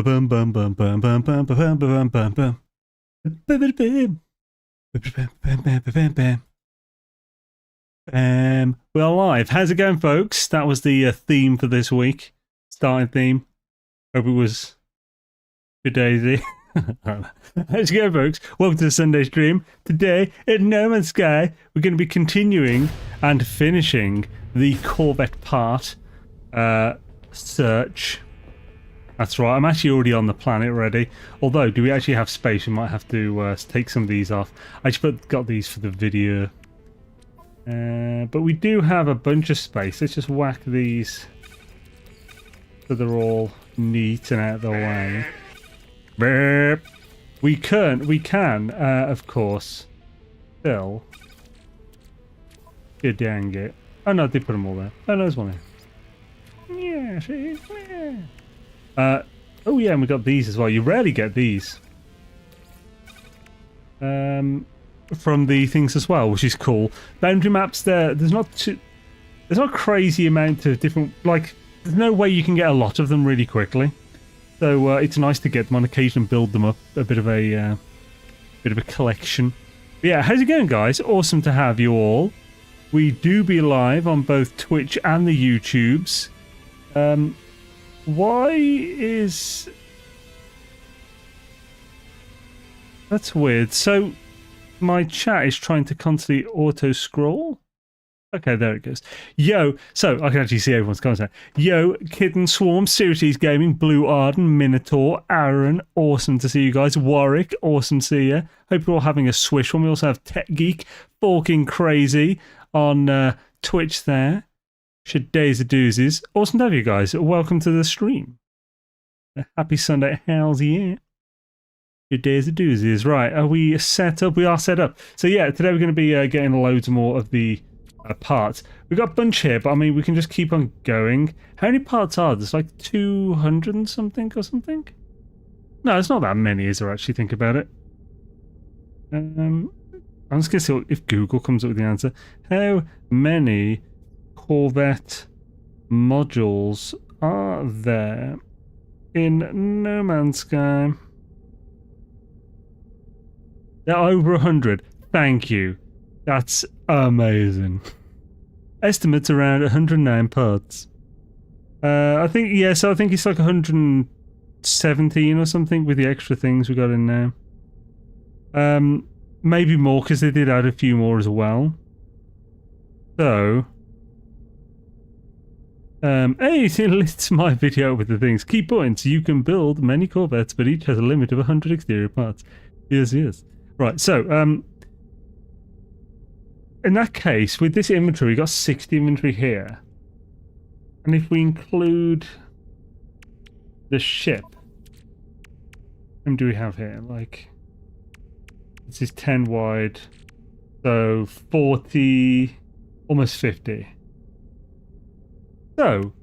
Bum bum bum bum bum bum bum bum bum bum. We're live. How's it going, folks? That was the theme for this week. Starting theme. Hope it was good daisy. How's it going, folks? Welcome to the Sunday stream. Today at No Man's Sky, we're going to be continuing and finishing the Corvette part search. That's right, I'm actually already on the planet already. Although, do we actually have space? We might have to take some of these off. I just got these for the video. But we do have a bunch of space. Let's just whack these so they're all neat and out of the way. We can, of course, fill. Good dang it. Oh no, they put them all there. Oh no, there's one there. Yeah, see? Yeah. Oh yeah, and we got these as well. You rarely get these from the things as well, which is cool. Boundary maps there's not a crazy amount of different, like, there's no way you can get a lot of them really quickly. So it's nice to get them on occasion and build them up, a bit of a collection. But yeah, how's it going, guys? Awesome to have you all. We do be live on both Twitch and the YouTubes. Why is... That's weird. So, my chat is trying to constantly auto-scroll? Okay, there it goes. Yo, so I can actually see everyone's comments now. Yo, Kitten Swarm, Sirius Gaming, Blue Arden, Minotaur, Aaron, awesome to see you guys. Warwick, awesome to see you. Hope you're all having a swish one. We also have Tech Geek, Forking Crazy on Twitch there. Days of doozies. Awesome to have you guys. Welcome to the stream. Happy Sunday. How's yeah? Your days of doozies. Right, are we set up? We are set up. So yeah, today we're going to be getting loads more of the parts. We've got a bunch here, but I mean, we can just keep on going. How many parts are there? There's like 200 and something or something? No, it's not that many, is there, actually, think about it. I'm just going to see if Google comes up with the answer. How many Corvette modules are there in No Man's Sky? They're over 100. Thank you. That's amazing. Estimates around 109 parts. I think, yeah, so I think it's like 117 or something with the extra things we got in there. Maybe more because they did add a few more as well. So... hey, it lists my video with the things. Key points: you can build many Corvettes, but each has a limit of 100 exterior parts. Yes, yes. Right, so, in that case, with this inventory, we got 60 inventory here. And if we include the ship, how many do we have here? Like, this is 10 wide, so 40, almost 50. So,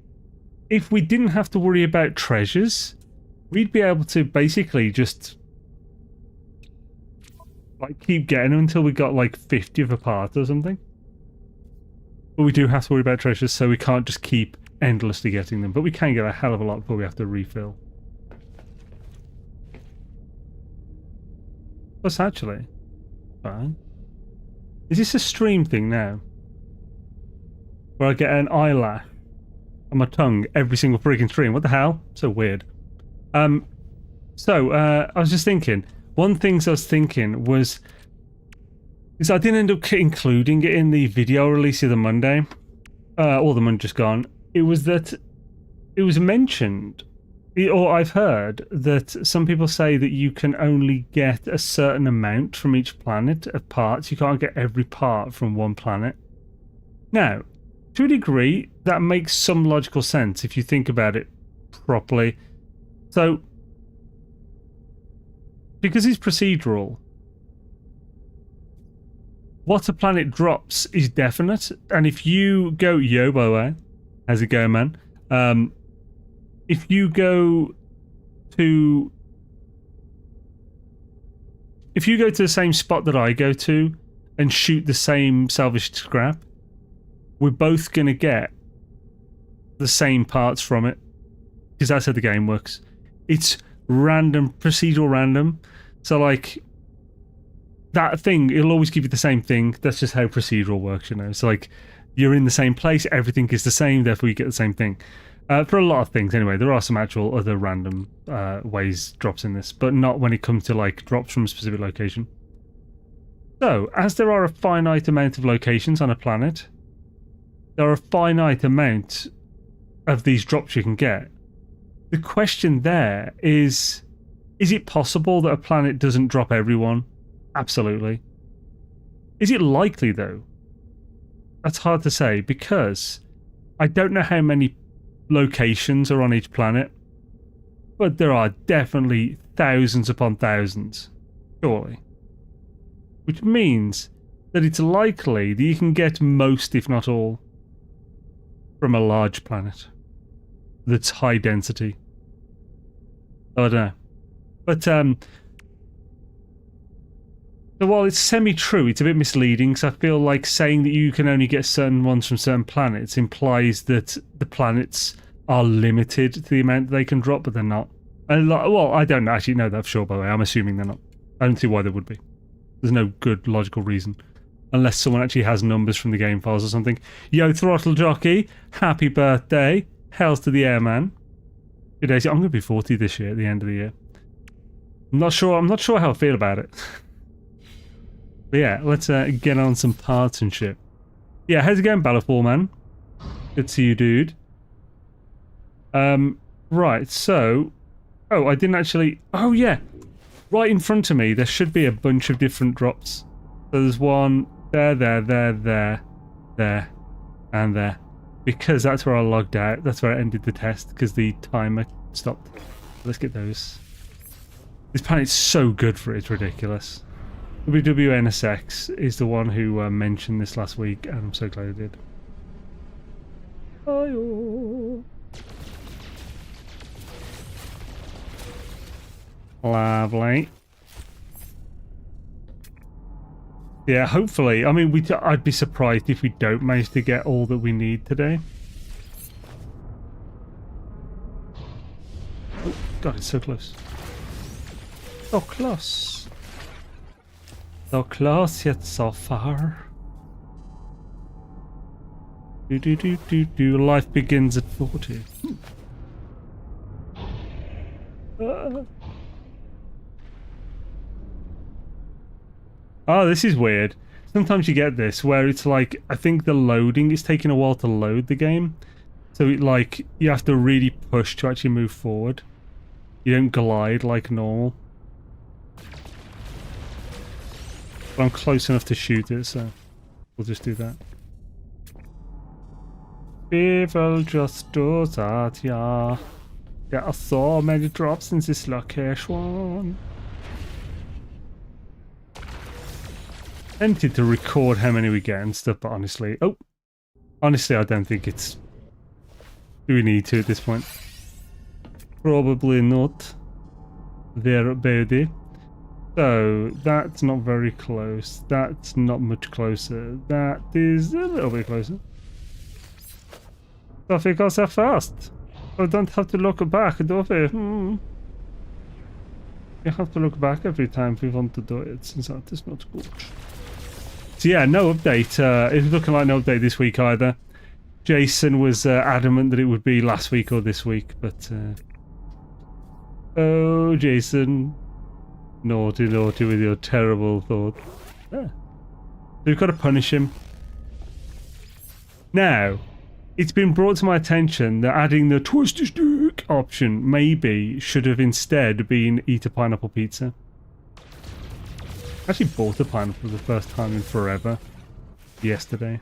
if we didn't have to worry about treasures, we'd be able to basically just like keep getting them until we got like 50 of a part or something. But we do have to worry about treasures, so we can't just keep endlessly getting them. But we can get a hell of a lot before we have to refill. What's actually? Fine. Is this a stream thing now? Where I get an eyelash on my tongue every single freaking stream? What the hell? So weird. I was just thinking, one thing I was thinking was, because I didn't end up including it in the video release of the Monday, or the Monday just gone, it was that it was mentioned, or I've heard that some people say that you can only get a certain amount from each planet of parts. You can't get every part from one planet. Now, to a degree, that makes some logical sense if you think about it properly. So, because it's procedural, what a planet drops is definite. And if you go, yo, by the way, how's it going, man? If you go to the same spot that I go to and shoot the same salvaged scrap, we're both going to get the same parts from it, because that's how the game works. It's random, procedural random. So like that thing, it'll always give you the same thing. That's just how procedural works, you know. So like you're in the same place, everything is the same, therefore you get the same thing. For a lot of things anyway. There are some actual other random ways drops in this, but not when it comes to like drops from a specific location. So, as there are a finite amount of locations on a planet, there are a finite amount of these drops you can get. The question there is it possible that a planet doesn't drop everyone? Absolutely. Is it likely though? That's hard to say, because I don't know how many locations are on each planet, but there are definitely thousands upon thousands, surely. Which means that it's likely that you can get most, if not all, from a large planet that's high density. I don't know. But, so while it's semi-true, it's a bit misleading, because I feel like saying that you can only get certain ones from certain planets implies that the planets are limited to the amount they can drop, but they're not. And, well, I don't actually know that for sure, by the way. I'm assuming they're not. I don't see why they would be. There's no good logical reason. Unless someone actually has numbers from the game files or something. Yo, Throttle Jockey, happy birthday. Hells to the airman. Good day. I'm going to be 40 this year at the end of the year. I'm not sure how I feel about it. But yeah, let's get on some parts and shit. Yeah, how's it going, Ballafall man? Good to see you, dude. Right, so... Oh, I didn't actually... Oh, yeah. Right in front of me, there should be a bunch of different drops. So there's one there, and there. Because that's where I logged out. That's where I ended the test, because the timer stopped. Let's get those. This planet's so good for it, it's ridiculous. WWNSX is the one who mentioned this last week, and I'm so glad he did. Oh. Lovely. Yeah, hopefully. I mean, I'd be surprised if we don't manage to get all that we need today. Oh, God, it's so close. So close. So close, yet so far. Life begins at 40. Oh, this is weird. Sometimes you get this where it's like, I think the loading is taking a while to load the game. So it, like, you have to really push to actually move forward. You don't glide like normal. But I'm close enough to shoot it, so we'll just do that. We will just do that, yeah. There are so many drops in this location. Tempted to record how many we get and stuff, but honestly... Oh! Honestly, I don't think it's... Do we need to at this point? Probably not. There, baby. So, that's not very close. That's not much closer. That is a little bit closer. Traffic goes so fast. I don't have to look back, do we? You have to look back every time we want to do it, since that is not good. So yeah, no update. It's looking like no update this week either. Jason was adamant that it would be last week or this week, but... Oh, Jason. Naughty, naughty with your terrible thought. Ah. We've got to punish him. Now, it's been brought to my attention that adding the twist a stick option maybe should have instead been eat a pineapple pizza. I actually bought a pineapple for the first time in forever yesterday.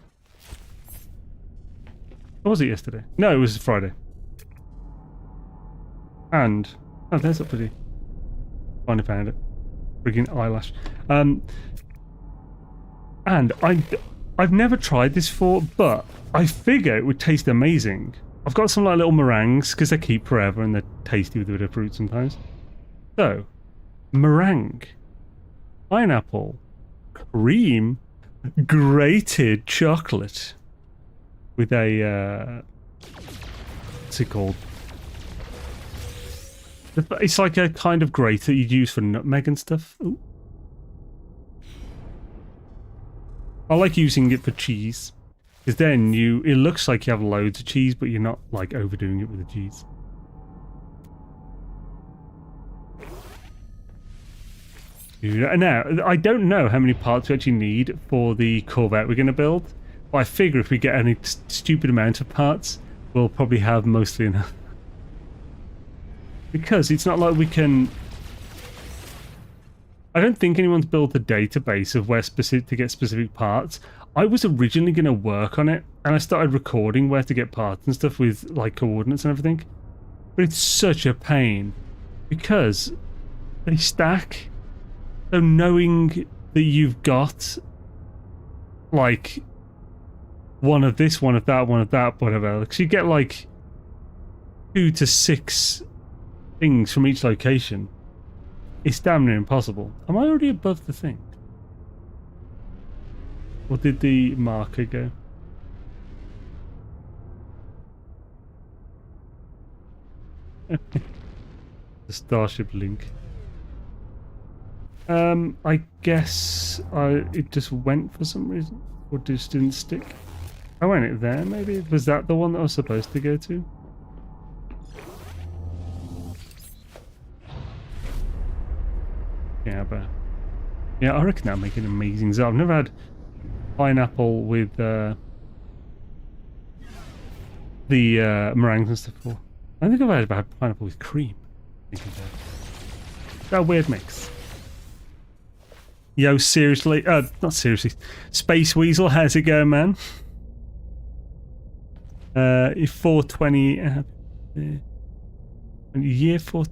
Or was it yesterday? No, it was Friday. And... Oh, there's a pretty... Finally found it. Friggin' eyelash. And I've never tried this before, but I figure it would taste amazing. I've got some like little meringues, because they keep forever and they're tasty with a bit of fruit sometimes. So, meringue. Pineapple, cream, grated chocolate with a what's it called? It's like a kind of grate that you'd use for nutmeg and stuff. Ooh. I like using it for cheese. Because then it looks like you have loads of cheese, but you're not like overdoing it with the cheese. Now, I don't know how many parts we actually need for the Corvette we're going to build, but I figure if we get any stupid amount of parts, we'll probably have mostly enough. Because it's not like we can... I don't think anyone's built a database of where to get specific parts. I was originally going to work on it, and I started recording where to get parts and stuff with like coordinates and everything. But it's such a pain because they stack. So knowing that you've got like one of this, one of that, whatever, because you get like 2 to 6 things from each location. It's damn near impossible. Am I already above the thing? Or did the marker go? The Starship link. I guess it just went for some reason, or just didn't stick. I went it there, maybe? Was that the one that I was supposed to go to? Yeah, but... yeah, I reckon that'll make an amazing zone. I've never had pineapple with the meringues and stuff before. I think I've had pineapple with cream. That weird mix. Yo, seriously? Not seriously. Space Weasel, how's it going, man? 420... year 4...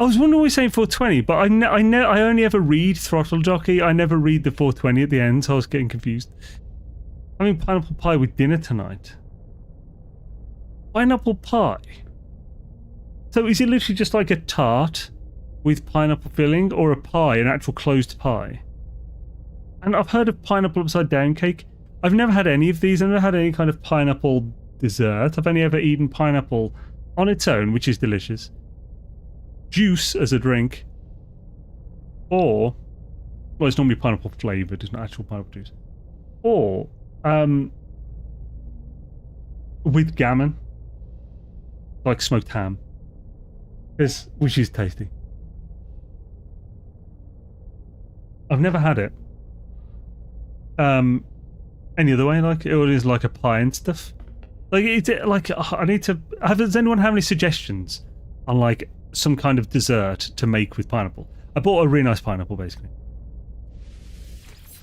I was wondering why you're saying 420, but I only ever read Throttle Jockey. I never read the 420 at the end, so I was getting confused. I mean, pineapple pie with dinner tonight. Pineapple pie? So is it literally just like a tart with pineapple filling, or a pie, an actual closed pie? And I've heard of pineapple upside down cake. I've never had any of these. I've never had any kind of pineapple dessert. I've only ever eaten pineapple on its own, which is delicious. Juice as a drink. Or, well, it's normally pineapple flavoured, it's not actual pineapple juice. Or, with gammon. Like smoked ham. Which is tasty. I've never had it. Any other way, like it is like a pie and stuff. Like it's like I need to. Does anyone have any suggestions on like some kind of dessert to make with pineapple? I bought a really nice pineapple, basically.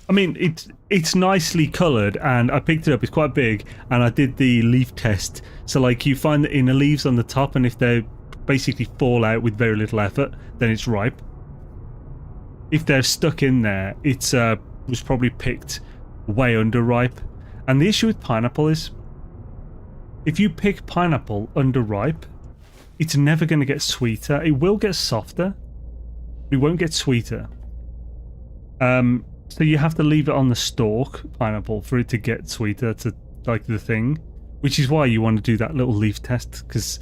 I mean, it's nicely coloured, and I picked it up. It's quite big, and I did the leaf test. So like you find the inner leaves on the top, and if they basically fall out with very little effort, then it's ripe. If they're stuck in there, it's was probably picked way underripe. And the issue with pineapple is, if you pick pineapple underripe, it's never going to get sweeter. It will get softer, but it won't get sweeter. So you have to leave it on the stalk, pineapple, for it to get sweeter, to like the thing. Which is why you want to do that little leaf test, because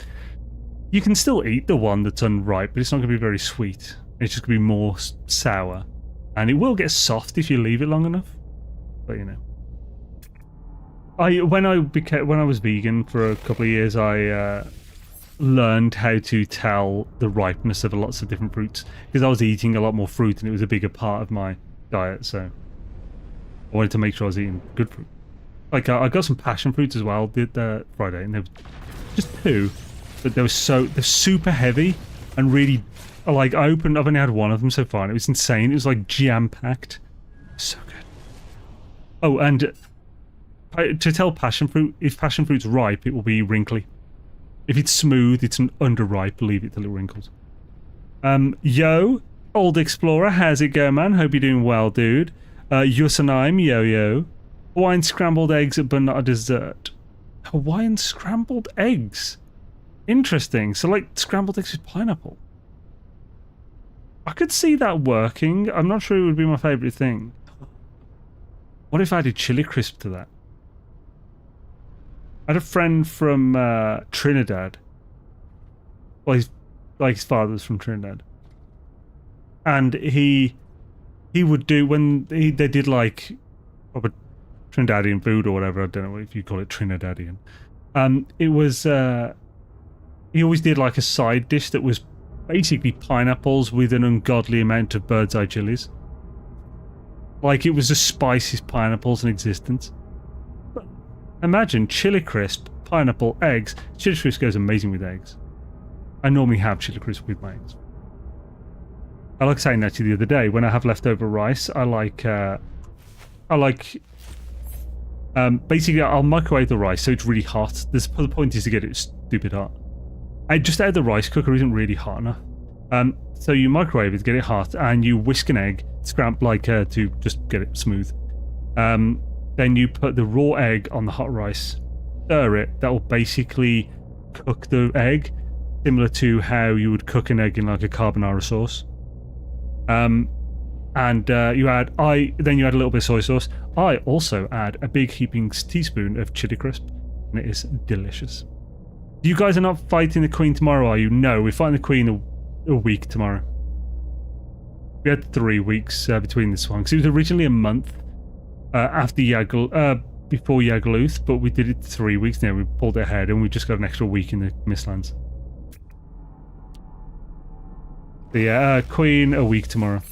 you can still eat the one that's unripe, but it's not going to be very sweet. It's just going to be more sour. And it will get soft if you leave it long enough. But you know. When I was vegan for a couple of years, I learned how to tell the ripeness of lots of different fruits, because I was eating a lot more fruit and it was a bigger part of my diet, so I wanted to make sure I was eating good fruit. Like I got some passion fruits as well Friday, and they were just 2, but they're super heavy and really, like, I've only had one of them so far and it was insane. It was like jam-packed. So good. Oh, and to tell passion fruit, if passion fruit's ripe, it will be wrinkly. If it's smooth, it's an underripe, leave it till it wrinkles. Yo, Old Explorer, how's it going, man? Hope you're doing well, dude. Yusanaim, yo. Hawaiian scrambled eggs, but not a dessert. Hawaiian scrambled eggs? Interesting. So, like, scrambled eggs with pineapple. I could see that working. I'm not sure it would be my favourite thing. What if I added chili crisp to that? I had a friend from Trinidad Well, his father was from Trinidad, and he would do when they did like proper Trinidadian food or whatever. I don't know if you call it Trinidadian. It was he always did like a side dish that was basically pineapples with an ungodly amount of bird's eye chilies. Like it was the spiciest pineapples in existence. But imagine chili crisp, pineapple, eggs. Chili crisp goes amazing with eggs. I normally have chili crisp with my eggs. I like saying that to you the other day. When I have leftover rice, basically I'll microwave the rice so it's really hot. The point is to get it stupid hot. Just out of the rice cooker isn't really hot enough. So you microwave it to get it hot, and you whisk an egg, scramble to just get it smooth. Then you put the raw egg on the hot rice, stir it. That will basically cook the egg, similar to how you would cook an egg in like a carbonara sauce. And you add then you add a little bit of soy sauce. I also add a big heaping teaspoon of chili crisp, and it is delicious. You guys are not fighting the Queen tomorrow, are you? No, we're fighting the Queen a week tomorrow. We had 3 weeks between this one, because it was originally a month after before Yagluth, but we did it 3 weeks now. We pulled it ahead, and we just got an extra week in the Mistlands. So yeah, Queen a week tomorrow.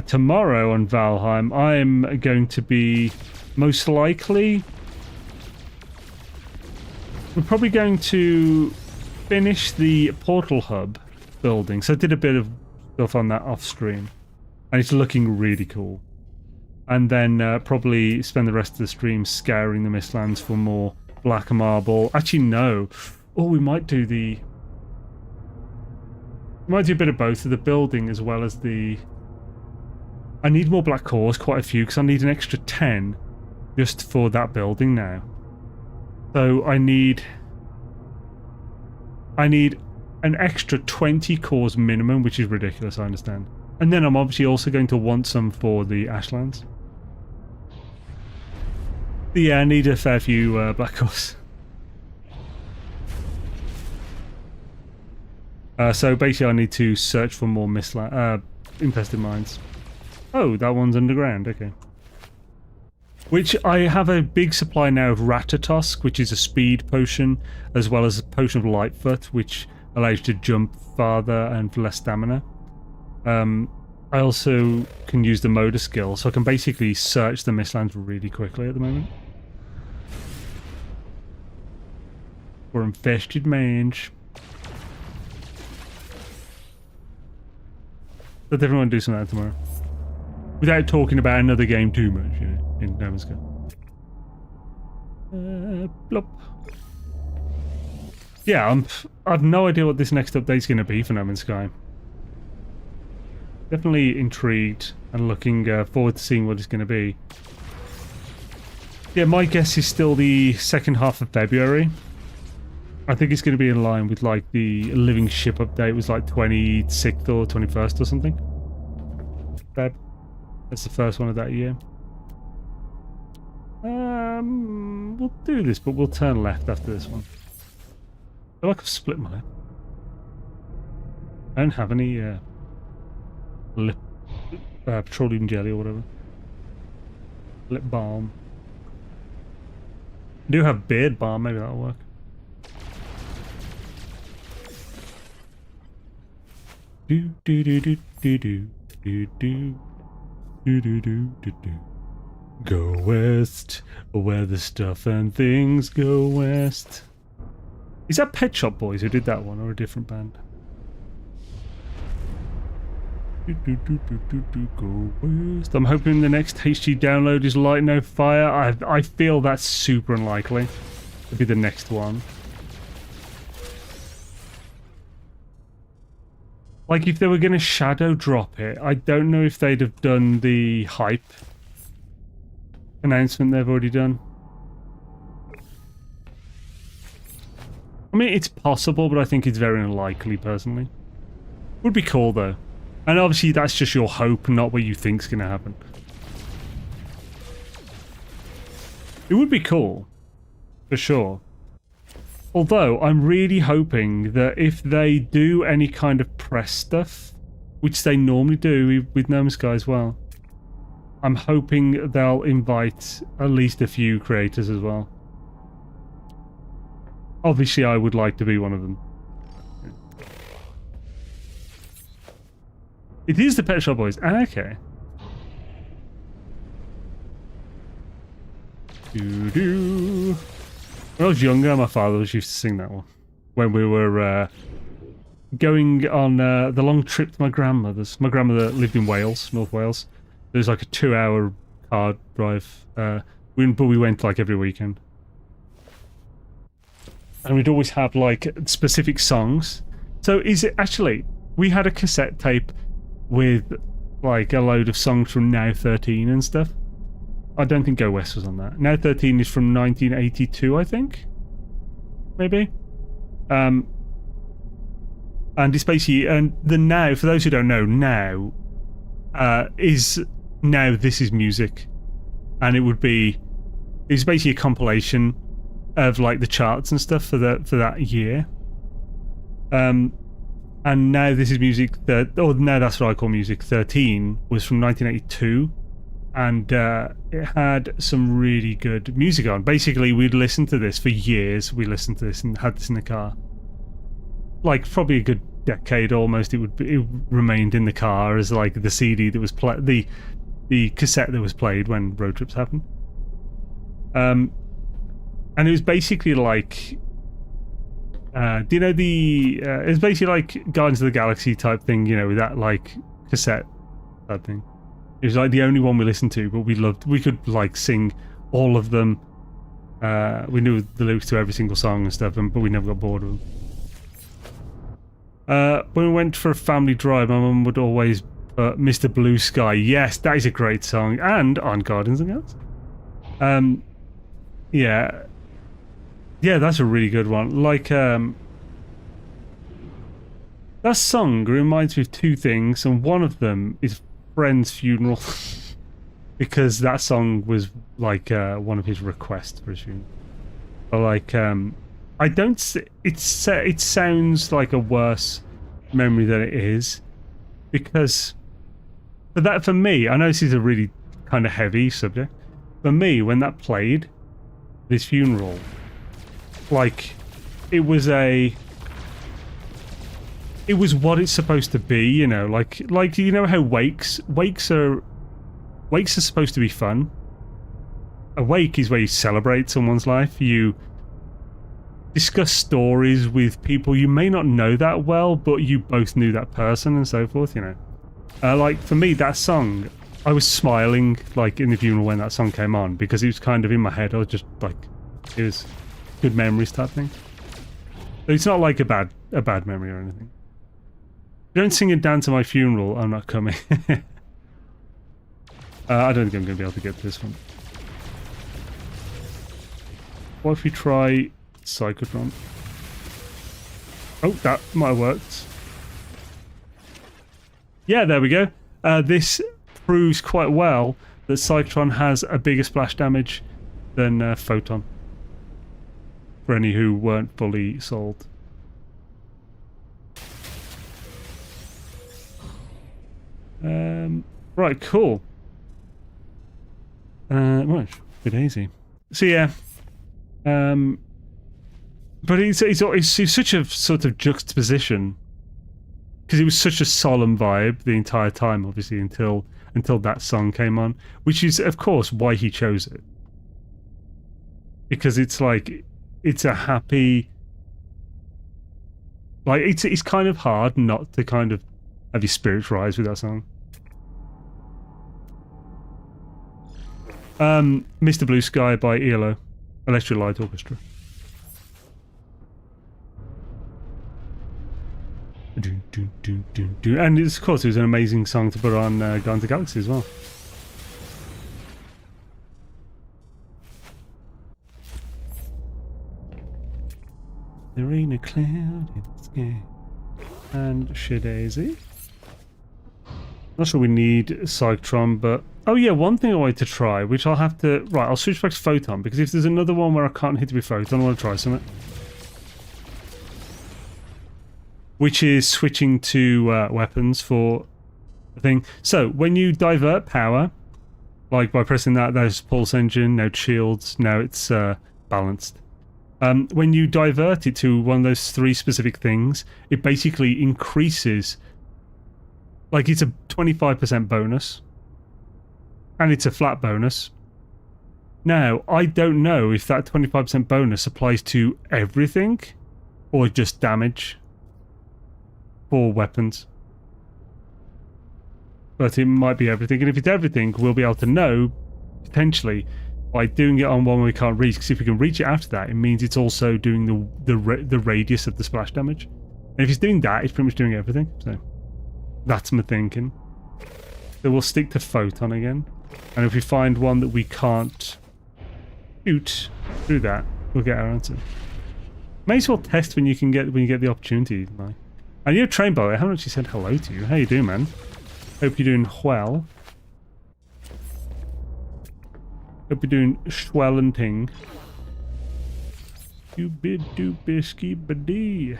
Tomorrow on Valheim, I'm going to be most likely. We're probably going to finish the portal hub building. So I did a bit of stuff on that off stream, and it's looking really cool. And then probably spend the rest of the stream scouring the Mistlands for more black marble. Actually, no. Oh, we might do a bit of both of the building as well as the. I need more black cores, quite a few, because I need an extra 10 just for that building now. So I need an extra 20 cores minimum, which is ridiculous, I understand. And then I'm obviously also going to want some for the Ashlands. But yeah, I need a fair few black cores. So basically I need to search for more infested mines. Oh, that one's underground, okay. Which I have a big supply now of Ratatosk, which is a speed potion, as well as a potion of Lightfoot, which allows you to jump farther and for less stamina. I also can use the motor skill, so I can basically search the Mistlands really quickly at the moment. For infested mange. Let everyone do some of that tomorrow. Without talking about another game too much, you know, in No Man's Sky. Blop. Yeah, I've no idea what this next update's going to be for No Man's Sky. Definitely intrigued and looking forward to seeing what it's going to be. Yeah, my guess is still the second half of February. I think it's going to be in line with like the Living Ship update was like 26th or 21st or something. Feb. That's the first one of that year. We'll do this, but we'll turn left after this one. I feel like I've split my lip. I don't have any lip petroleum jelly or whatever. Lip balm. I do have beard balm, maybe that'll work. Do do do do do do do do. Do, do, do, do, do. Go west, where the stuff and things go west. Is that Pet Shop Boys who did that one, or a different band? Do, do, do, do, do, do, go west. I'm hoping the next HD download is Light No Fire. I feel that's super unlikely to be the next one. Like, if they were going to shadow drop it, I don't know if they'd have done the hype announcement they've already done. I mean, it's possible, but I think it's very unlikely, personally. Would be cool, though. And obviously, that's just your hope, not what you think's going to happen. It would be cool. For sure. Although I'm really hoping that if they do any kind of press stuff, which they normally do with No Man's Sky as well, I'm hoping they'll invite at least a few creators as well. Obviously, I would like to be one of them. It is the Pet Shop Boys. Ah, okay. Doo-doo. When I was younger, my father used to sing that one. When we were going on the long trip to my grandmother's. My grandmother lived in Wales, North Wales. There was like a 2-hour car drive. But we went like every weekend. And we'd always have like specific songs. So is it actually, we had a cassette tape with like a load of songs from Now 13 and stuff. I don't think Go West was on that. Now 13 is from 1982, I think. Maybe. And it's basically, and the Now, for those who don't know, Now is Now This Is Music. And it's basically a compilation of like the charts and stuff for that year. And Now This Is Music, or Now That's What I Call Music 13 was from 1982. And it had some really good music on. Basically, we'd listened to this for years. We listened to this and had this in the car. Like, probably a good decade almost. It remained in the car as like the CD that was the cassette that was played when road trips happened. And it was basically like, do you know it was basically like Guardians of the Galaxy type thing, you know, with that like cassette type thing. It was like the only one we listened to, but we could like sing all of them. We knew the lyrics to every single song and stuff, but we never got bored of them. When we went for a family drive, my mum would always put Mr. Blue Sky. Yes, that is a great song. And on Guardians of the Galaxy. Yeah. Yeah, that's a really good one. Like, that song reminds me of two things, and one of them is friend's funeral. Because that song was like one of his requests for his funeral. But like, I don't. It sounds like a worse memory than it is, because for me, I know this is a really kind of heavy subject. For me, when that played, this funeral, like, it was what it's supposed to be, you know, like you know how wakes are supposed to be fun. A wake is where you celebrate someone's life. You discuss stories with people you may not know that well, but you both knew that person and so forth, you know. Like, for me, that song, I was smiling, like, in the funeral when that song came on, because it was kind of in my head. I was just, like, it was good memories type thing. It's not like a bad memory or anything. Don't sing it down to my funeral, I'm not coming. I don't think I'm going to be able to get to this one. What if we try Psychotron? Oh, that might have worked. Yeah, there we go. This proves quite well that Psychotron has a bigger splash damage than Photon. For any who weren't fully sold. Right, cool. Well, it's a bit easy. So yeah, but it's such a sort of juxtaposition, because it was such a solemn vibe the entire time, obviously, until that song came on, which is of course why he chose it, because it's like, it's a happy, like, it's kind of hard not to kind of have your spirits rise with that song. Mr. Blue Sky by ELO, Electric Light Orchestra. And of course it was an amazing song to put on Guardians of the Galaxy as well. There ain't a cloud in the sky. And Shadaisy. Not sure we need Psychotron, but... Oh yeah, one thing I wanted to try, which I'll have to... Right, I'll switch back to Photon, because if there's another one where I can't hit it with Photon, I want to try something. which is switching to weapons for the thing. So when you divert power, like by pressing that, there's pulse engine, now shields, now it's balanced. When you divert it to one of those 3 specific things, it basically increases, like it's a 25% bonus, and it's a flat bonus. Now, I don't know if that 25% bonus applies to everything, or just damage for weapons. But it might be everything, and if it's everything, we'll be able to know, potentially, by doing it on one we can't reach, because if we can reach it after that, it means it's also doing the radius of the splash damage. And if it's doing that, it's pretty much doing everything, so that's my thinking. So we'll stick to Photon again, and if we find one that we can't shoot through that, we'll get our answer. May as well test when you get the opportunity. Like. And you're trained, by the way. I haven't actually said hello to you. How you doing, man? Hope you're doing well. Hope you're doing swell and ting. Doobie doobie skibadee.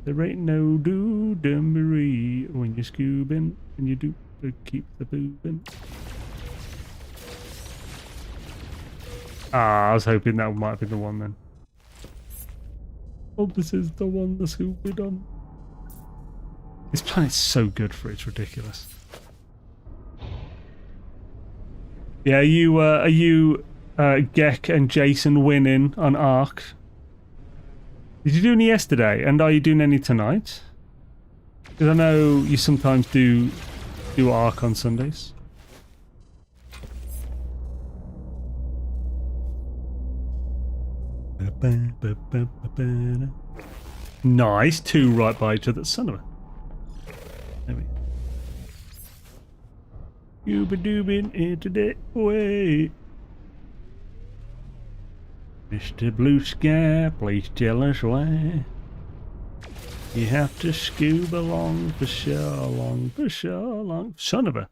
There ain't no do-dumbery when you're scoobing and you do keep the boobing. Ah, I was hoping that might have been the one then. Oh, this is the one that's who we done. This planet's so good for it, it's ridiculous. Yeah, are you Gek and Jason winning on Ark? Did you do any yesterday? And are you doing any tonight? Because I know you sometimes do Ark on Sundays. Nice, 2 right by each other. Son of a... There we go. You be doobin' into that way. Mr. Blue Sky, please tell us why. You have to scuba along for so long. Son of a...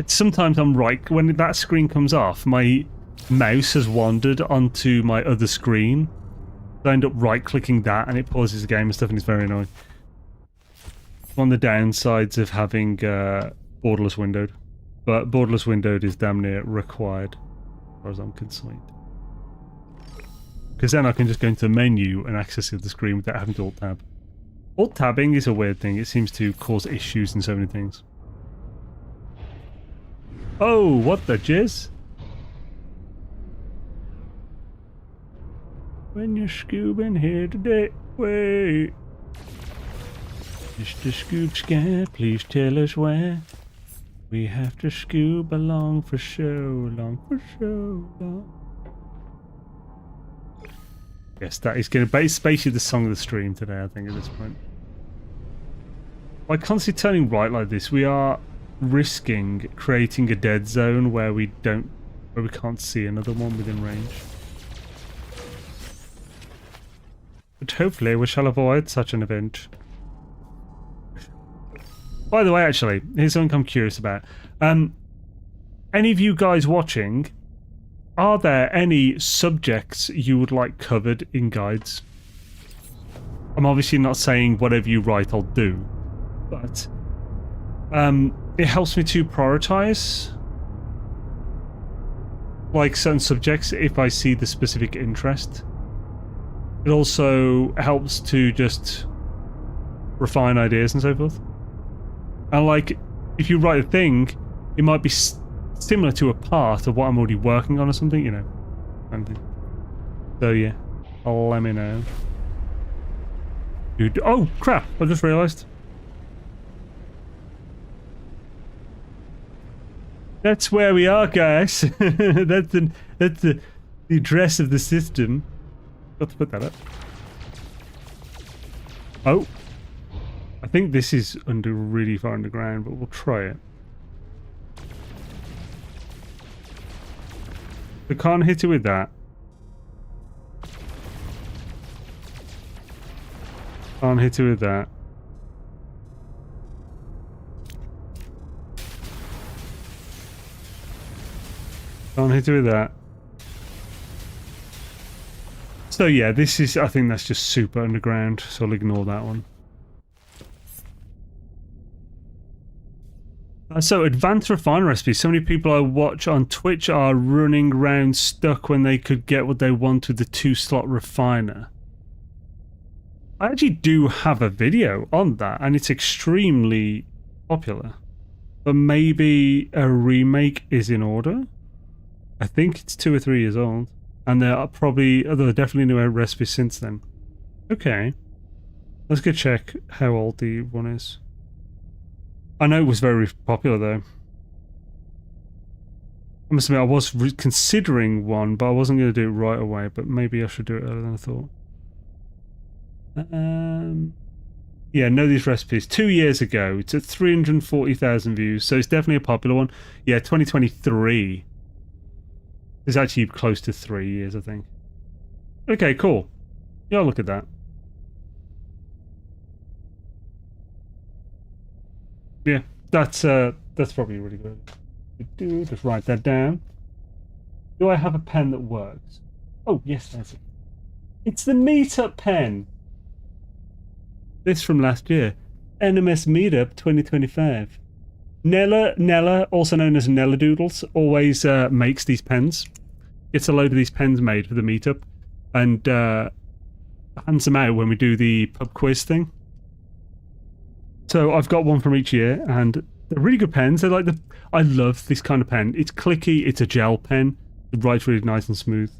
Sometimes I'm right. When that screen comes off, my mouse has wandered onto my other screen. I end up right-clicking that and it pauses the game and stuff, and it's very annoying. One of the downsides of having borderless windowed. But borderless windowed is damn near required, as far as I'm concerned. Because then I can just go into the menu and access the screen without having to alt-tab. Alt-tabbing is a weird thing. It seems to cause issues in so many things. Oh, what the jizz? When you're scoobing here today, wait. Mr. Scoop Sky, please tell us why. We have to scoop along for so long, Yes, that is going to be basically the song of the stream today, I think, at this point. By constantly turning right like this, we are risking creating a dead zone where we can't see another one within range. But hopefully we shall avoid such an event. By the way, actually, here's something I'm curious about. Any of you guys watching, are there any subjects you would like covered in guides? I'm obviously not saying whatever you write I'll do, but it helps me to prioritize like certain subjects if I see the specific interest. It also helps to just refine ideas and so forth. And like, if you write a thing, it might be similar to a part of what I'm already working on or something, you know. So yeah, let me know. Dude, oh crap! I just realised. That's where we are, guys. that's the address of the system. Got to put that up. Oh. I think this is really far underground, but we'll try it. We can't hit it with that. Can't hit it with that. Can't hit it with that. So yeah, this is, I think that's just super underground, so I'll ignore that one. So advanced refiner recipes. So many people I watch on Twitch are running around stuck when they could get what they want with the 2-slot refiner. I actually do have a video on that, and it's extremely popular. But maybe a remake is in order? I think it's 2 or 3 years old. And there are definitely new recipes since then. Okay. Let's go check how old the one is. I know it was very popular though. I must admit, I was considering one, but I wasn't going to do it right away. But maybe I should do it earlier than I thought. Yeah, know these recipes. 2 years ago, it's at 340,000 views, so it's definitely a popular one. Yeah, 2023. It's actually close to 3 years, I think. Okay, cool. Yeah, I'll look at that. Yeah, that's probably really good. Just write that down. Do I have a pen that works? Oh, yes, that's it. It's the meetup pen. This from last year. NMS Meetup 2025. Nella, also known as Nella Doodles, always makes these pens. Gets a load of these pens made for the meetup, and hands them out when we do the pub quiz thing. So I've got one from each year, and they're really good pens. They're like I love this kind of pen. It's clicky. It's a gel pen. It writes really nice and smooth.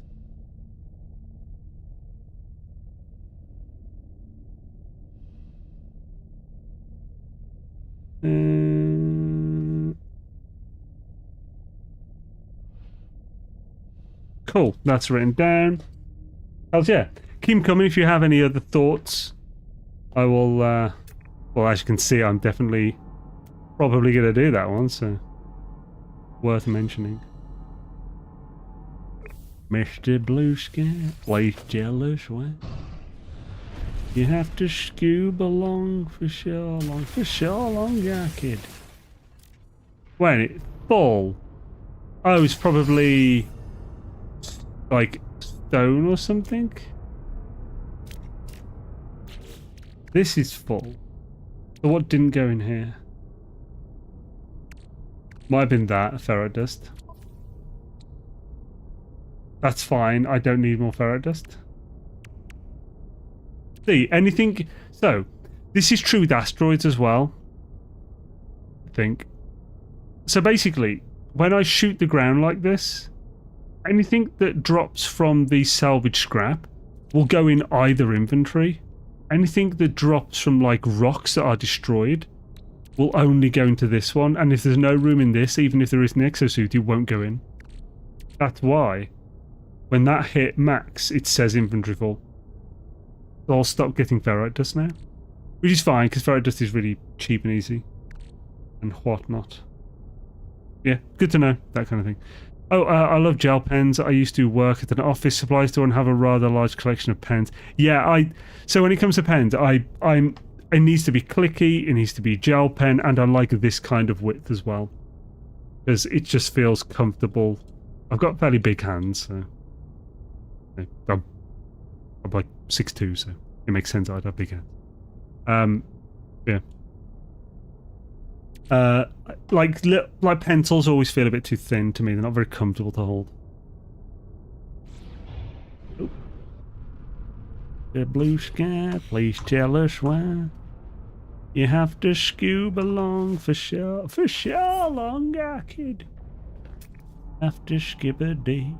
Cool, that's written down. Hells yeah. Keep them coming if you have any other thoughts. I will, well, as you can see, I'm definitely probably going to do that one, so worth mentioning. Mr. Blue Sky, please jealous, what? You have to scuba along for sure long, yeah, kid. Wait, full? Oh, it's probably like stone or something? This is full. So what didn't go in here? Might have been that, ferret dust. That's fine, I don't need more ferret dust. See, anything... So, this is true with asteroids as well. I think. So basically, when I shoot the ground like this, anything that drops from the salvage scrap will go in either inventory. Anything that drops from like rocks that are destroyed will only go into this one, and if there's no room in this, even if there is an exosuit, it won't go in. That's why when that hit max, it says inventory full. So I'll stop getting ferrite dust now, which is fine because ferrite dust is really cheap and easy and whatnot. Yeah, good to know, that kind of thing. Oh, I love gel pens. I used to work at an office supply store and have a rather large collection of pens. Yeah, so when it comes to pens, it needs to be clicky, it needs to be gel pen, and I like this kind of width as well, because it just feels comfortable. I've got fairly big hands, so I'm like 6'2", so it makes sense I'd have big hands. Yeah. Like pencils always feel a bit too thin to me. They're not very comfortable to hold. Oh. The blue sky, please tell us why. You have to scuba along for sure long, I kid. Have to skip a day.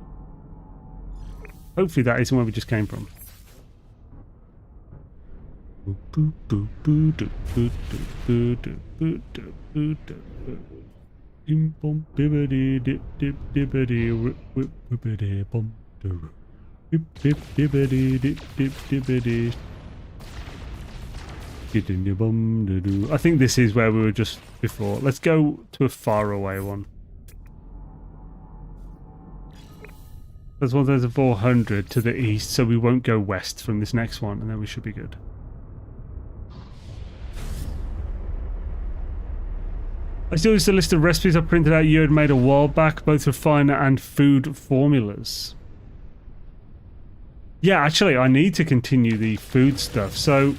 Hopefully that isn't where we just came from. I think this is where we were just before. Let's go to a far away one. There's 1,400 to the east, so we won't go west from this next one, and then we should be good. I still use the list of recipes I printed out you had made a while back, both refiner and food formulas. Yeah, actually, I need to continue the food stuff. So,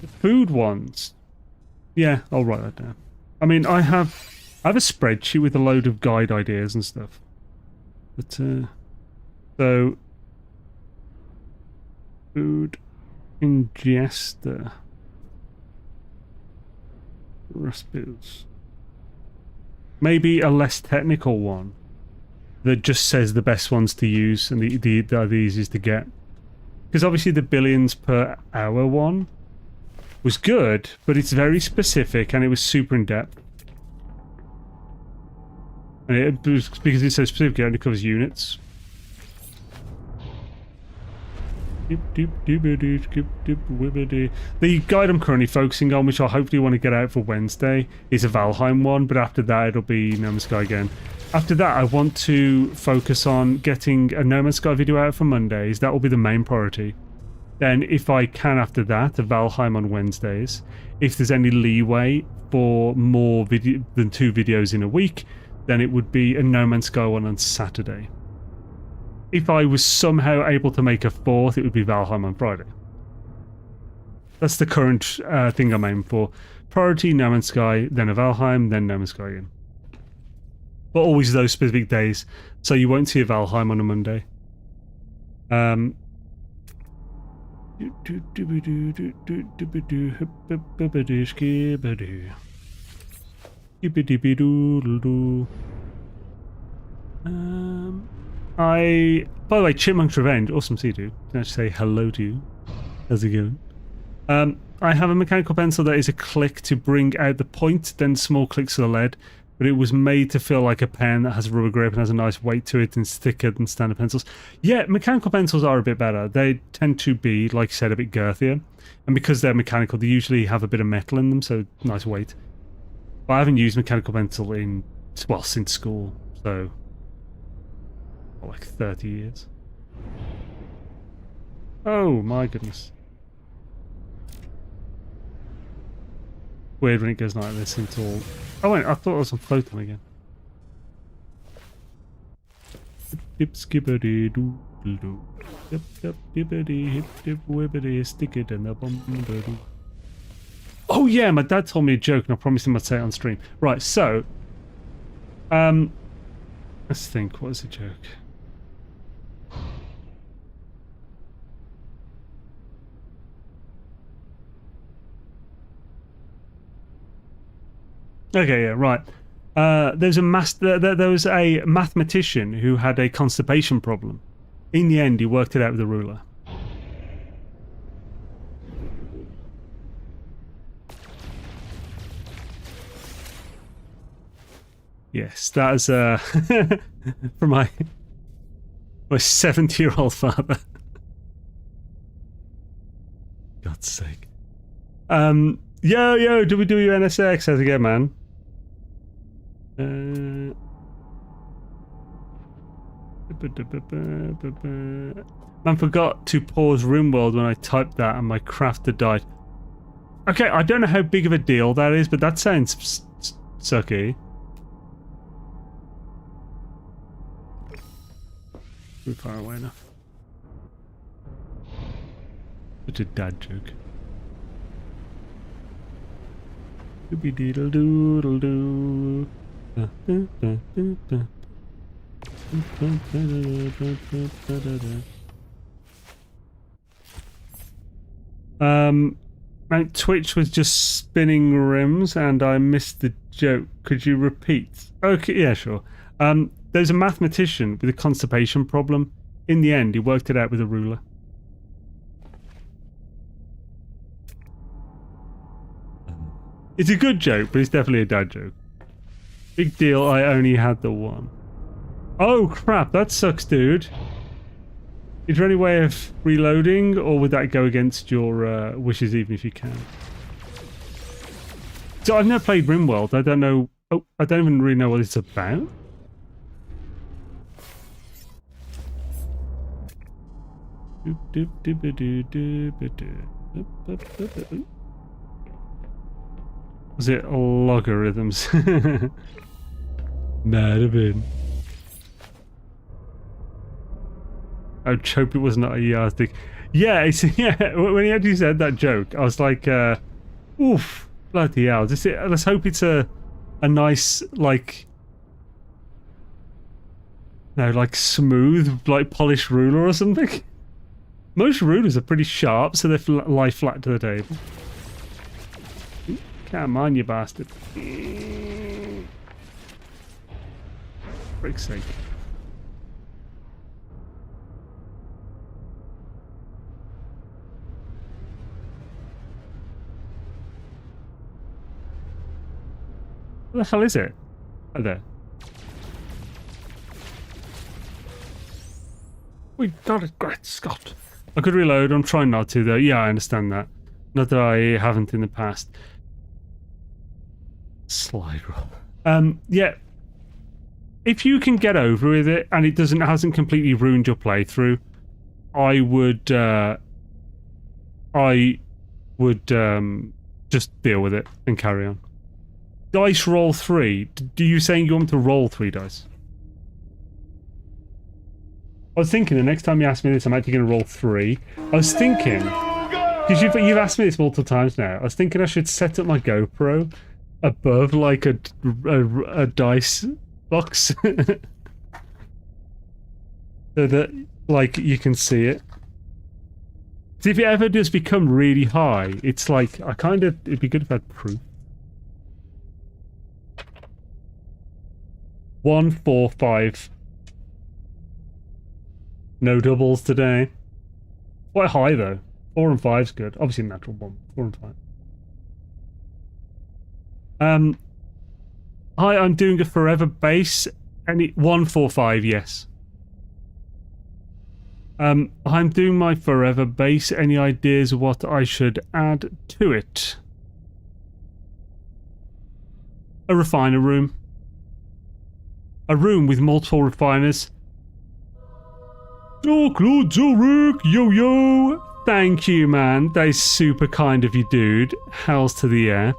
the food ones. Yeah, I'll write that down. I mean, I have a spreadsheet with a load of guide ideas and stuff. But, so, food ingester. Recipes. Maybe a less technical one that just says the best ones to use and the easiest to get. Because obviously the billions per hour one was good, but it's very specific and it was super in depth. And it was because it's so specific, it only covers units. The guide I'm currently focusing on, which I hopefully want to get out for Wednesday, is a Valheim one, but after that it'll be No Man's Sky again. After that I want to focus on getting a No Man's Sky video out for Mondays. That will be the main priority. Then if I can after that, a Valheim on Wednesdays. If there's any leeway for more video than 2 videos in a week, then it would be a No Man's Sky one on Saturday. If I was somehow able to make a 4th, it would be Valheim on Friday. That's the current thing I'm aiming for. Priority, No Man's Sky, then a Valheim, then No Man's Sky again. But always those specific days, so you won't see a Valheim on a Monday. By the way, Chipmunk's Revenge, awesome to see you. Can I just say hello to you? How's it going? I have a mechanical pencil that is a click to bring out the point, then small clicks to the lead, but it was made to feel like a pen that has a rubber grip and has a nice weight to it and it's thicker than standard pencils. Yeah, mechanical pencils are a bit better. They tend to be, like you said, a bit girthier, and because they're mechanical, they usually have a bit of metal in them, so nice weight. But I haven't used mechanical pencil in, well, since school, so like 30 years. Oh my goodness. Weird when it goes like this until... Oh wait, I thought I was on Photon again. Dip skibbity doo doo. Dip dip dippity hip dip wibbity stick it in the bum. Oh yeah, my dad told me a joke and I promised him I'd say it on stream. Right, so let's think, what is the joke? Okay, yeah, right. There was a mathematician who had a constipation problem. In the end, he worked it out with a ruler. Yes, that is from my 70-year-old father. God's sake. Yo, WNSX, how's it going, man? Man forgot to pause RimWorld when I typed that and my crafter died. Okay, I don't know how big of a deal that is, but that sounds sucky. We're far away enough. Such a dad joke. Doobie deedle doodle doo. My Twitch was just spinning rims and I missed the joke. Could you repeat? Okay, yeah, sure. There's a mathematician with a constipation problem. In the end, he worked it out with a ruler. It's a good joke, but it's definitely a dad joke. Big deal, I only had the one. Oh crap, that sucks, dude. Is there any way of reloading, or would that go against your wishes even if you can? So I've never played RimWorld, I don't know... Oh, I don't even really know what it's about. Was it logarithms? Might have been. I hope it was not a yardstick. Yeah, yeah. When he actually said that joke, I was like, oof, bloody hell. Let's hope it's a nice, like, no, like smooth, like polished ruler or something. Most rulers are pretty sharp, so they lie flat to the table. Come on, you bastard. Frick's sake. What the hell is it? Oh, there. We got it, great Scott. I could reload, I'm trying not to though. Yeah, I understand that. Not that I haven't in the past. Slide roll. Yeah. If you can get over with it and it hasn't completely ruined your playthrough, I would just deal with it and carry on. Dice roll 3. Do you saying you want to roll 3 dice? I was thinking the next time you ask me this, I'm actually going to roll 3. I was thinking, because you've asked me this multiple times now, I was thinking I should set up my GoPro above like a dice box so that like you can see it. So if it ever does become really high, it's like it'd be good if I had proof. 1, 4, 5. No doubles today. Quite high though. 4 and 5's good. Obviously natural 1. 4 and 5. Hi, I'm doing a forever base. 1, 4, 5, yes. I'm doing my forever base. Any ideas what I should add to it? A refiner room. A room with multiple refiners. Dark Lord Zulric, yo. Thank you, man. That is super kind of you, dude. Hells to the air.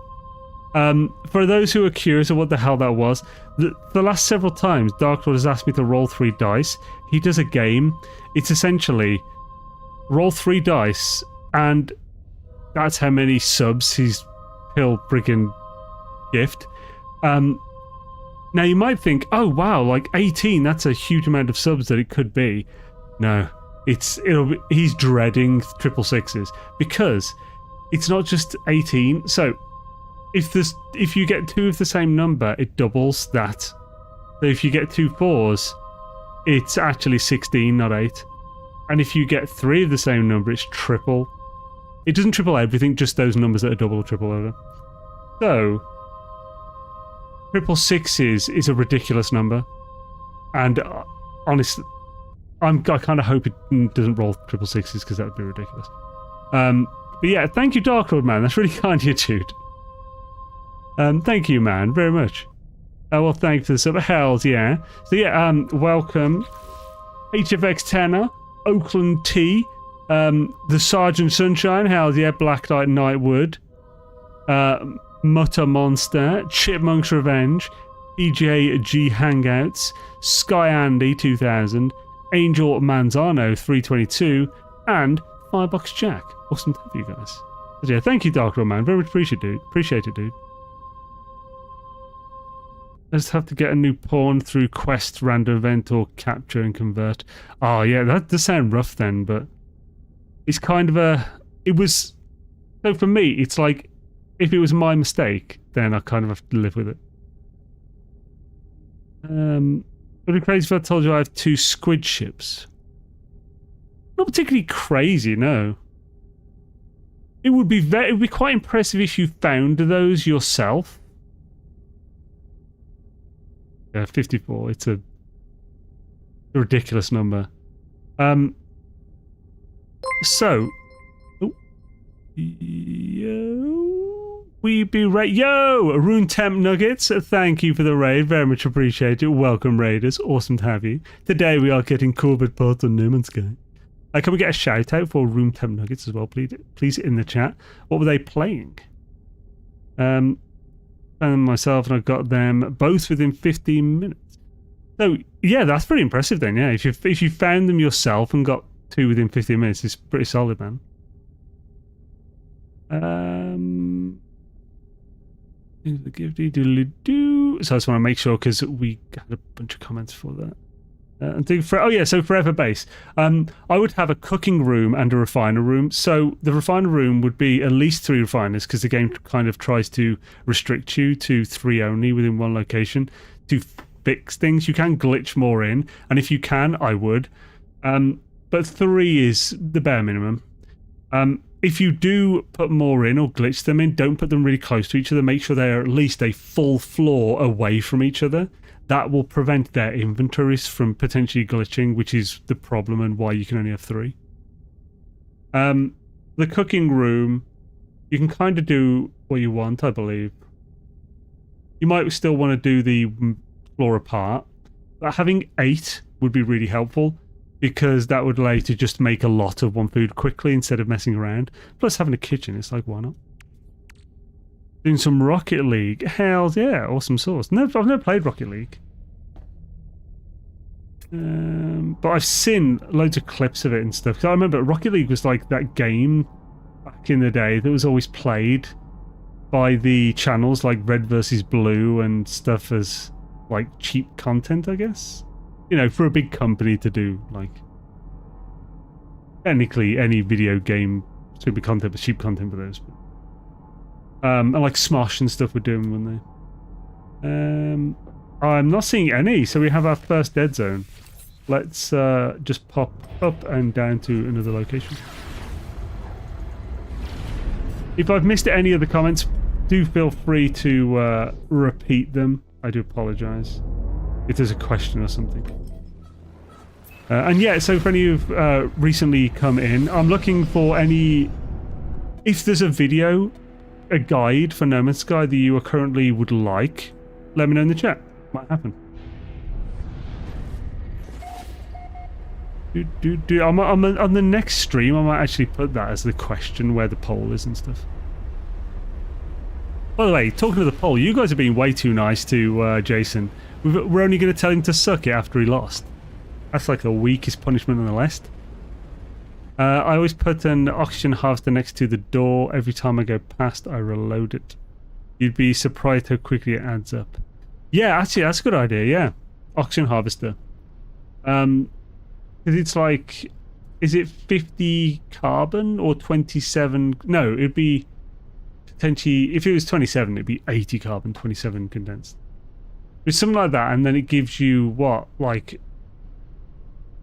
For those who are curious of what the hell that was, the last several times Dark Lord has asked me to roll 3 dice. He does a game. It's essentially roll 3 dice, and that's how many subs he'll friggin' gift. Now you might think, oh wow, like 18, that's a huge amount of subs that it could be. No, he's dreading 666s because it's not just 18. So if you get 2 of the same number, it doubles that. So if you get 2 4s, it's actually 16, not 8. And if you get 3 of the same number, it's triple. It doesn't triple everything, just those numbers that are double or triple over. So 666s is a ridiculous number, and honestly, I kind of hope it doesn't roll 666s because that would be ridiculous. But yeah, thank you, Dark Lord, man. That's really kind of you, dude. Thank you, man, very much. Well, thanks for the sub. Hells yeah. So yeah, welcome, HFX Tanner, Oakland T, the Sergeant Sunshine. Hells yeah, Blacklight Nightwood, Mutter Monster, Chipmunk's Revenge, EJG Hangouts, Sky Andy 2000. Angel Manzano 322, and Firebox Jack. Awesome to have you guys. But yeah, thank you, Dark Lord, man. Very much appreciate it, dude. I just have to get a new pawn through quest, random event, or capture and convert. Oh yeah, that does sound rough then, but it's kind of so for me, it's like, if it was my mistake, then I kind of have to live with it. Would it be crazy if I told you I have 2 squid ships? Not particularly crazy, no. It would be quite impressive if you found those yourself. Yeah, 54. It's a ridiculous number. So, we be Yo, Rune Temp Nuggets, thank you for the raid, very much appreciated. Welcome, raiders, awesome to have you. Today we are getting Corvette Parts on No Man's Sky. Can we get a shout out for Rune Temp Nuggets as well, please in the chat? What were they playing? And myself and I got them both within 15 minutes. So yeah, that's pretty impressive then. Yeah, if you found them yourself and got 2 within 15 minutes, it's pretty solid, man. The gifty doodly doo. So I just want to make sure because we had a bunch of comments for that. So forever base. I would have a cooking room and a refiner room. So the refiner room would be at least 3 refiners because the game kind of tries to restrict you to 3 only within one location to fix things. You can glitch more in, and if you can, I would. But 3 is the bare minimum. If you do put more in or glitch them in, don't put them really close to each other. Make sure they're at least a full floor away from each other. That will prevent their inventories from potentially glitching, which is the problem and why you can only have 3. The cooking room, you can kind of do what you want, I believe. You might still want to do the floor apart, but having 8 would be really helpful because that would allow you to just make a lot of one food quickly instead of messing around. Plus having a kitchen, it's like, why not? Doing some Rocket League. Hells yeah, awesome sauce. No, I've never played Rocket League. But I've seen loads of clips of it and stuff. 'Cause I remember Rocket League was like that game back in the day that was always played by the channels like Red versus Blue and stuff as like cheap content, I guess. You know, for a big company to do, like, technically any video game super content, but cheap content for those. And like Smosh and stuff were doing, weren't they? I'm not seeing any, so we have our first dead zone. Let's just pop up and down to another location. If I've missed any of the comments, do feel free to repeat them. I do apologise if there's a question or something. And yeah, so for any who've recently come in, I'm looking for any... If there's a video, a guide for No Man's Sky that you currently would like, let me know in the chat. Might happen. On the next stream, I might actually put that as the question where the poll is and stuff. By the way, talking to the poll, you guys are being way too nice to Jason. We're only going to tell him to suck it after he lost. That's like the weakest punishment on the list. I always put an oxygen harvester next to the door. Every time I go past, I reload it. You'd be surprised how quickly it adds up. Yeah, actually, that's a good idea, yeah. Oxygen harvester. Because it's like... Is it 50 carbon or 27... No, it'd be... Potentially... If it was 27, it'd be 80 carbon, 27 condensed. It's something like that, and then it gives you, what, like...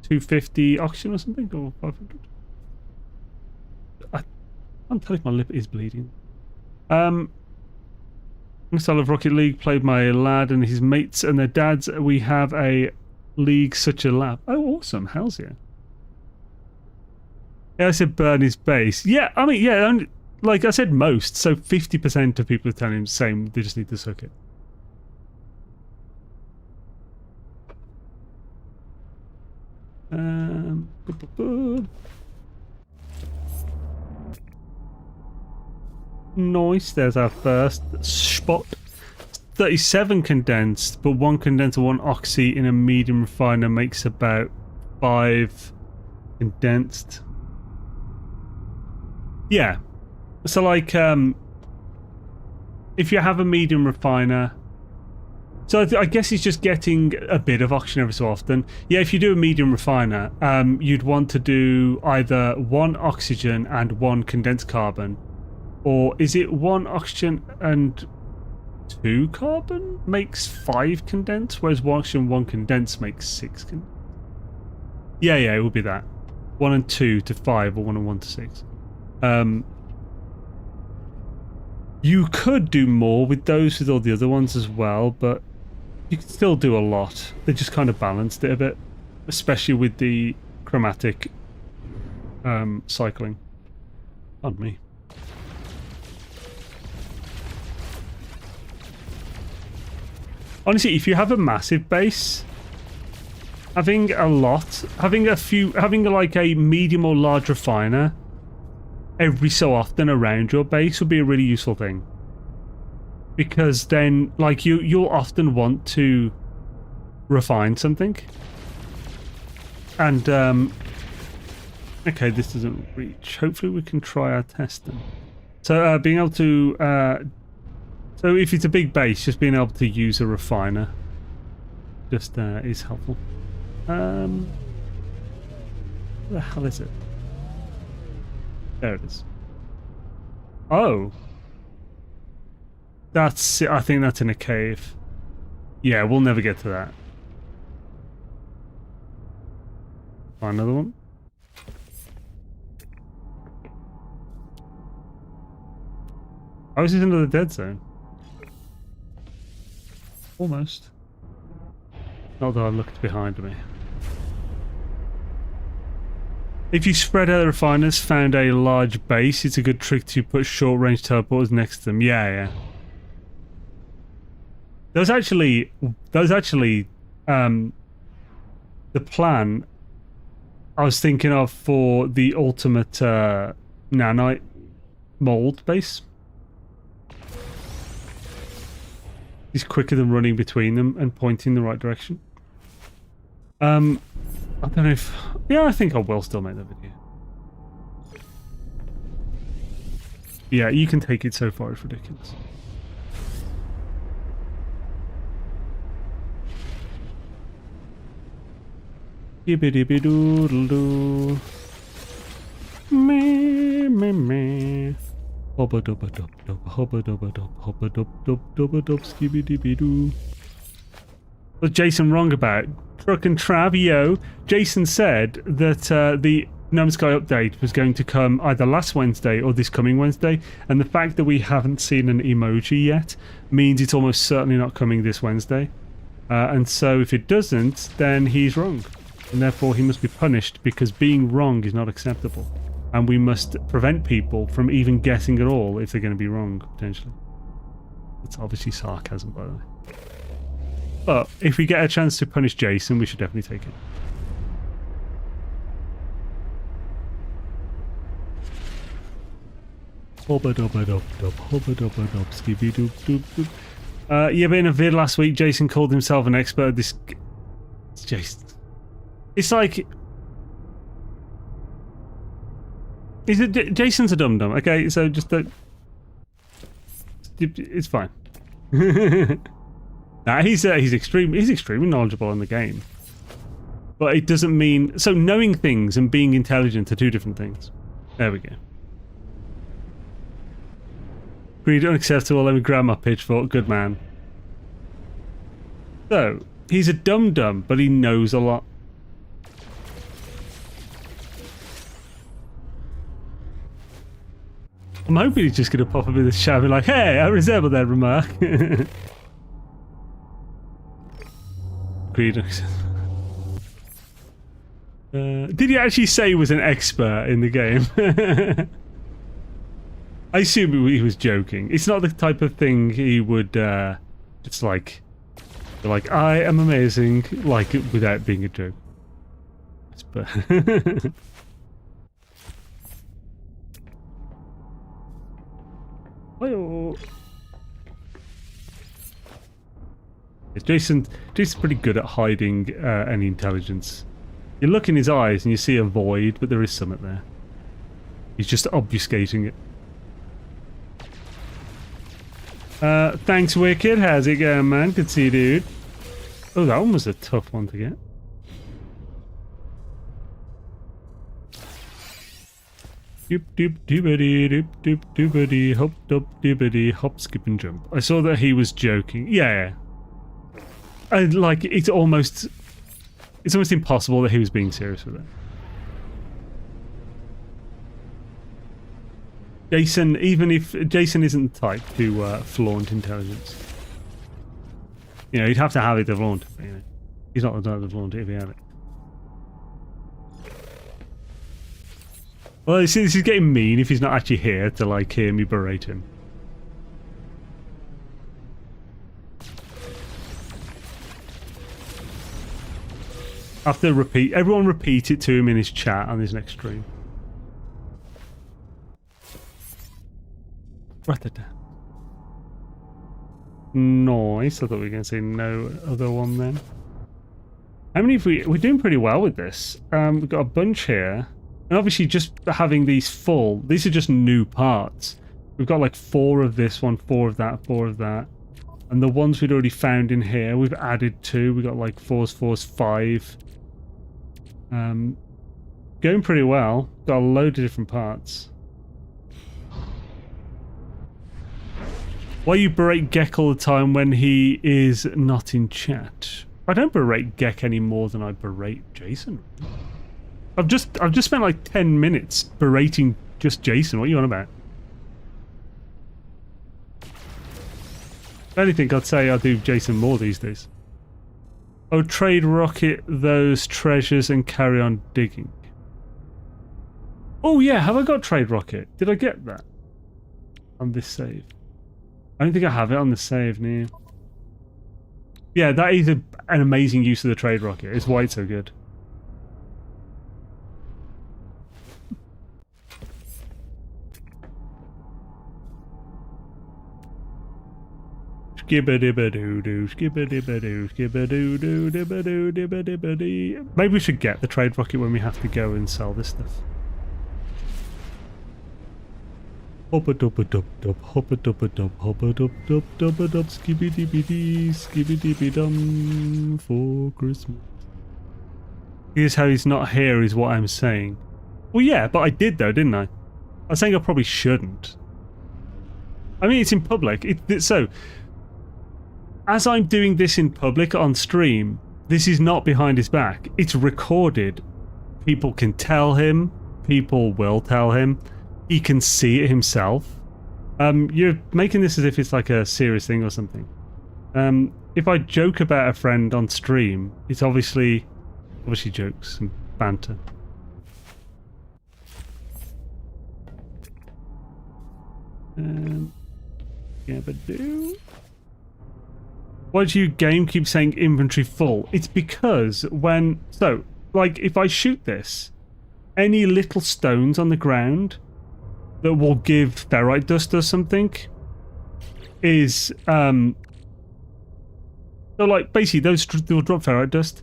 250 oxygen or something? Or 500? I can't tell if my lip is bleeding. Next I love Rocket League, played my lad and his mates and their dads. We have a league, such a lab. Oh, awesome. Hells yeah. Yeah, I said burn his base. Yeah, I mean, yeah, only, like I said most, so 50% of people are telling him the same, they just need to suck it. Nice, there's our first spot. 37 condensed, but 1 condensed and 1 oxy in a medium refiner makes about 5 condensed. Yeah. So like, if you have a medium refiner, so I guess he's just getting a bit of oxygen every so often. Yeah, if you do a medium refiner, you'd want to do either 1 oxygen and 1 condensed carbon, or is it 1 oxygen and 2 carbon makes 5 condensed, whereas 1 oxygen, 1 condensed makes 6 condensed? Yeah, it would be that. 1 and 2 to 5, or 1 and 1 to 6. You could do more with those with all the other ones as well, but you can still do a lot. They just kind of balanced it a bit, especially with the chromatic cycling. Pardon me. Honestly, if you have a massive base, having like a medium or large refiner every so often around your base would be a really useful thing. Because then, like, you'll often want to refine something. And, okay, this doesn't reach. Hopefully we can try our testing. So, being able to, so if it's a big base, just being able to use a refiner just is helpful. Where the hell is it? There it is. Oh. That's, I think that's in a cave. Yeah, we'll never get to that. Find another one. Oh, is it into the dead zone? Almost. Not that I looked behind me. If you spread out the refiners, found a large base, it's a good trick to put short-range teleporters next to them. Yeah, yeah. That was actually the plan I was thinking of for the ultimate nanite mold base. He's quicker than running between them and pointing the right direction. I don't know if... Yeah, I think I will still make that video. Yeah, you can take it so far, it's ridiculous. Yibbidi-bidoo-doo-doo. Me, me, me. Hobba-dubba-dub-dub, hobba-dubba-dub, hobba-dub-dub-dubba-dub, skibidi-bidoo. Was Jason wrong about? Truck and Trav, yo. Jason said that the No Man's Sky update was going to come either last Wednesday or this coming Wednesday, and the fact that we haven't seen an emoji yet means it's almost certainly not coming this Wednesday. And so if it doesn't, then he's wrong. And therefore he must be punished because being wrong is not acceptable. And we must prevent people from even guessing at all if they're going to be wrong, potentially. That's obviously sarcasm, by the way. But if we get a chance to punish Jason, we should definitely take it. Hobba-dubba-dub-dub, hobba-dubba-dub, skibidi-doob-doob-doob. Yeah, but in a vid last week, Jason called himself an expert at this... It's Jason. It's like... Jason's a dum-dum, okay? So just don't... It's fine. Nah, he's extremely knowledgeable in the game. But it doesn't mean... So knowing things and being intelligent are two different things. There we go. Greed unacceptable, let me grab my pitchfork. Good man. So, he's a dum-dum, but he knows a lot. I'm hoping he's just going to pop up in this chat and be like, hey, I resemble that remark. Greed unacceptable. Did he actually say he was an expert in the game? I assume he was joking. It's not the type of thing he would just like I am amazing, like without being a joke. But Jason's pretty good at hiding any intelligence. You look in his eyes and you see a void, but there is something there. He's just obfuscating it. Thanks, Wicked. How's it going, man? Good to see you, dude. Oh, that one was a tough one to get. Doop doop doobity doop doop doobity hop doop doobity hop skip and jump. I saw that he was joking. Yeah. Like it's almost impossible that he was being serious with it. Jason, even if Jason isn't the type to flaunt intelligence, you know, he'd have to have it to flaunt. You know, he's not the type to flaunt it if he had it. Well, you see, this is getting mean if he's not actually here to like hear me berate him. I have to repeat. Everyone repeat it to him in his chat on his next stream. Nice. I thought we were going to say no other one then. How many have we're doing pretty well with this. We've got a bunch here. And obviously just having these full, these are just new parts. We've got like 4 of this one, 4 of that, 4 of that. And the ones we'd already found in here, we've added 2. We've got like 4s, 4s, 5. Going pretty well. Got a load of different parts. Why you berate Gek all the time when he is not in chat? I don't berate Gek any more than I berate Jason. I've just spent like 10 minutes berating just Jason. What are you on about? If anything, I'd say I do Jason more these days. Oh, trade rocket those treasures and carry on digging. Oh yeah, have I got trade rocket? Did I get that on this save? I don't think I have it on the save now. Yeah, that is an amazing use of the trade rocket. It's why it's so good. Skibba-dibba-doo-doo, skibba-dibba-doo, skibba-doo-doo-dibba-doo-dibba-dibba-dee. Maybe we should get the trade rocket when we have to go and sell this stuff. Hoppa-dubba-dub-dub, hoppa-dubba-dub, hoppa-dub-dub-dubba-dub, skibby-dibby-dee, skibby-dibby-dum for Christmas. Here's how he's not here is what I'm saying. Well, yeah, but I did though, didn't I? I was saying I probably shouldn't. I mean, it's in public. So, as I'm doing this in public on stream, this is not behind his back. It's recorded. People can tell him. People will tell him. He can see it himself. You're making this as if it's like a serious thing or something. If I joke about a friend on stream, it's obviously jokes and banter. Yeah, but do. Why do you game keep saying inventory full? It's because like if I shoot this, any little stones on the ground that will give ferrite dust or something is so like basically they'll drop ferrite dust.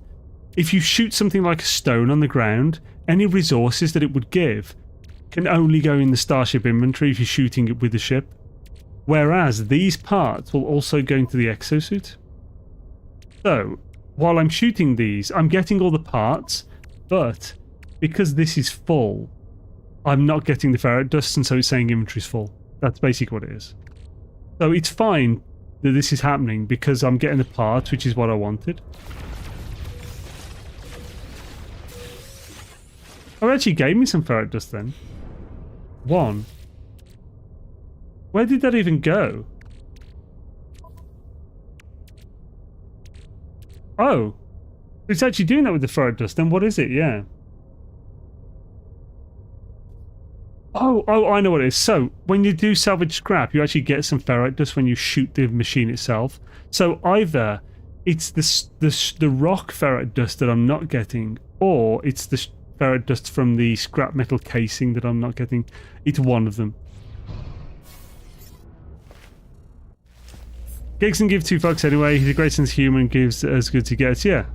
If you shoot something like a stone on the ground, any resources that it would give can only go in the starship inventory if you're shooting it with the ship. Whereas these parts will also go into the exosuit. So, while I'm shooting these, I'm getting all the parts, but because this is full, I'm not getting the ferrite dust, and so it's saying inventory's full. That's basically what it is. So it's fine that this is happening because I'm getting the parts, which is what I wanted. Oh, it actually gave me some ferrite dust then. 1. Where did that even go? Oh, it's actually doing that with the ferrite dust. Then what is it? Yeah. Oh, I know what it is. So when you do salvage scrap, you actually get some ferrite dust when you shoot the machine itself. So either it's the rock ferrite dust that I'm not getting, or it's the ferrite dust from the scrap metal casing that I'm not getting. It's one of them. Gek doesn't give 2 fucks anyway. He's a great sense of humour and gives as good as he gets. Yeah.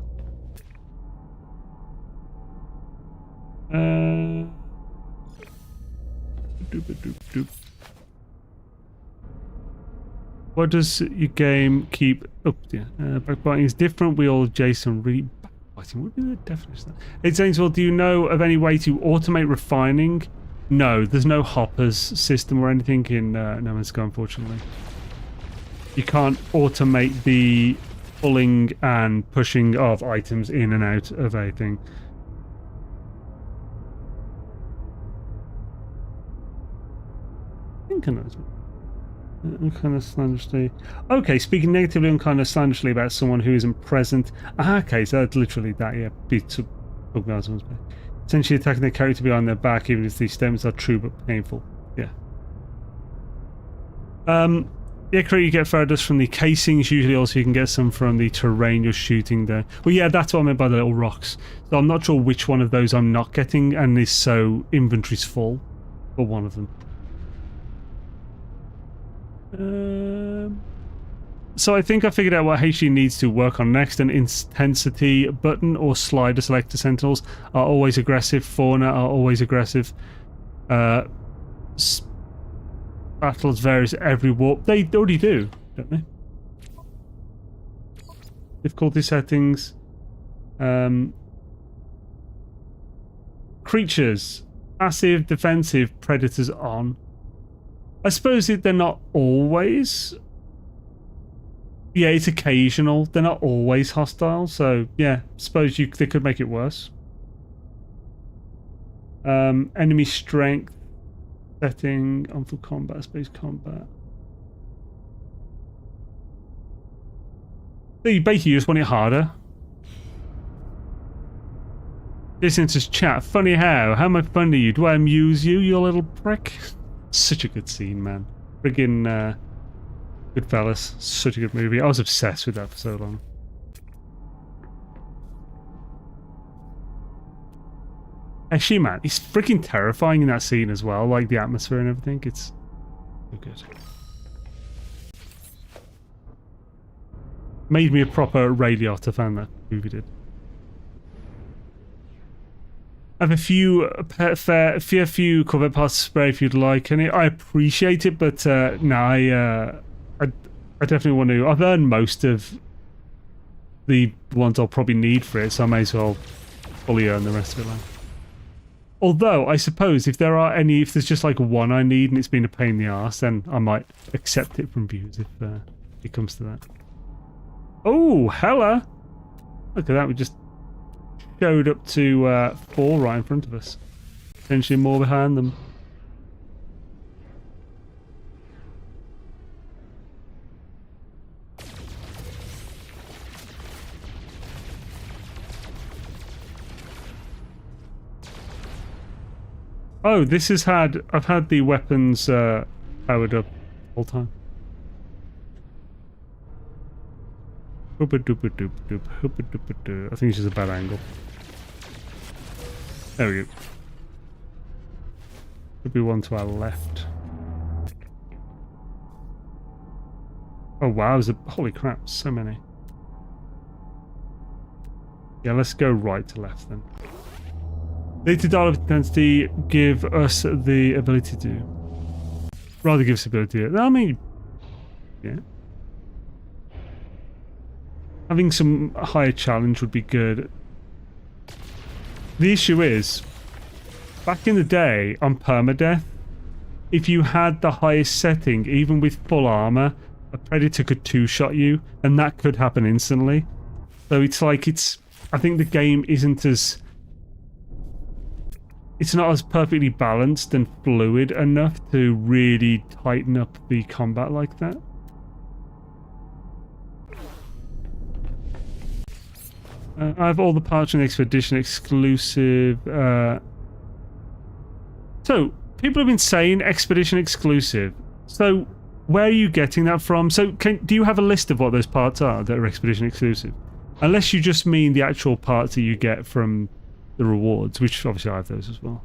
What does your game keep up? Yeah, backbiting is different. We all Jason really backbiting. What would be the definition of that? It's saying, well, do you know of any way to automate refining? No, there's no hoppers system or anything in No Man's Sky, unfortunately. You can't automate the pulling and pushing of items in and out of a thing. I think I know. Kind of slanderously. Okay, speaking negatively and kind of slanderously about someone who isn't present. Okay, so that's literally that, yeah. Essentially attacking their character behind their back, even if these statements are true but painful. Yeah. Yeah, you get ferrite dust from the casings. Usually also you can get some from the terrain you're shooting there. Well, yeah, that's what I meant by the little rocks. So I'm not sure which one of those I'm not getting, and is so inventory's full for one of them. So I think I figured out what HD needs to work on next. An intensity button or slider selector. Sentinels are always aggressive. Fauna are always aggressive. Battles varies every warp. They already do, don't they? Difficulty settings. Creatures. Passive, defensive, predators on. I suppose they're not always... Yeah, it's occasional. They're not always hostile, so yeah, suppose they could make it worse. Enemy strength setting on full combat, space combat. So you basically just want it harder. Listen to chat. Funny how? How am I funny you? Do I amuse you, you little prick? Such a good scene, man. Friggin' Goodfellas. Such a good movie. I was obsessed with that for so long. Actually, man, he's freaking terrifying in that scene as well. Like the atmosphere and everything. It's so good. Made me a proper Ray Liotta fan, that movie did. I have a few few Corvette Parts spray if you'd like, and I appreciate it, but no, I definitely want to. I've earned most of the ones I'll probably need for it, so I may as well fully earn the rest of it. Like. Although, I suppose if there's just like one I need and it's been a pain in the arse, then I might accept it from views if it comes to that. Oh, hella! Look at that, we just showed up to 4 right in front of us. Potentially more behind them. Oh, this has I've had the weapons powered up all the time. I think it's just a bad angle. There we go. Could be one to our left. Oh wow, holy crap, so many. Yeah, let's go right to left then. Data dial of intensity give us the ability to... Rather give us the ability to... I mean... Yeah. Having some higher challenge would be good. The issue is, back in the day on Permadeath, if you had the highest setting, even with full armor, a predator could two-shot you, and that could happen instantly. So it's like I think the game isn't as... It's not as perfectly balanced and fluid enough to really tighten up the combat like that. I have all the parts in the Expedition exclusive. So, people have been saying Expedition exclusive. So, where are you getting that from? So, do you have a list of what those parts are that are Expedition exclusive? Unless you just mean the actual parts that you get from the rewards, which obviously I have those as well.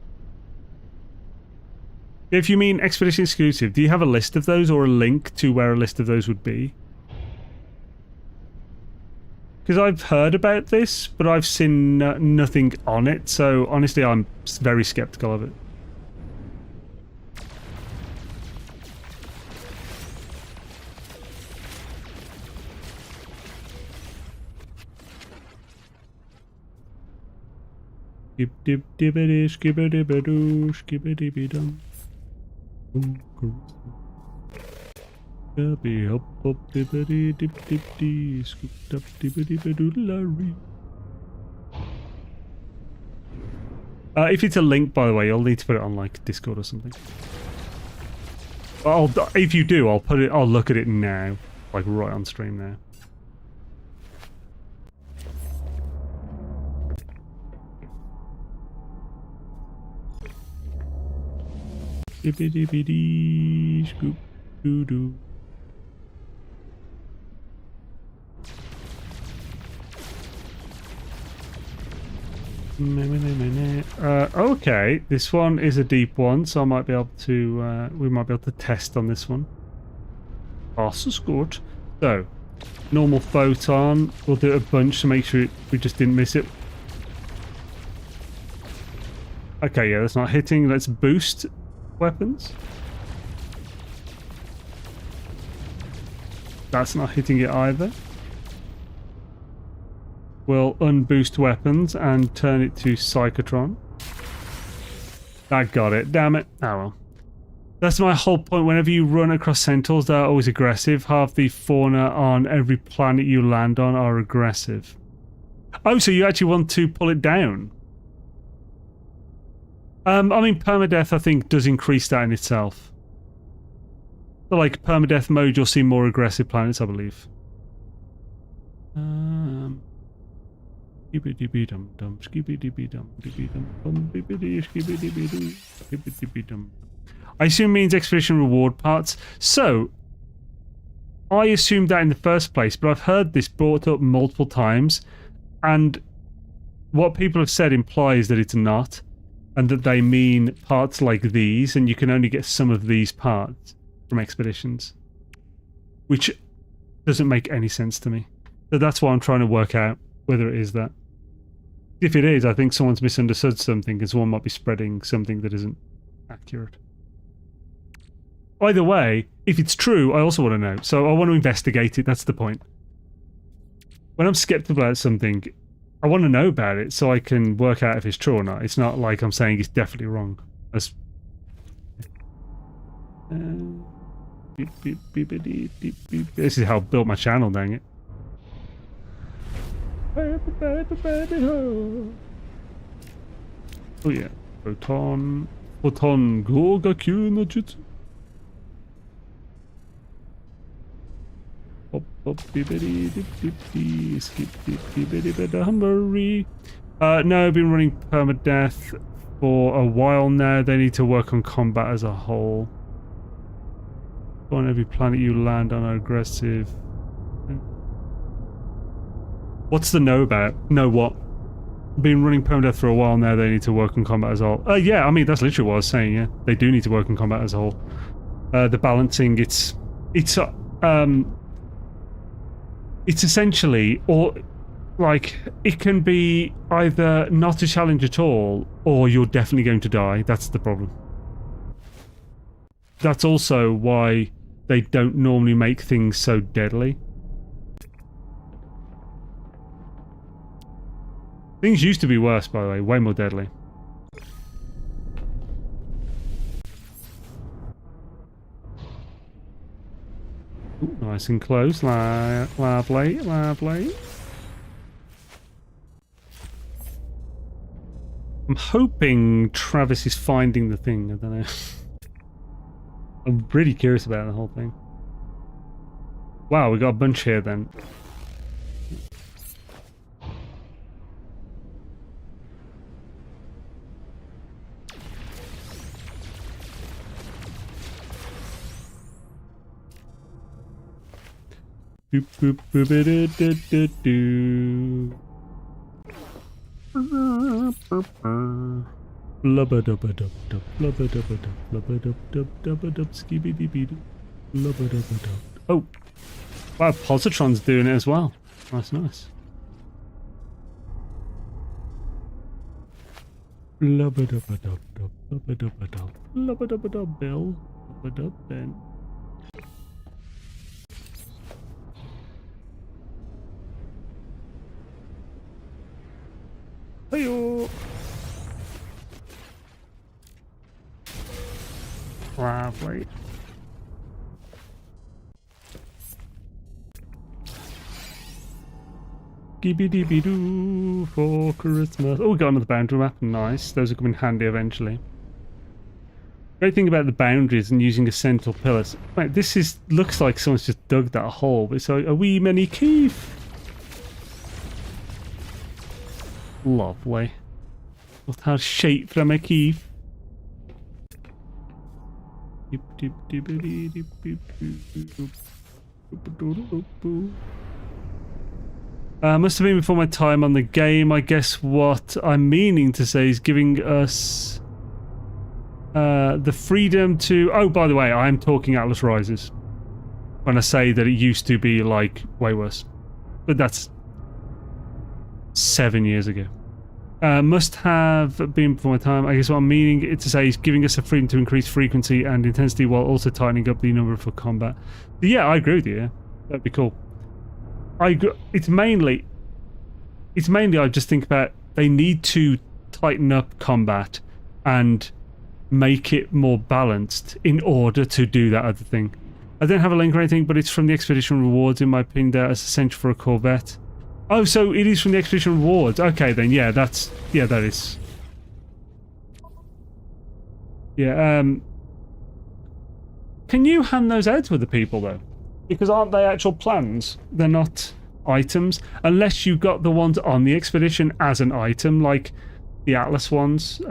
If you mean Expedition exclusive, do you have a list of those or a link to where a list of those would be? Because I've heard about this, but I've seen nothing on it, so honestly I'm very skeptical of it. Skip dip dibbity skibba dibbadoo skibba dibby dum. Hop hop dibbity dip dip dee scooped up dibbity badoodlery. If it's a link, by the way, you'll need to put it on like Discord or something. If you do, I'll look at it now, like right on stream now. Dippy dippy dee scoop doo doo. Okay, this one is a deep one, so I might be able to we might be able to test on this one. Das ist gut. So, Normal photon. We'll do it a bunch to make sure we just didn't miss it. Okay, yeah, that's not hitting. Let's boost weapons. That's not hitting it either. We'll unboost weapons and turn it to Psychotron. That got it. Damn it. Oh well. That's my whole point. Whenever you run across centaurs, they're always aggressive. Half the fauna on every planet you land on are aggressive. Oh, so you actually want to pull it down? I mean, Permadeath, I think, does increase that in itself. So, like, Permadeath mode, you'll see more aggressive planets, I believe. I assume it means expedition reward parts. So, I assumed that in the first place, but I've heard this brought up multiple times, and what people have said implies that it's not, and that they mean parts like these, and you can only get some of these parts from expeditions, which doesn't make any sense to me. So that's why I'm trying to work out whether it is that. If it is, I think someone's misunderstood something, and someone might be spreading something that isn't accurate. Either way, if it's true, I also want to know. So I want to investigate it, that's the point. When I'm skeptical about something, I want to know about it so I can work out if it's true or not. It's not like I'm saying it's definitely wrong. That's... This is how I built my channel, dang it. Oh yeah. Photon Gogakyu no Jutsu. No, I've been running Permadeath for a while now. They need to work on combat as a whole. On every planet you land on are aggressive. What's the no about? No what? Been running Permadeath for a while now. They need to work on combat as a whole. Yeah, I mean that's literally what I was saying. Yeah, they do need to work on combat as a whole. The balancing, it's essentially, or like it can be either not a challenge at all, or you're definitely going to die. That's the problem. That's also why they don't normally make things so deadly. Things used to be worse, by the way, way more deadly. Ooh, nice and close, lovely, lovely. I'm hoping Travis is finding the thing, I don't know. I'm really curious about the whole thing. Wow, we got a bunch here then. Boop boop boop it do do. Blubba dubba dub dub blubba dubba dub blubba dub dub dubba dub skibby dibby dub blubba dubba dub. Oh, wow! Positron's doing it as well. That's nice. Blubba dubba dub dub blubba dubba dub blubba dubba dub Bill blubba dub Ben. Hey-o! Lovely. Gibby-dibby-doo for Christmas. Oh, we got another boundary map. Nice. Those are coming in handy eventually. Great thing about the boundaries and using a central pillar. Wait, this looks like someone's just dug that hole, but it's a wee mini keef. Lovely. What has shape from a keef? Must have been before my time on the game. I guess what I'm meaning to say is giving us the freedom to... Oh, by the way, I am talking Atlas Rises. when I say that it used to be like way worse. But that's 7 years ago. Must have been before my time. I guess what I'm meaning it to say is giving us the freedom to increase frequency and intensity while also tightening up the number for combat. But yeah, I agree with you. Yeah. That'd be cool. It's mainly I just think about they need to tighten up combat and make it more balanced in order to do that other thing. I don't have a link or anything, but it's from the expedition rewards in my opinion. That is essential for a Corvette. Oh, so it is from the expedition rewards. Okay, then yeah, that is. Yeah. Can you hand those out to other people though? Because aren't they actual plans? They're not items, unless you got the ones on the expedition as an item, like the Atlas ones.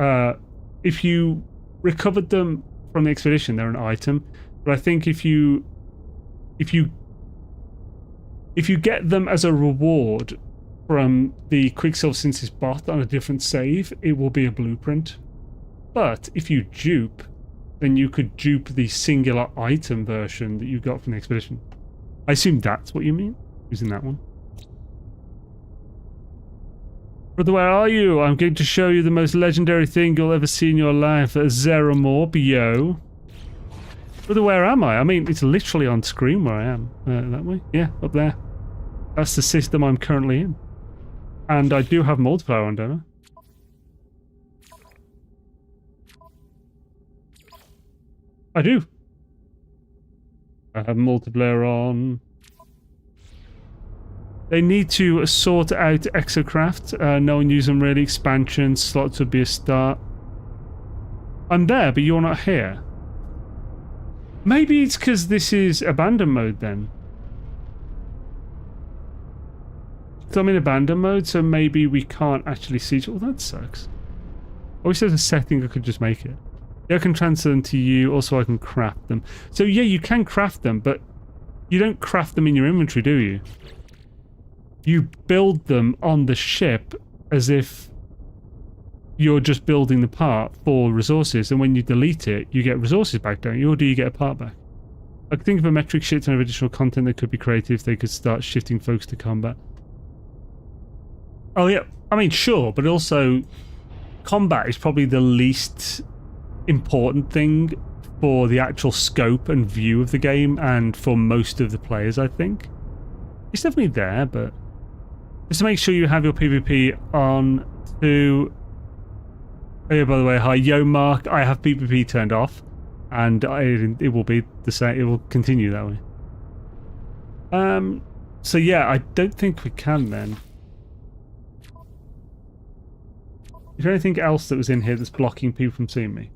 If you recovered them from the expedition, they're an item. But I think if you get them as a reward from the Quicksilver Synthesis bot on a different save, it will be a blueprint. But if you dupe, then you could dupe the singular item version that you got from the expedition. I assume that's what you mean, using that one. Brother, where are you? I'm going to show you the most legendary thing you'll ever see in your life. Zero more, yo. Brother, where am I? I mean, it's literally on screen where I am. That way? Yeah, up there. That's the system I'm currently in. And I do have multiplayer on, don't I? I do. I have multiplayer on. They need to sort out Exocraft. No one uses them really. Expansion slots would be a start. I'm there, but you're not here. Maybe it's because this is abandon mode then. So I'm in abandon mode, so maybe we can't actually see each other. Oh, that sucks. I wish there was a setting I could just make it. Yeah, I can transfer them to you, also I can craft them. So yeah, you can craft them, but you don't craft them in your inventory, do you? You build them on the ship as if you're just building the part for resources, and when you delete it, you get resources back, don't you? Or do you get a part back? I think of a metric shit ton of additional content that could be created if they could start shifting focus to combat. Oh yeah, I mean sure, but also combat is probably the least important thing for the actual scope and view of the game, and for most of the players, I think. It's definitely there, but just to make sure you have your PvP on to... Oh yeah, by the way, hi, yo Mark, I have PvP turned off, and it will be the same, it will continue that way. So yeah, I don't think we can then. Is there anything else that was in here that's blocking people from seeing me?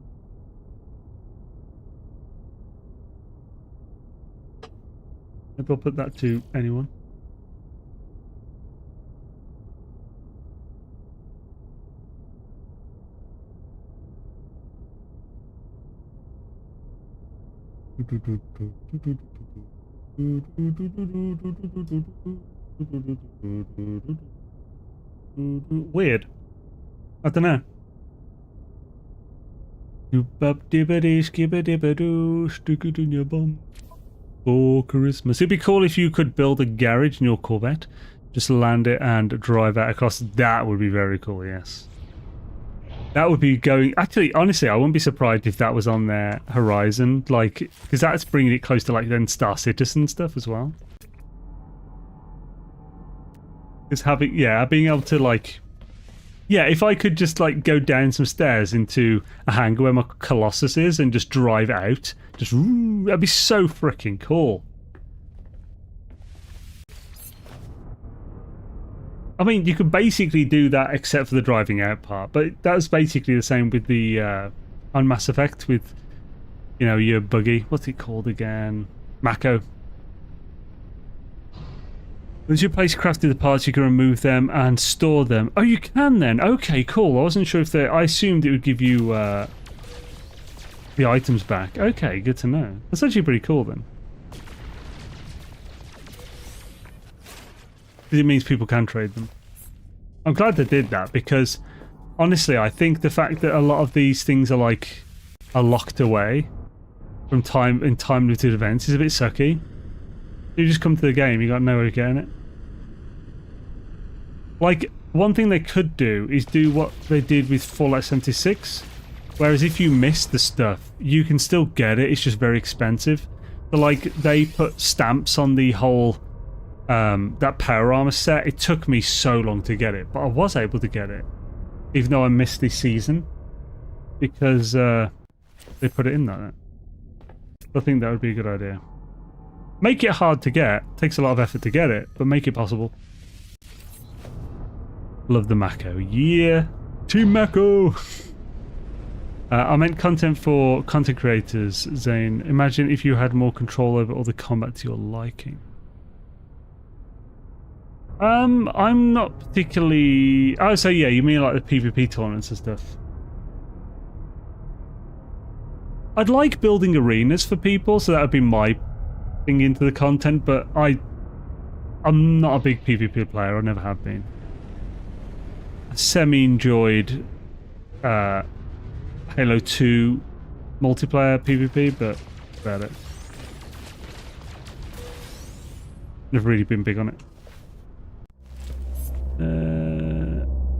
Maybe I'll put that to anyone. Weird. I don't know. Stick it in your bum for Christmas. It'd be cool if you could build a garage in your Corvette. Just land it and drive out across. That would be very cool, yes. That would be going... Actually, honestly, I wouldn't be surprised if that was on their horizon. Like, because that's bringing it close to, like, then Star Citizen stuff as well. Just having... Yeah, being able to, like... Yeah, if I could just, like, go down some stairs into a hangar where my Colossus is and just drive out. Just... That'd be so freaking cool. I mean, you could basically do that except for the driving out part, but that was basically the same with the on Mass Effect with, you know, your buggy. What's it called again? Mako. Once you place crafted parts, you can remove them and store them. Oh, you can then? Okay, cool. I wasn't sure if they... I assumed it would give you the items back. Okay, good to know. That's actually pretty cool then. It means people can trade them. I'm glad they did that, because honestly I think the fact that a lot of these things are locked away from time limited events is a bit sucky. You just come to the game, you got no way of getting it. Like, one thing they could do is do what they did with Fallout 76, whereas if you miss the stuff, you can still get it, it's just very expensive. So like, they put stamps on the whole, that power armor set. It took me so long to get it, but I was able to get it, even though I missed this season, because they put it in there. I think that would be a good idea. Make it hard to get. Takes a lot of effort to get it, but make it possible. Love the Mako. Yeah! Team Mako! I meant content for content creators, Zane. Imagine if you had more control over all the combat to your liking. I'm not particularly... Oh, so yeah, you mean like the PvP tournaments and stuff. I'd like building arenas for people, so that would be my thing into the content, but I'm not a big PvP player, I never have been. I semi-enjoyed Halo 2 multiplayer PvP, but that's about it. Never really been big on it.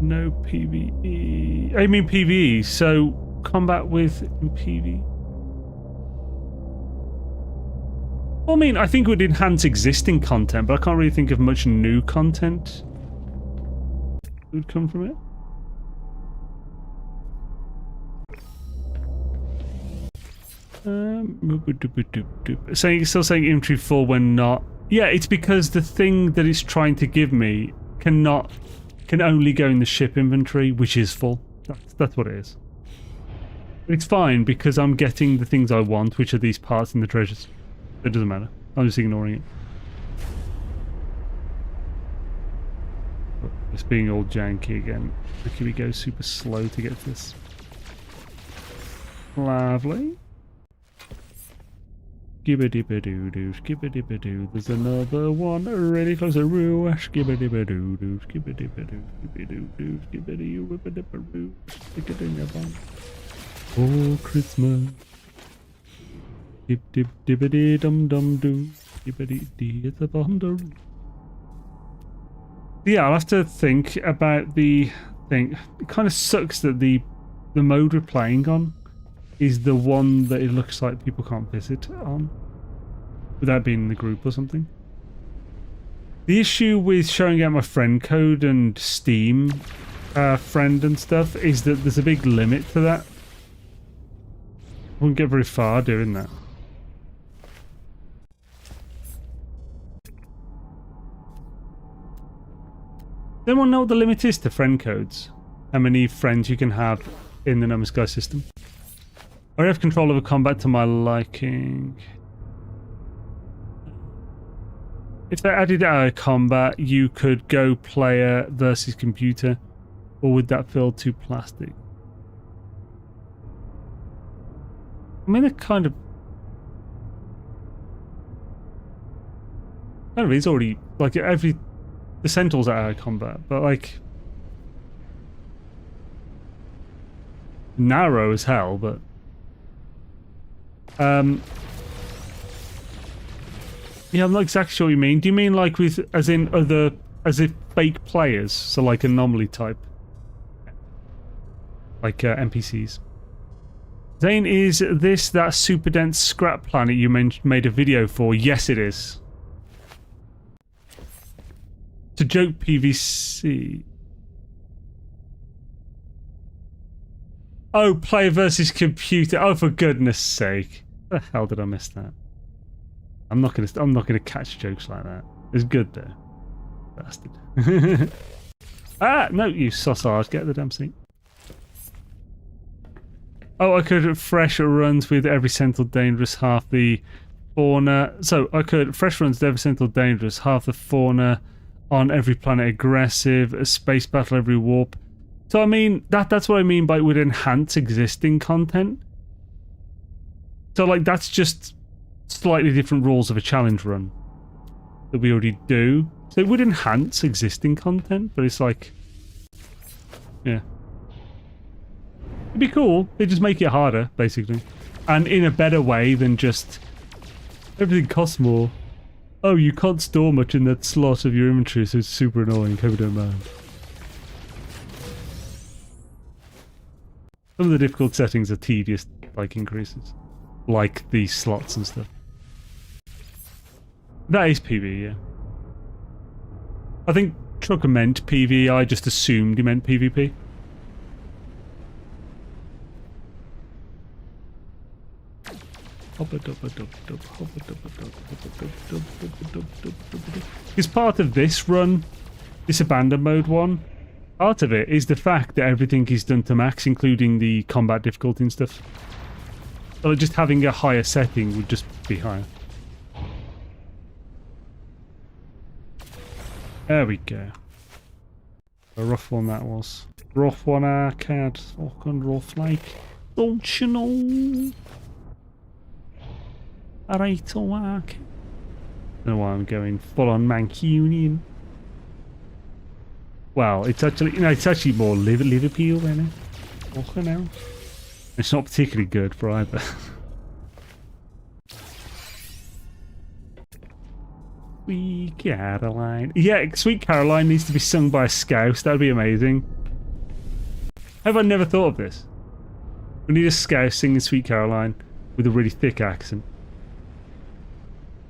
No PvE. I mean PvE, so combat with PvE. Well, I mean, I think it would enhance existing content, but I can't really think of much new content that would come from it. Still saying infantry full when not. Yeah, it's because the thing that it's trying to give me can only go in the ship inventory, which is full. That's what it is. But it's fine because I'm getting the things I want, which are these parts and the treasures. It doesn't matter. I'm just ignoring it. It's being all janky again. Here we go, super slow to get this. Lovely. Skibba-dibba-doo-doo, skibba-dibba-doo. There's another one already closer. Skibba-dibba-doo-doo, skibba-dibba-doo, skibba-doo-doo, skibba-doo, whippa-dibba-doo, stick-a-ding-a-bong. For Christmas. Dib-dib-dibbity-dum-dum-doo, skibba-dee-dee, it's a bundle. Yeah, I'll have to think about the thing. It kind of sucks that the mode we're playing on is the one that it looks like people can't visit on without being in the group or something. The issue with showing out my friend code and Steam friend and stuff is that there's a big limit to that. I wouldn't get very far doing that. Does anyone know what the limit is to friend codes? How many friends you can have in the No Man's Sky system? I have control over combat to my liking. If they added combat, you could go player versus computer, or would that feel too plastic? I mean, they're kind of it's already like the Centaurs are out of combat, but like narrow as hell, but yeah, I'm not exactly sure what you mean. Do you mean like with, as if fake players, so like anomaly type, like NPCs? Zane, is this that super dense scrap planet you made a video for? Yes, it is. To joke PVC. Oh, player versus computer. Oh, for goodness sake. How the hell did I miss that? I'm not gonna catch jokes like that. It's good though. Bastard. Ah, no, you sausage. Get the damn seat. Oh, I could fresh runs with every Sentinel dangerous, half the fauna. So I could fresh runs with every Sentinel dangerous, half the fauna on every planet aggressive, a space battle every warp. So I mean, that's what I mean by it would enhance existing content. So like that's just slightly different rules of a challenge run that we already do. So it would enhance existing content, but it's like, yeah. It'd be cool. They just make it harder, basically. And in a better way than just everything costs more. Oh, you can't store much in that slot of your inventory, so it's super annoying. Hope you don't mind. Some of the difficult settings are tedious, like increases. Like the slots and stuff. That is PvE, yeah. I think Trucker meant PvE, I just assumed he meant PvP. Because part of this run, this abandoned mode one, part of it is the fact that everything is done to max, including the combat difficulty and stuff. So just having a higher setting would just be higher. There we go. A rough one that was. Rough one, arcade. Fucking rough like. Don't you know? Alright, arcade. I don't know why I'm going full on Mancunian. Well, it's actually, you know, it's actually more Liverpool, isn't it? Fucking hell. It's not particularly good for either. Sweet Caroline. Yeah, Sweet Caroline needs to be sung by a scouse. That'd be amazing. Have I never thought of this? We need a scouse singing Sweet Caroline with a really thick accent.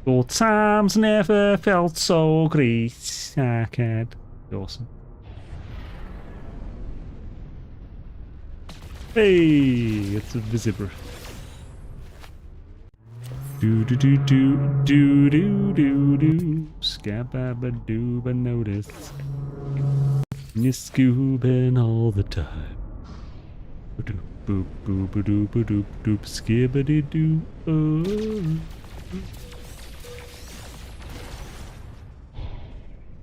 Old times never felt so great. I can't. Awesome. Hey, it's a visitor. Do do do do do do do do. Scababa dooba notice. You're scoobing all the time. Boop boop boop boop boop doop skibbity doo.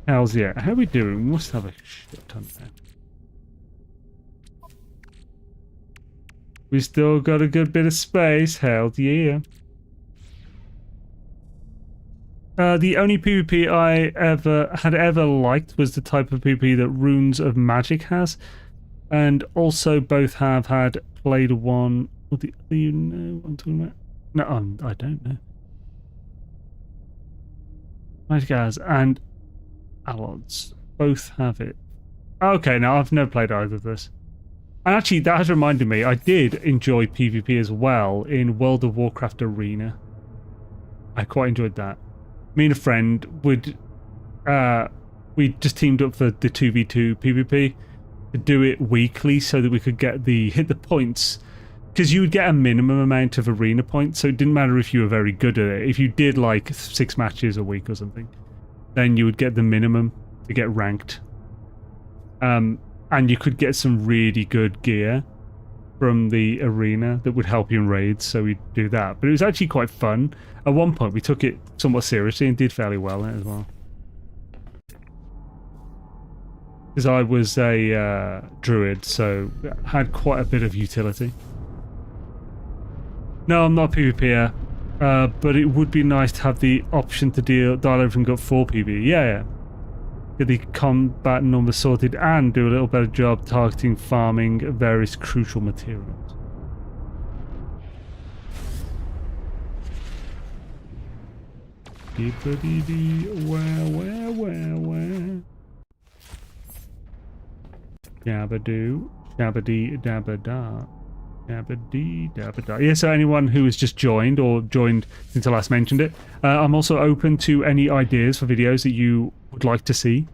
How's yeah? How are we doing? We must have a shit ton now. We still got a good bit of space. Hell yeah. The only PvP I ever liked was the type of PvP that Runes of Magic has, and also both have had played one. What do you know what I'm talking about? No, I don't know. Magic has and Allods both have it. Okay, now I've never played either of this. And actually, that has reminded me, I did enjoy PvP as well in World of Warcraft Arena. I quite enjoyed that. Me and a friend would, we just teamed up for the 2v2 PvP to do it weekly so that we could get hit the points. Because you would get a minimum amount of arena points, so it didn't matter if you were very good at it. If you did like 6 matches a week or something, then you would get the minimum to get ranked. And you could get some really good gear from the arena that would help you in raids, so we'd do that. But it was actually quite fun. At one point, we took it somewhat seriously and did fairly well in it as well. Because I was a druid, so had quite a bit of utility. No, I'm not a PvPer, but it would be nice to have the option to dial everything up for PvE. Yeah. Get the combat numbers sorted and do a little better job targeting farming various crucial materials. Where. Dabba-doo, dabba-dee-dabba-da. Dabba-dee-dabba-da. Yeah, so anyone who has just joined or joined since I last mentioned it, I'm also open to any ideas for videos that you would like to see,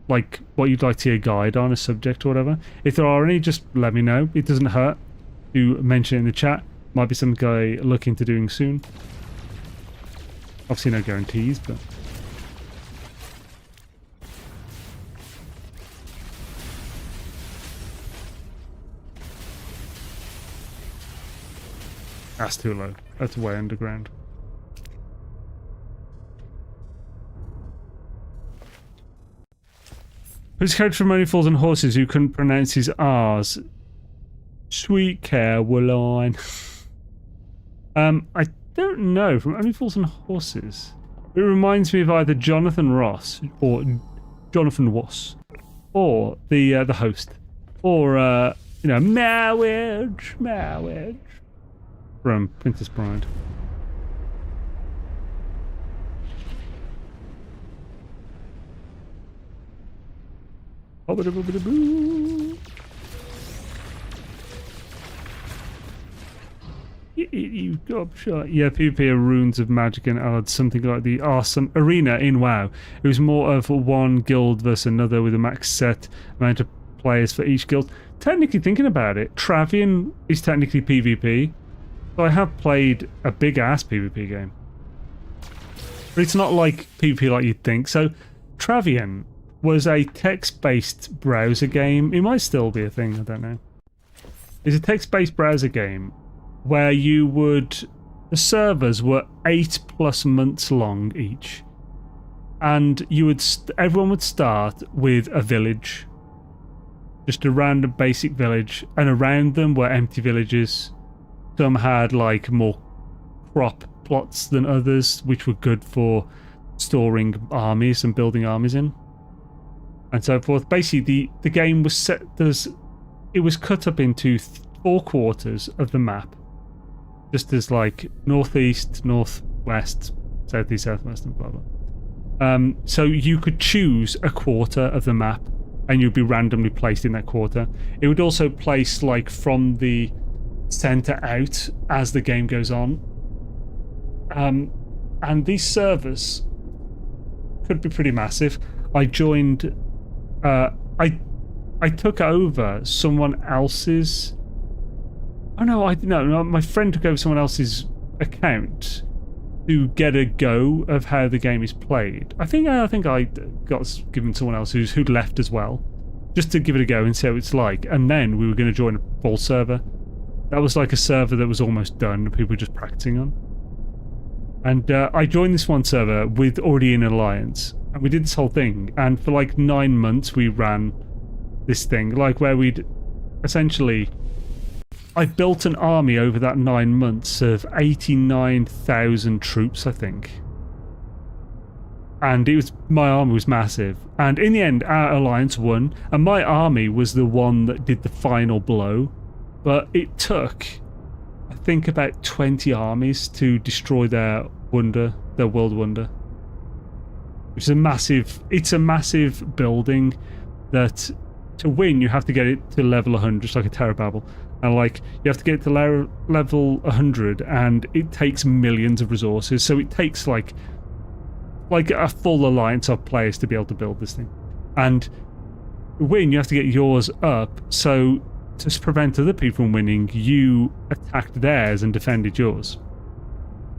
like what you'd like to see a guide on, a subject or whatever. If there are any, just let me know. It doesn't hurt to mention it in the chat. Might be something I look into doing soon. Obviously no guarantees, but... That's too low. That's way underground. Whose character from Only Fools and Horses who couldn't pronounce his R's? Sweet Caroline. I don't know. From Only Fools and Horses. It reminds me of either Jonathan Ross or Jonathan Ross, or the host, or you know, marriage. From Princess Bride. You got shot. Yeah, PvP are runes of magic and odds, something like the awesome arena in WoW. It was more of one guild versus another with a max set amount of players for each guild. Technically, thinking about it, Travian is technically PvP. So I have played a big ass PvP game. But it's not like PvP like you'd think. So Travian was a text-based browser game. It might still be a thing, I don't know. It's a text-based browser game where you would... The servers were 8+ months long each. And you would everyone would start with a village. Just a random basic village. And around them were empty villages. Some had like more crop plots than others, which were good for storing armies and building armies in. And so forth. Basically, the game was set... It was cut up into 4 quarters of the map. Just as like northeast, northwest, southeast, southwest, and blah blah. So you could choose a quarter of the map, and you'd be randomly placed in that quarter. It would also place like from the center out as the game goes on. And these servers could be pretty massive. I joined. I took over someone else's. Oh no, my friend took over someone else's account to get a go of how the game is played. I think I got given someone else who'd left as well, just to give it a go and see how it's like. And then we were going to join a full server. That was like a server that was almost done, and people were just practicing on. And I joined this one server with already an alliance, and we did this whole thing. And for like 9 months, we ran this thing, like where we'd essentially. I built an army over that 9 months of 89,000 troops, I think. And my army was massive. And in the end, our alliance won. And my army was the one that did the final blow. But it took, I think, about 20 armies to destroy their world wonder. Which is a massive building that, to win, you have to get it to level 100, just like a Terrababble. And like you have to get to level 100, and it takes millions of resources. So it takes like a full alliance of players to be able to build this thing. And to win, you have to get yours up. So to prevent other people from winning, you attacked theirs and defended yours.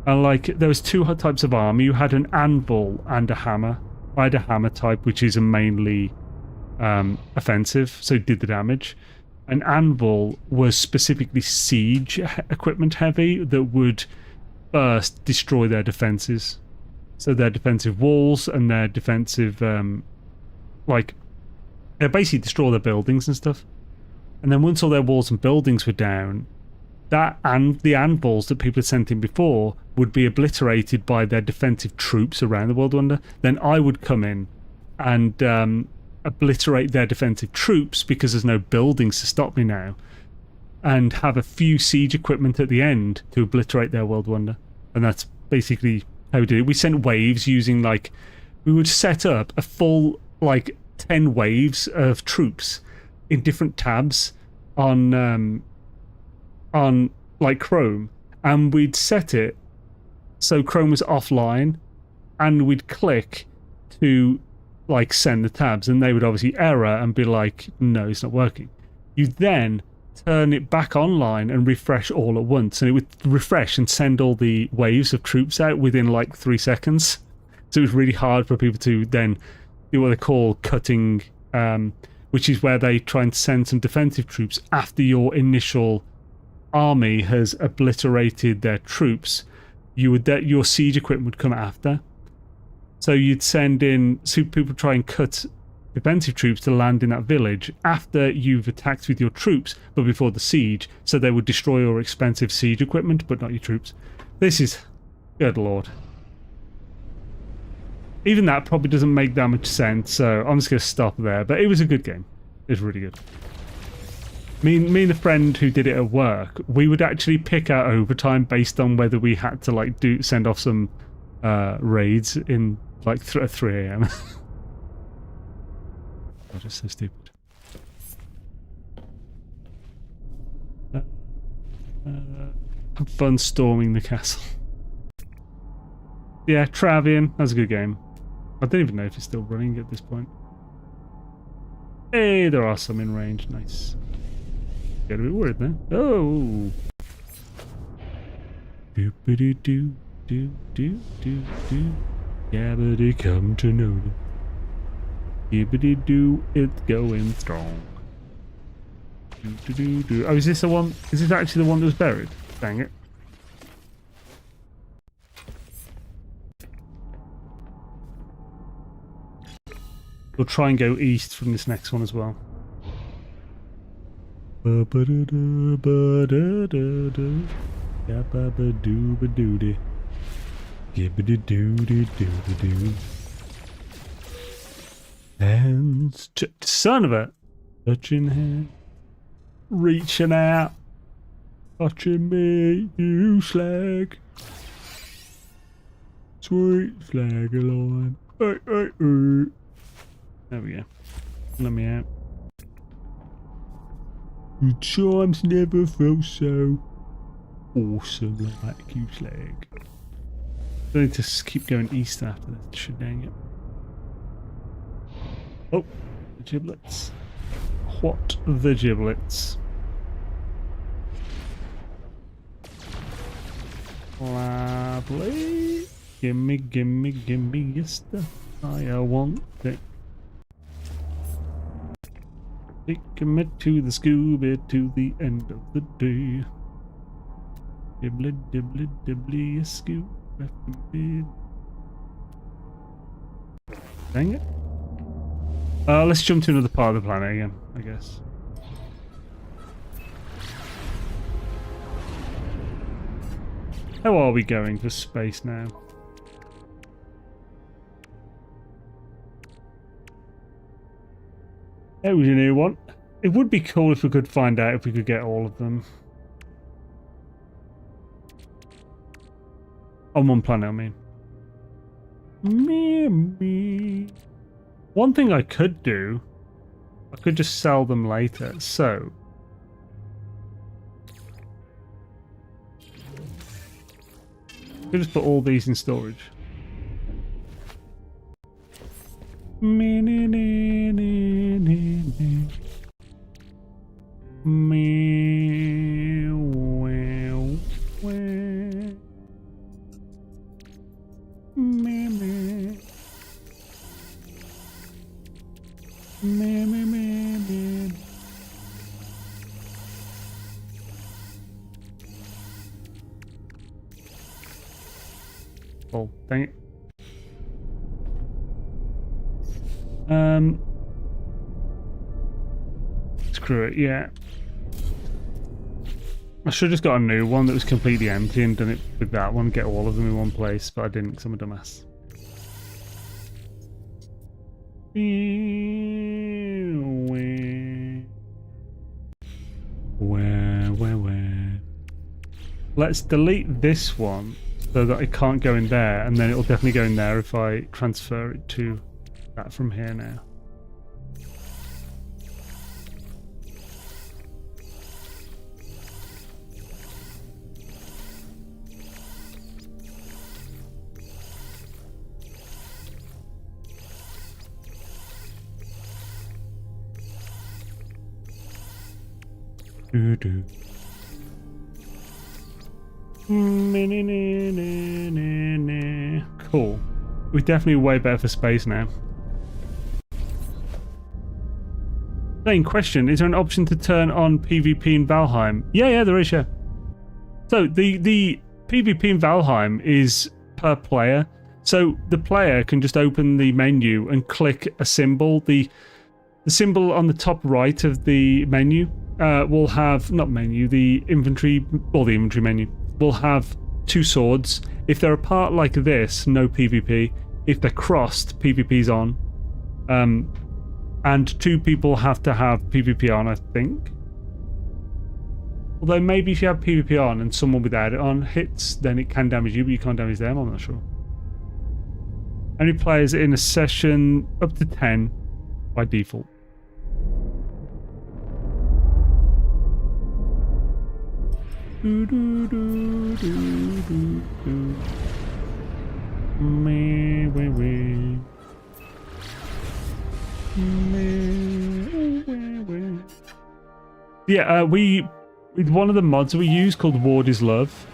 And like there was 2 types of army. You had an anvil and a hammer. I had a hammer type, which is a mainly offensive, so it did the damage. An anvil was specifically siege equipment heavy that would first destroy their defenses. So their defensive walls and their defensive, they basically destroy their buildings and stuff. And then once all their walls and buildings were down, the anvils that people had sent in before would be obliterated by their defensive troops around the World Wonder. Then I would come in and obliterate their defensive troops because there's no buildings to stop me now, and have a few siege equipment at the end to obliterate their world wonder. And that's basically how we did it. We sent waves using we would set up a full 10 waves of troops in different tabs on Chrome, and we'd set it so Chrome was offline, and we'd click to send the tabs, and they would obviously error and be like, no, it's not working. You then turn it back online and refresh all at once, and it would refresh and send all the waves of troops out within 3 seconds. So it was really hard for people to then do what they call cutting, which is where they try and send some defensive troops after your initial army has obliterated their troops. Your siege equipment would come after. So you'd send in super people try and cut defensive troops to land in that village after you've attacked with your troops, but before the siege, so they would destroy your expensive siege equipment, but not your troops. This is... good lord. Even that probably doesn't make that much sense, so I'm just going to stop there. But it was a good game. It was really good. Me and a friend who did it at work, we would actually pick our overtime based on whether we had to send off some raids in at 3 a.m. I'm just so stupid. Have fun storming the castle. Yeah, Travian. That's a good game. I don't even know if it's still running at this point. Hey, there are some in range. Nice. Get a bit worried then. Oh. Do do do do do do do. Yabbity come to know. Yibbity do, it's going strong. Do, do, do, do. Oh, is this the one? Is this actually the one that was buried? Dang it. We'll try and go east from this next one as well. Hands, son of a touching hand, reaching out, touching me, you slag, sweet slag alone. There we go. Let me out. Good times never felt so awesome like you slag. I need to keep going east after this. Shit, dang it. Oh, the giblets. What the giblets? Lovely. Gimme, gimme, gimme your stuff. I want it. Take me to the Scooby to the end of the day. Dibbly, dibbly, dibbly, a scoop after bed. Dang it. Let's jump to another part of the planet again, I guess. How are we going for space now? That was a new one. It would be cool if we could find out if we could get all of them. On one planet, I mean. Me. One thing I could do, I could just sell them later. So, I could just put all these in storage. Oh, dang it. Screw it, yeah. I should have just got a new one that was completely empty and done it with that one, get all of them in one place, but I didn't because I'm a dumbass. Where? Let's delete this one so that it can't go in there, and then it'll definitely go in there if I transfer it to that from here now. Cool. We're definitely way better for space now. Main question, is there an option to turn on PvP in Valheim? Yeah, there is, yeah. So the PvP in Valheim is per player. So the player can just open the menu and click a symbol. The symbol on the top right of the menu will have, the inventory menu will have two swords. If they're apart like this, no PvP. If they're crossed, PvP's on. And two people have to have PvP on, I think. Although maybe if you have PvP on and someone without it on hits, then it can damage you, but you can't damage them, I'm not sure. How many players in a session? Up to 10 by default. Do, do, do, do, do, do. Me, we, we. Me, we. Yeah, we with one of the mods we use called Ward is Love.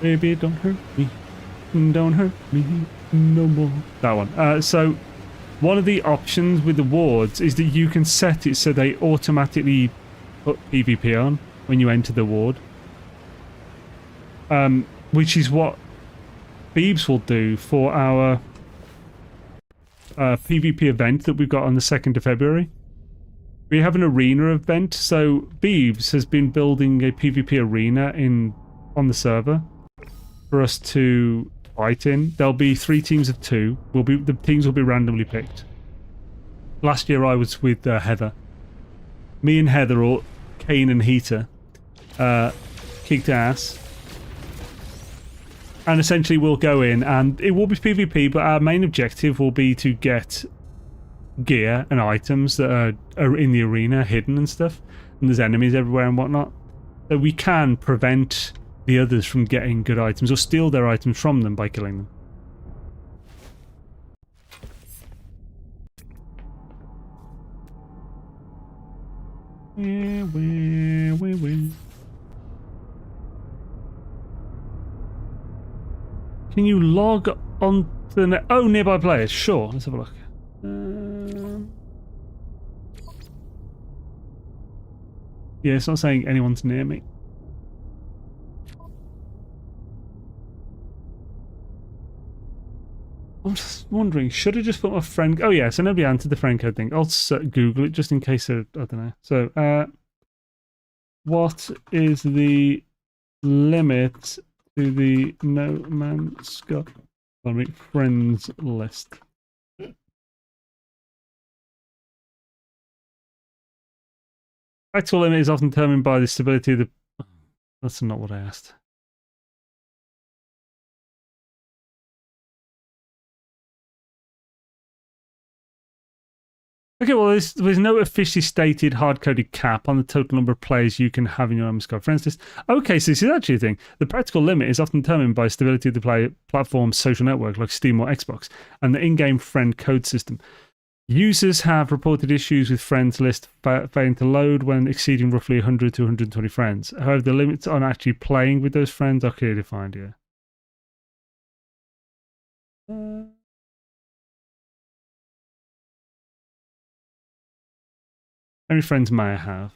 Baby, don't hurt me. Don't hurt me no more. That one. So one of the options with the wards is that you can set it so they automatically put PvP on when you enter the ward. Which is what Beebs will do for our PvP event that we've got on the 2nd of February. We have an arena event, so Beebs has been building a PvP arena on the server for us to fight in. There'll be 3 teams of 2. The teams will be randomly picked. Last year I was with Heather. Me and Heather, or Kane and Heater, kicked ass. And essentially we'll go in and it will be PvP, but our main objective will be to get gear and items that are in the arena hidden and stuff. And there's enemies everywhere and whatnot. So we can prevent the others from getting good items or steal their items from them by killing them. Can you log on to the net? Oh, nearby players. Sure. Let's have a look. Yeah, it's not saying anyone's near me. I'm just wondering, should I just put my friend... Oh yeah, so nobody answered the friend code thing. I'll Google it just in case I don't know. So, what is the limit to the No Man's Sky friends list? Actual limit is often determined by the stability of the... That's not what I asked. Okay, well, there's no officially stated hard-coded cap on the total number of players you can have in your NMS Sky friends list. Okay, so this is actually a thing. The practical limit is often determined by stability of the platform's social network, like Steam or Xbox, and the in-game friend code system. Users have reported issues with friends list failing to load when exceeding roughly 100 to 120 friends. However, the limits on actually playing with those friends are clearly defined here. How many friends may I have?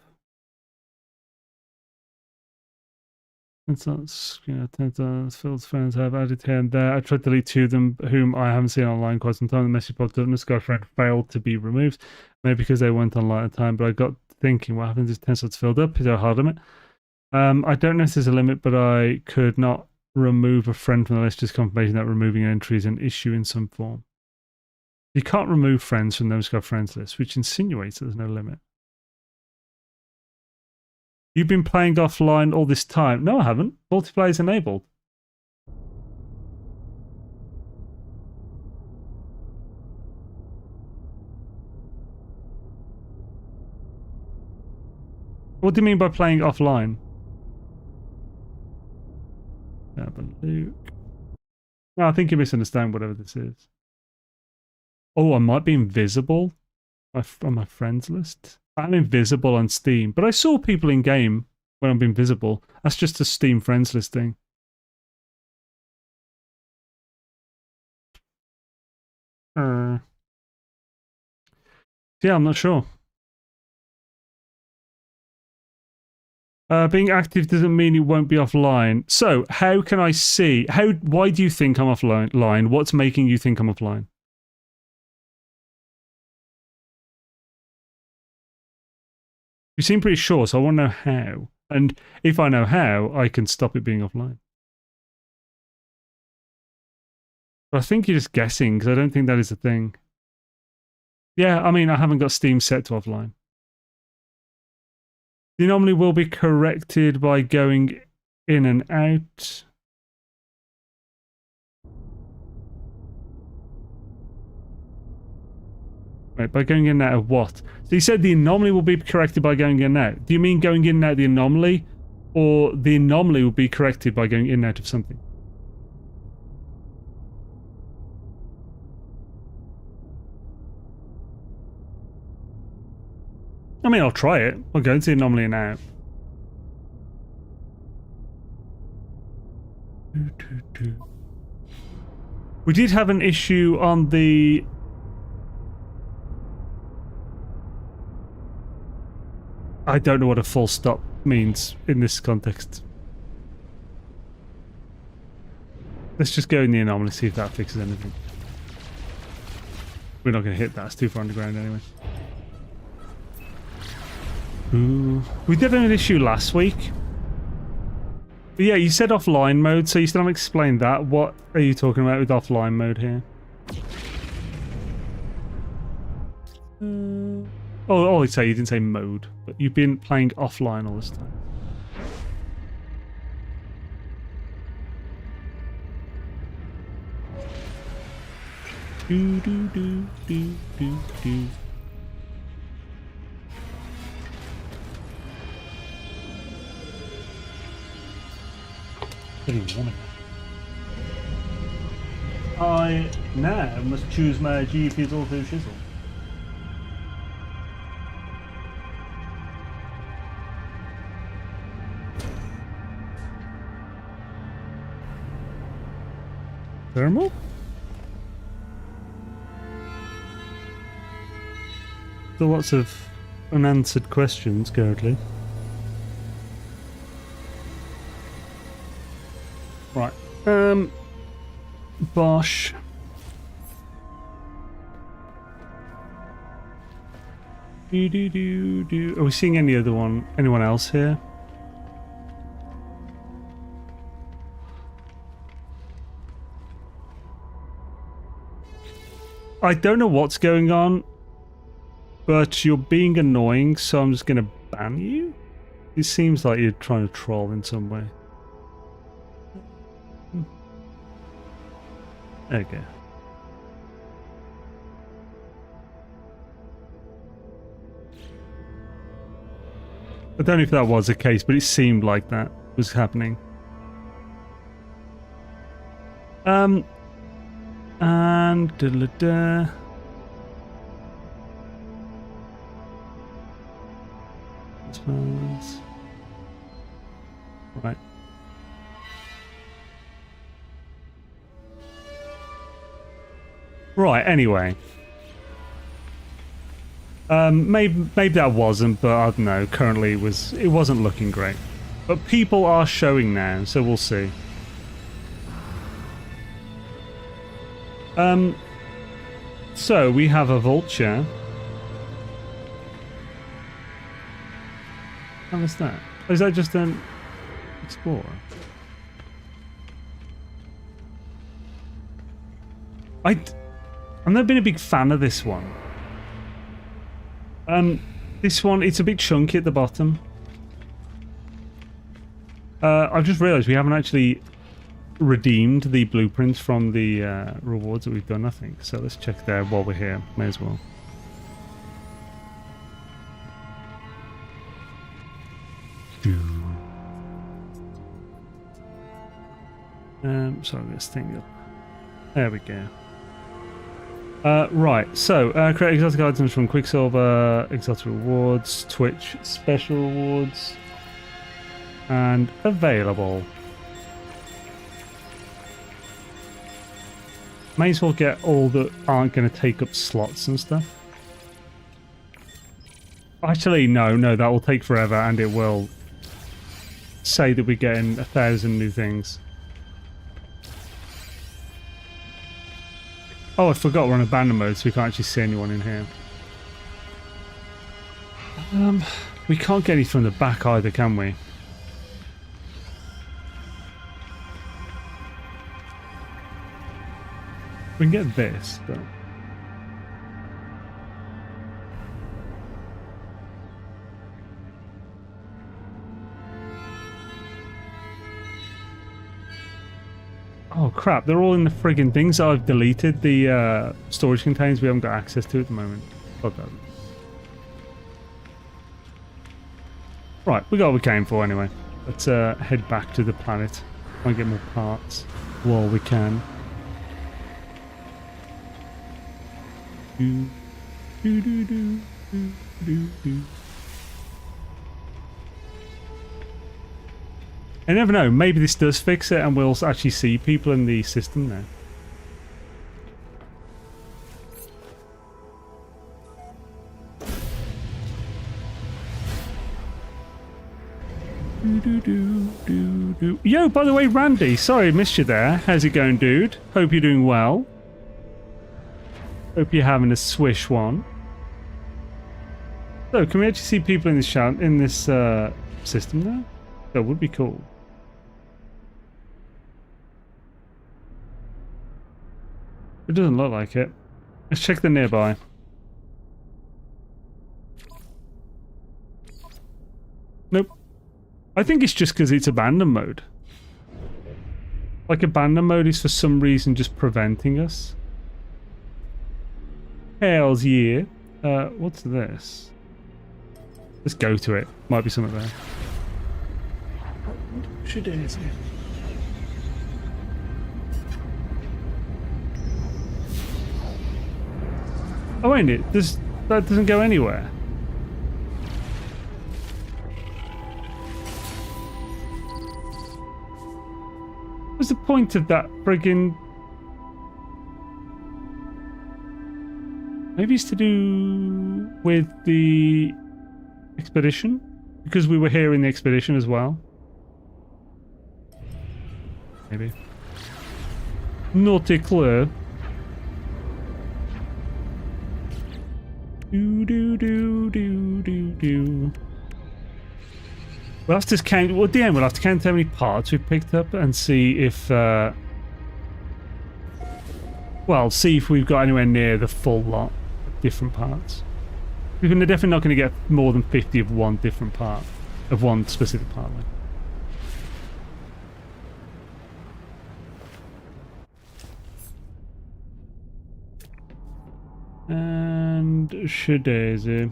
Phil's friends have added here and there. I tried to delete 2 of them whom I haven't seen online quite some time. The message popped up and this guy friend failed to be removed. Maybe because they weren't online at the time, but I got thinking, what happens if 10 slots filled up? Is there a hard limit? I don't know if there's a limit, but I could not remove a friend from the list, just confirmation that removing an entry is an issue in some form. You can't remove friends from those friends list, which insinuates that there's no limit. You've been playing offline all this time. No, I haven't. Multiplayer is enabled. What do you mean by playing offline? Yeah, but Luke. No, I think you misunderstand whatever this is. Oh, I might be invisible on my friends list. I'm invisible on Steam, but I saw people in game when I'm invisible. That's just a Steam friends list thing. Yeah, I'm not sure. Being active doesn't mean it won't be offline. So, how can I see? Why do you think I'm offline? What's making you think I'm offline? You seem pretty sure, so I want to know how. And if I know how, I can stop it being offline. But I think you're just guessing, because I don't think that is a thing. Yeah, I mean, I haven't got Steam set to offline. The anomaly will be corrected by going in and out. Right, by going in and out of what? So you said the anomaly will be corrected by going in and out. Do you mean going in and out of the anomaly? or the anomaly will be corrected by going in and out of something. I mean, I'll try it. I'll go into the anomaly and out. We did have an issue on the... I don't know what a full stop means in this context. Let's just go in the anomaly, see if that fixes anything. We're not going to hit that, it's too far underground anyway. Ooh. We did have an issue last week. But yeah, you said offline mode, so you still haven't explained that. What are you talking about with offline mode here? Oh, I say you didn't say mode, but you've been playing offline all this time. Do do do do do do. I now must choose my GP's auto chisel. Thermal? Still lots of unanswered questions currently. Right. Bosh. Do. Are we seeing anyone else here? I don't know what's going on, but you're being annoying, so I'm just gonna ban you. It seems like you're trying to troll in some way. Okay. I don't know if that was the case, but it seemed like that was happening. And da-da-da. Right. Right, anyway. Maybe that wasn't, but I don't know. Currently it wasn't looking great. But people are showing now, so we'll see. So we have a vulture. How is that? Oh, is that just an explorer? I've never been a big fan of this one. This one, it's a bit chunky at the bottom. I've just realised we haven't actually redeemed the blueprints from the rewards that we've done, I think. So let's check there while we're here. May as well. Sorry, this thing up. There we go. Right, so create exotic items from Quicksilver, exotic rewards, Twitch special rewards, and available. May as well get all that aren't going to take up slots and stuff. Actually, no, that will take forever, and it will say that we're getting 1,000 new things. Oh, I forgot we're on abandoned mode, so we can't actually see anyone in here. We can't get any from the back either, can we? We can get this, but... Oh crap, they're all in the friggin' things that I've deleted. The storage containers we haven't got access to at the moment. Fuck that. Right, we got what we came for anyway. Let's head back to the planet. Try and get more parts while we can. Do, do, do, do, do, do, do. I never know, maybe this does fix it and we'll actually see people in the system now. Yo, by the way, Randy, sorry I missed you there. How's it going, dude? Hope you're doing well. Hope you're having a swish one. So, can we actually see people in this system now? That would be cool. It doesn't look like it. Let's check the nearby. Nope. I think it's just because it's abandon mode. Like abandon mode is for some reason just preventing us. Hells yeah. What's this? Let's go to it. Might be something there. Should it is it? Oh, ain't it? That doesn't go anywhere. What's the point of that friggin'... Maybe it's to do with the expedition? Because we were here in the expedition as well? Maybe. Not a clue. Do do do do do do. We'll have to count. Well, at the end, we'll have to count how many parts we've picked up and see if. Well, see if we've got anywhere near the full lot of different parts. We're definitely not going to get more than 50 of one different part, of one specific part. Like. And Shadazy.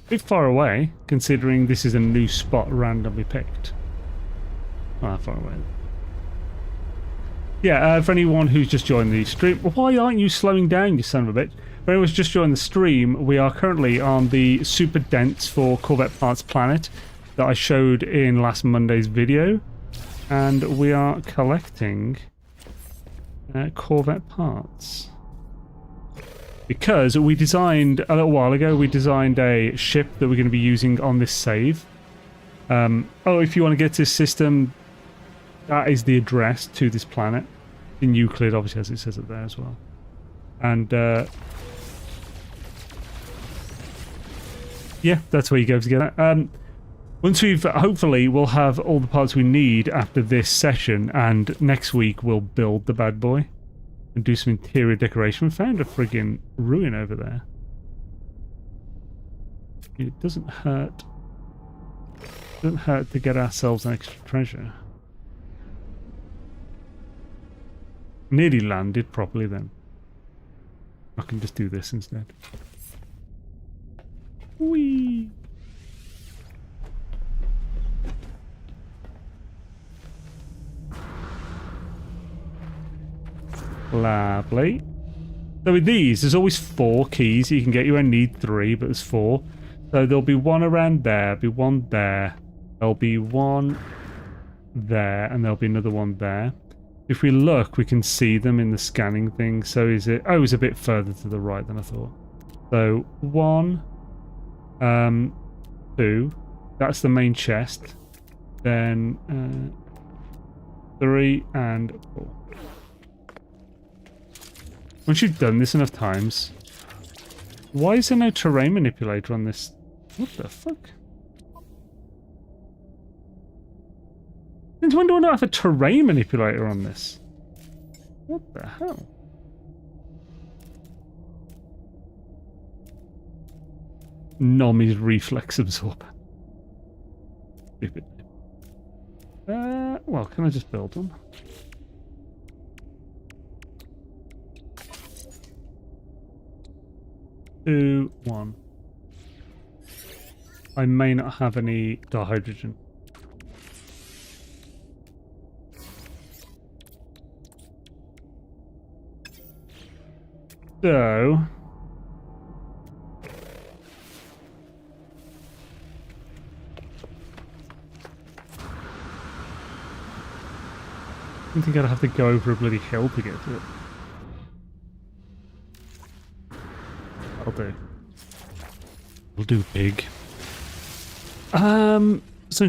A bit far away, considering this is a new spot randomly picked. Ah, far away. Yeah, for anyone who's just joined the stream, why aren't you slowing down, you son of a bitch? For anyone who's just joined the stream, we are currently on the super dense for Corvette Parts planet that I showed in last Monday's video, and we are collecting Corvette parts. Because we designed, a little while ago, we designed a ship that we're going to be using on this save. If you want to get to this system, that is the address to this planet. In Euclid, obviously, as it says it there as well. And, yeah, that's where you go to get that. Once we've, hopefully, we'll have all the parts we need after this session, and next week we'll build the bad boy and do some interior decoration. We found a friggin' ruin over there. It doesn't hurt. It doesn't hurt to get ourselves an extra treasure. Nearly landed properly then. I can just do this instead. Whee! Lovely. So with these, there's always 4 keys. You can get, you only need 3, but there's 4. So there'll be one around there, be one there, there'll be one there, and there'll be another one there. If we look, we can see them in the scanning thing. So is it... Oh, it's a bit further to the right than I thought. So 1, 2, that's the main chest. Then 3 and 4. Once you've done this enough times... Why is there no terrain manipulator on this? What the fuck? Since when do I not have a terrain manipulator on this? What the hell? Nomi's reflex absorber. Stupid. Well, can I just build one? Two, 1. I may not have any dihydrogen. So... I think I'd have to go over a bloody hill to get to it. I'll do. We'll do big. Something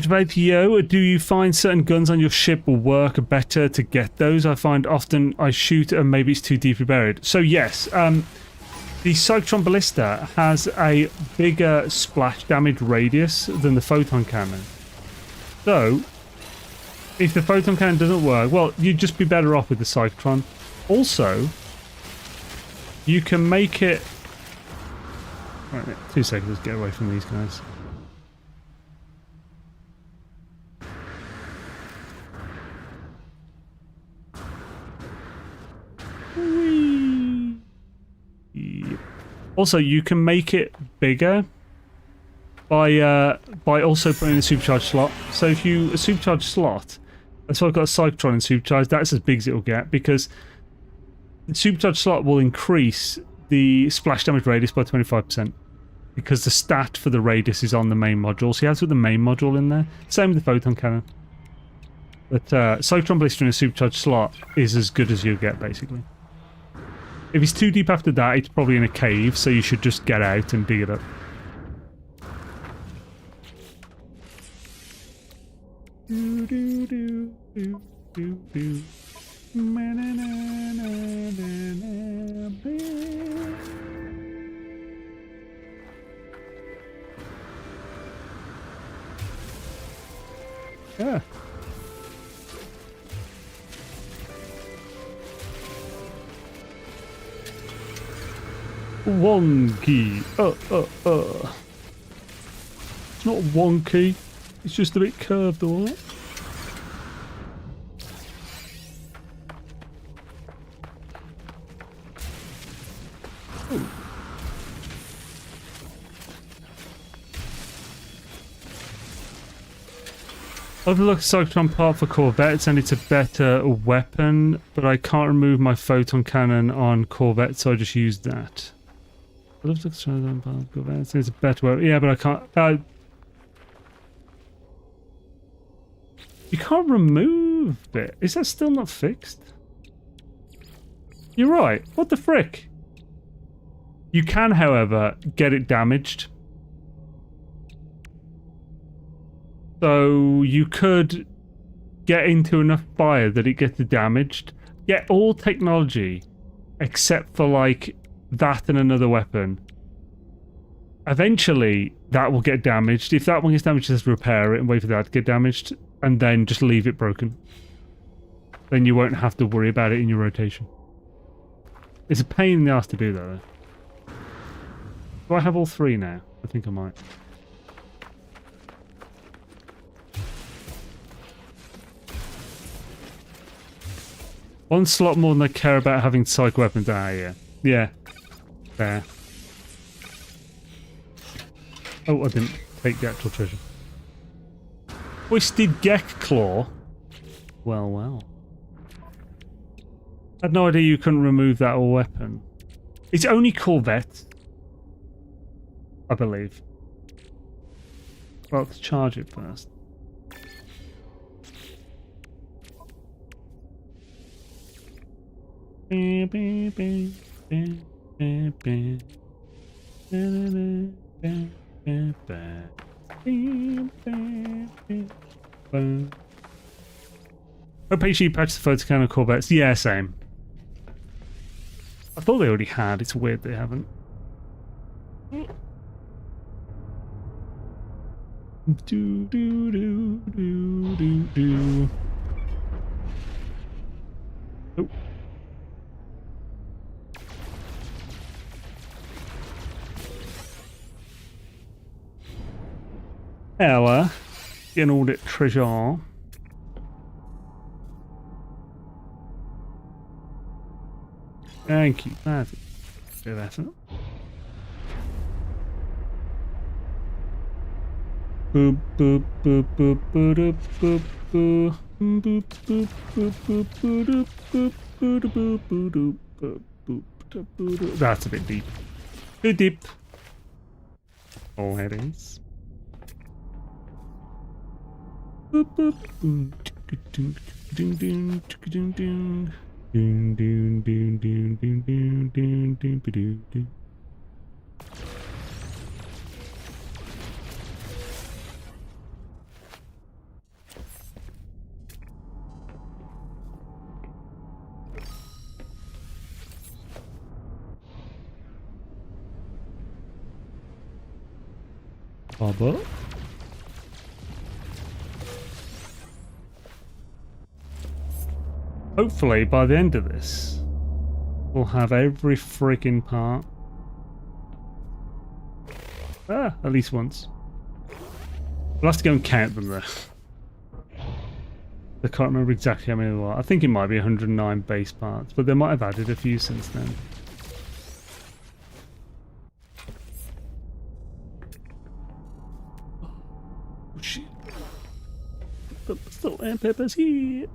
about Yo, do you find certain guns on your ship will work better to get those? I find often I shoot and maybe it's too deeply buried. So yes, the Cyclone Ballista has a bigger splash damage radius than the photon cannon. So, if the photon cannon doesn't work, well, you'd just be better off with the Cyclone. Also, you can make it... Right, 2 seconds, let's get away from these guys. Whee! Also, you can make it bigger by also putting a supercharged slot. So if you a supercharged slot, so I've got a Cyclone and supercharged, that's as big as it will get, because the supercharged slot will increase the splash damage radius by 25%, because the stat for the radius is on the main module, so you have to put the main module in there. Same with the photon cannon. But Cyclone Ballista in a supercharged slot is as good as you'll get, basically. If it's too deep after that, it's probably in a cave, so you should just get out and dig it up. Do, do, do, do, do, do. Yeah. Wonky. It's not wonky. It's just a bit curved, alright? I've looked at Cyclone part for Corvettes and it's a better weapon, but I can't remove my photon cannon on Corvette, so I just used that. I love the Cyclone part for Corvettes. It's a better weapon. Yeah, but I can't. You can't remove it. Is that still not fixed? You're right. What the frick? You can, however, get it damaged. So you could get into enough fire that it gets damaged. Get all technology except for like that and another weapon. Eventually that will get damaged. If that one gets damaged, just repair it and wait for that to get damaged, and then just leave it broken. Then you won't have to worry about it in your rotation. It's a pain in the ass to do that though. Do I have all 3 now? I think I might. One slot more than I care about having psych weapons. Ah, yeah. Yeah. There. Oh, I didn't take the actual treasure. Twisted Gek Claw. Well, well. I had no idea you couldn't remove that weapon. It's only Corvette, I believe. Well, let's charge it first. Hope HD patched the photo cannon Corvettes. Yeah, same. I thought they already had. It's weird they haven't. Do do do do do do. Oh. Ella, getting all that treasure. Thank you. That's good effort. Boop boop boop boop boop boop boop boop boop boop boop boop boop boop boop boop boop. That's a bit deep. Too deep. Oh, it is. Boop boop. Ding ding ding ding ding. Ding ding ding ding ding ding ding ding ding ding. Bubba. Hopefully, by the end of this, we'll have every freaking part. Ah, at least once. We'll have to go and count them though. I can't remember exactly how many there are. I think it might be 109 base parts, but they might have added a few since then. Oh shit. Salt and pepper's here.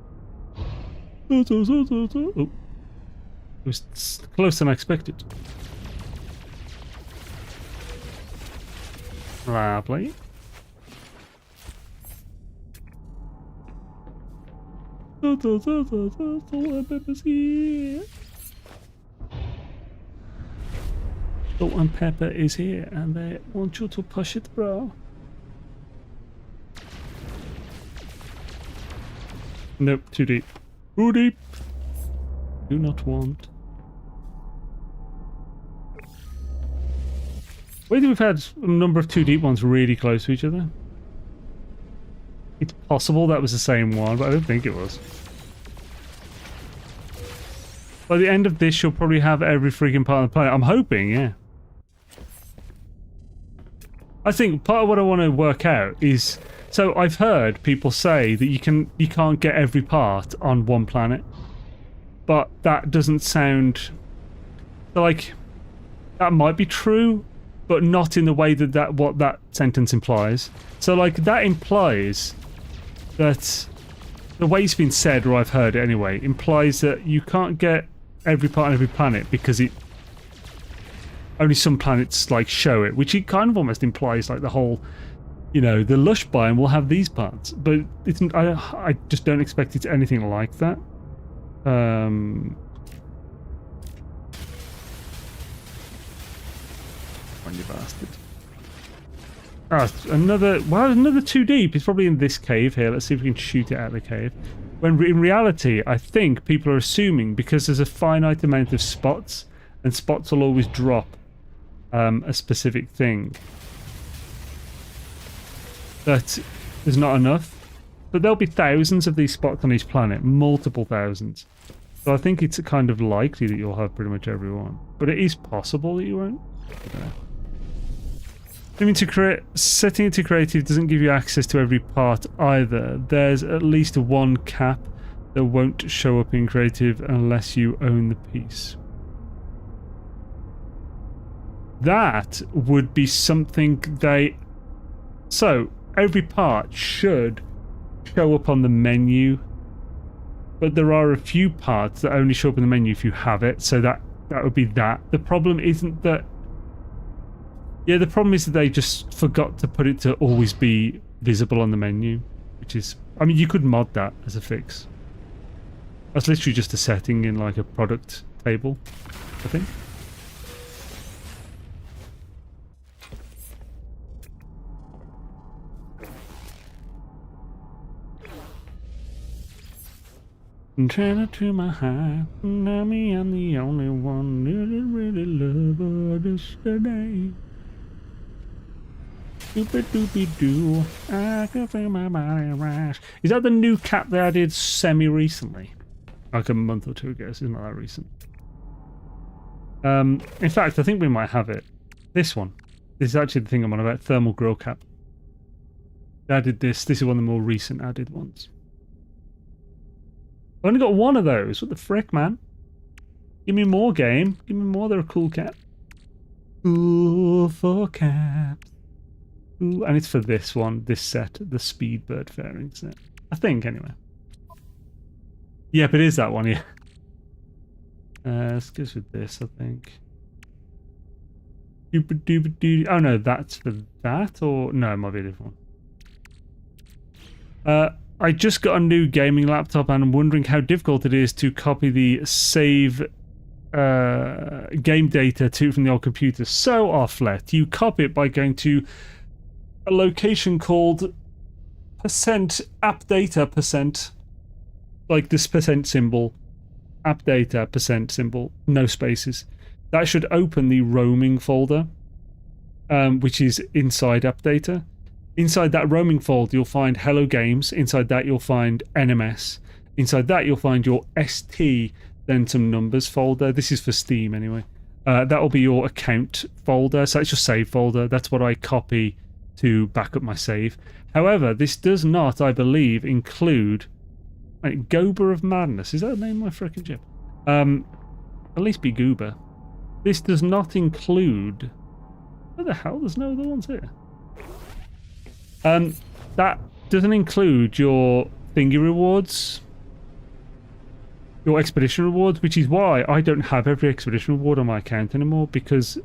Oh. It was closer than I expected. Lovely. Salt and pepper's here. Salt and pepper is here, and they want you to push it, bro. Nope, too deep. Too deep. Do not want. Whether we've had a number of 2 deep ones really close to each other. It's possible that was the same one, but I don't think it was. By the end of this, you'll probably have every freaking part of the planet. I'm hoping, yeah. I think part of what I want to work out is... So I've heard people say that you can't get every part on one planet. But that doesn't sound... Like, that might be true, but not in the way that what that sentence implies. So, like, that implies that the way it's been said, or I've heard it anyway, implies that you can't get every part on every planet because only some planets, like, show it, which it kind of almost implies, like, the whole, you know, the lush biome will have these parts. But it's, I just don't expect it's anything like that. Funny bastard. Ah, another 2 deep. It's probably in this cave here. Let's see if we can shoot it out of the cave. When in reality, I think people are assuming because there's a finite amount of spots, and spots will always drop a specific thing, that there's not enough. But there'll be thousands of these spots on each planet, multiple thousands. So I think it's kind of likely that you'll have pretty much every one. But it is possible that you won't. I don't know. I mean, setting it to creative doesn't give you access to every part either. There's at least one cap that won't show up in creative unless you own the piece. That would be something they... So, every part should show up on the menu, but there are a few parts that only show up in the menu if you have it, so that would be that. The problem isn't that... Yeah, the problem is that they just forgot to put it to always be visible on the menu, which is... I mean, you could mod that as a fix. That's literally just a setting in, like, a product table, I think. I'm trying to my heart, now me, I'm the only one that really love her yesterday. Doopy-doopy-doo, I can feel my body rise. Is that the new cap they added semi-recently? Like a month or two ago, so it's not that recent. In fact, I think we might have it. This one. This is actually the thing I'm on about, thermal grill cap. They added this. This is one of the more recent added ones. I've only got one of those. What the frick, man? Give me more, game. Give me more. They're a cool cap. Cool for caps. Ooh, and it's for this one, this set, the Speedbird fairing set. I think, anyway. Yep, it is that one, yeah. Let's go with this, I think. Oh no, that's for that, or no, it might be a different one. I just got a new gaming laptop and I'm wondering how difficult it is to copy the save game data from the old computer. So, Offlet, you copy it by going to a location called %appdata%, like this % symbol, appdata % symbol, no spaces. That should open the roaming folder, which is inside appdata. Inside that roaming folder, you'll find Hello Games. Inside that, you'll find NMS. Inside that, you'll find your ST, then some numbers folder. This is for Steam, anyway. That will be your account folder. So it's your save folder. That's what I copy to back up my save. However, this does not, I believe, include... Wait, Goober of Madness. Is that the name of my frickin' chip? At least be Goober. This does not include... Where the hell? There's no other ones here. That doesn't include your thingy rewards, your expedition rewards, which is why I don't have every expedition reward on my account anymore, because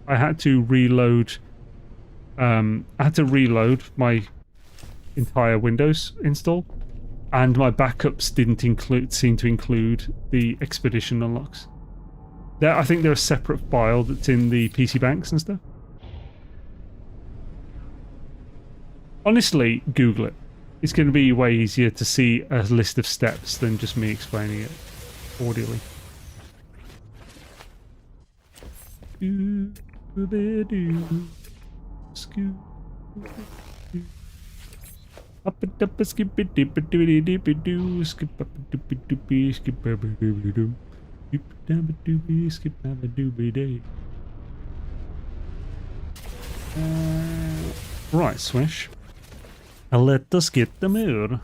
I had to reload. I had to reload my entire Windows install, and my backups didn't seem to include the expedition unlocks. I think they're a separate file that's in the PC banks and stuff. Honestly, Google it. It's going to be way easier to see a list of steps than just me explaining it audially. Up a dip a skip a dip a doobity dip a doo skip up a doopy doopy skip a doobity doo skip down a doobie skip down a doobie day. Right, Swish. Let us get the mood.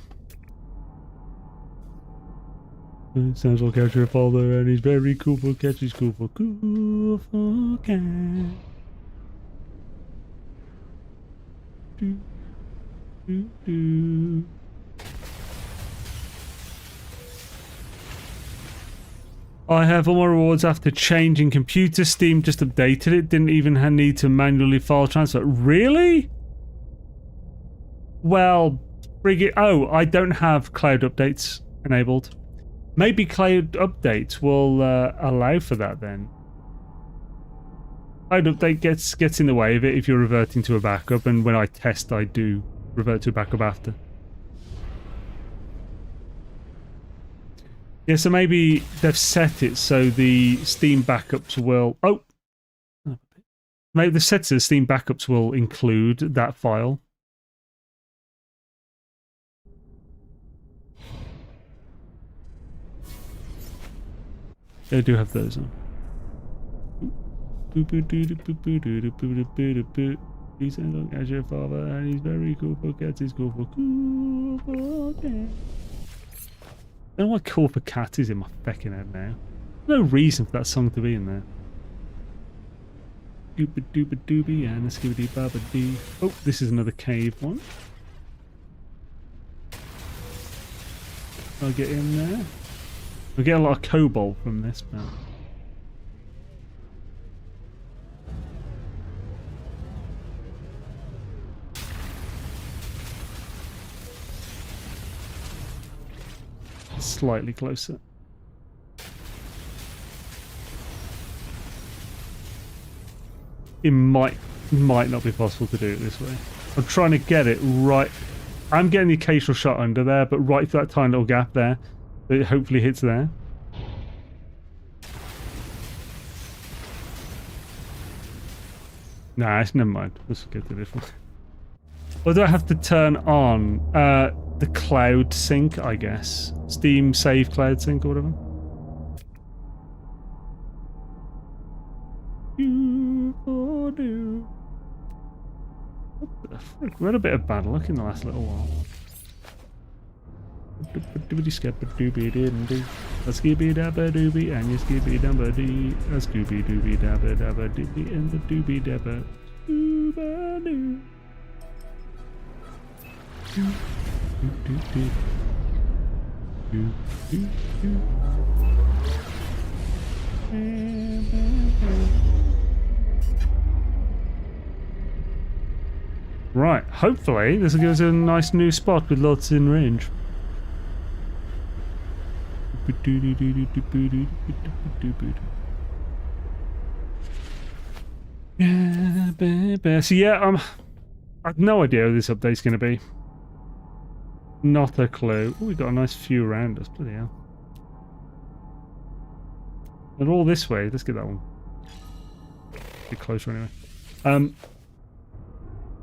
Sounds like catch your father and he's very cool for catch. He's cool for cat. Do, do, do. I have all my rewards after changing computer. Steam just updated it. Didn't even need to manually file transfer. Really? Well, bring it. Oh, I don't have cloud updates enabled. Maybe cloud updates will allow for that then. Cloud update gets in the way of it if you're reverting to a backup, and when I test, I do revert to a backup after. Yeah, so maybe they've set it so the Steam backups will... Oh! Maybe they've set it so the Steam backups will include that file. They do have those on. He sounds like as your father, and he's very cool for cats. He's cool for cats. I don't know what cool for cats is in my feckin' head now. No reason for that song to be in there. Dooba dooba doobie and a skibbity baba dee. Oh, this is another cave one. I'll get in there. We get a lot of cobalt from this, but... Slightly closer. It might not be possible to do it this way. I'm trying to get it right. I'm getting the occasional shot under there, but right through that tiny little gap there. It hopefully hits there. Nah, never mind. Let's get to this one. Or do I have to turn on the cloud sync, I guess? Steam save cloud sync or whatever? What the frick? We had a bit of bad luck in the last little while. A skibby dabba doobie and your skibby dabba dee. A scooby dooby dabba dabba doobie and the doobie dabba dooba doo. Right, hopefully this will give us a nice new spot with lots in range. So yeah, I have no idea what this update's going to be. Not a clue. Oh, we got a nice few around us. Bloody hell. They're all this way. Let's get that one. Get closer anyway.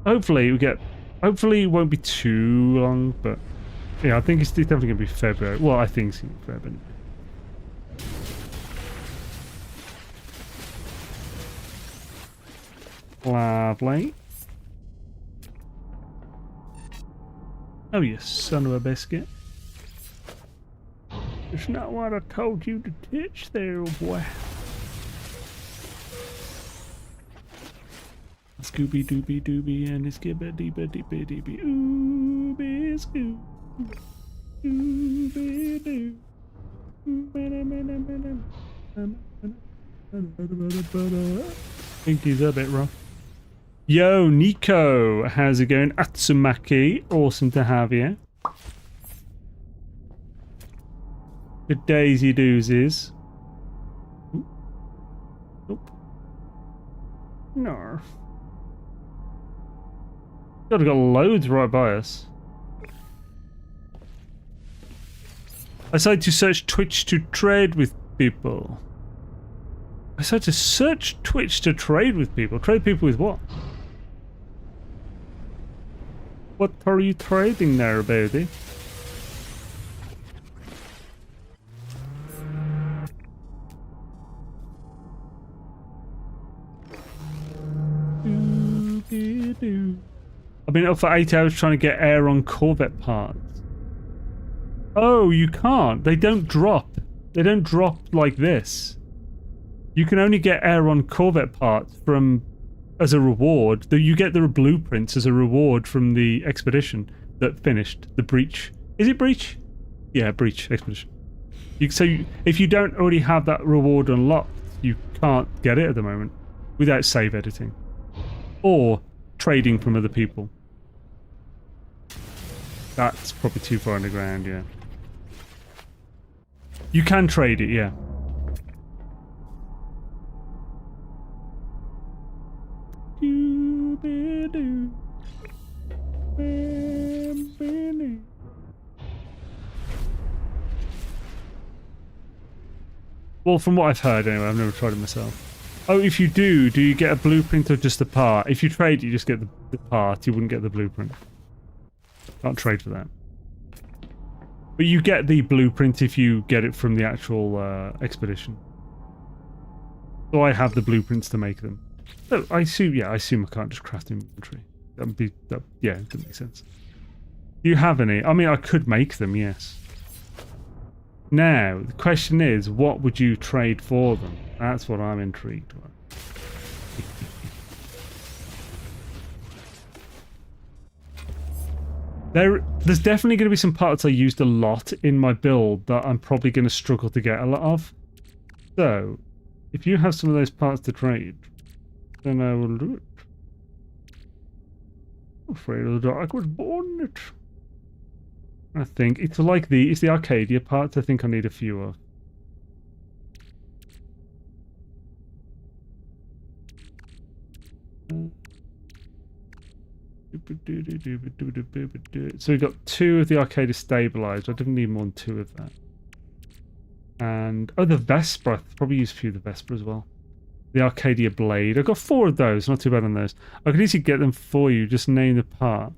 Hopefully we get. Hopefully it won't be too long, but yeah, I think it's definitely going to be February. Well, I think it's going to be February. Lovely. Oh, you son of a biscuit. It's not what I told you to touch there, boy. Scooby Dooby Dooby and his gibba deeba deeba deeba. Ooby Scooby. Ooby Doo. Think he's a bit rough. Yo, Nico, how's it going? Atsumaki, awesome to have you. Good daisy doosies. Nope. No. God, we've got loads right by us. I decided to search Twitch to trade with people. I decided to search Twitch to trade with people. Trade people with what? What are you trading there, baby? I've been up for 8 hours trying to get air on Corvette parts. Oh, you can't. They don't drop. They don't drop like this. You can only get air on Corvette parts from as a reward. You get the blueprints as a reward from the expedition that finished. The breach. Is it breach? Yeah, breach expedition. If you don't already have that reward unlocked, you can't get it at the moment without save editing or trading from other people. That's probably too far underground, yeah. You can trade it, yeah. Well, from what I've heard anyway, I've never tried it myself. Oh, if you do you get a blueprint or just a part? If you trade, you just get the part, you wouldn't get the blueprint. Can't trade for that. But you get the blueprint if you get it from the actual expedition. So I have the blueprints to make them. So I assume I can't just craft inventory. Yeah, it doesn't make sense. Do you have any? I mean, I could make them, yes. Now, the question is, what would you trade for them? That's what I'm intrigued by. There's definitely going to be some parts I used a lot in my build that I'm probably going to struggle to get a lot of. So, if you have some of those parts to trade, then I will do it. I'm afraid of the dark was born in it. I think it's like it's the Arcadia parts. I think I need a few of. So we got 2 of the Arcadia stabilized. I didn't need more than 2 of that. And the Vesper. I probably use a few of the Vesper as well. The Arcadia blade. I've got 4 of those. Not too bad on those. I could easily get them for you. Just name the part.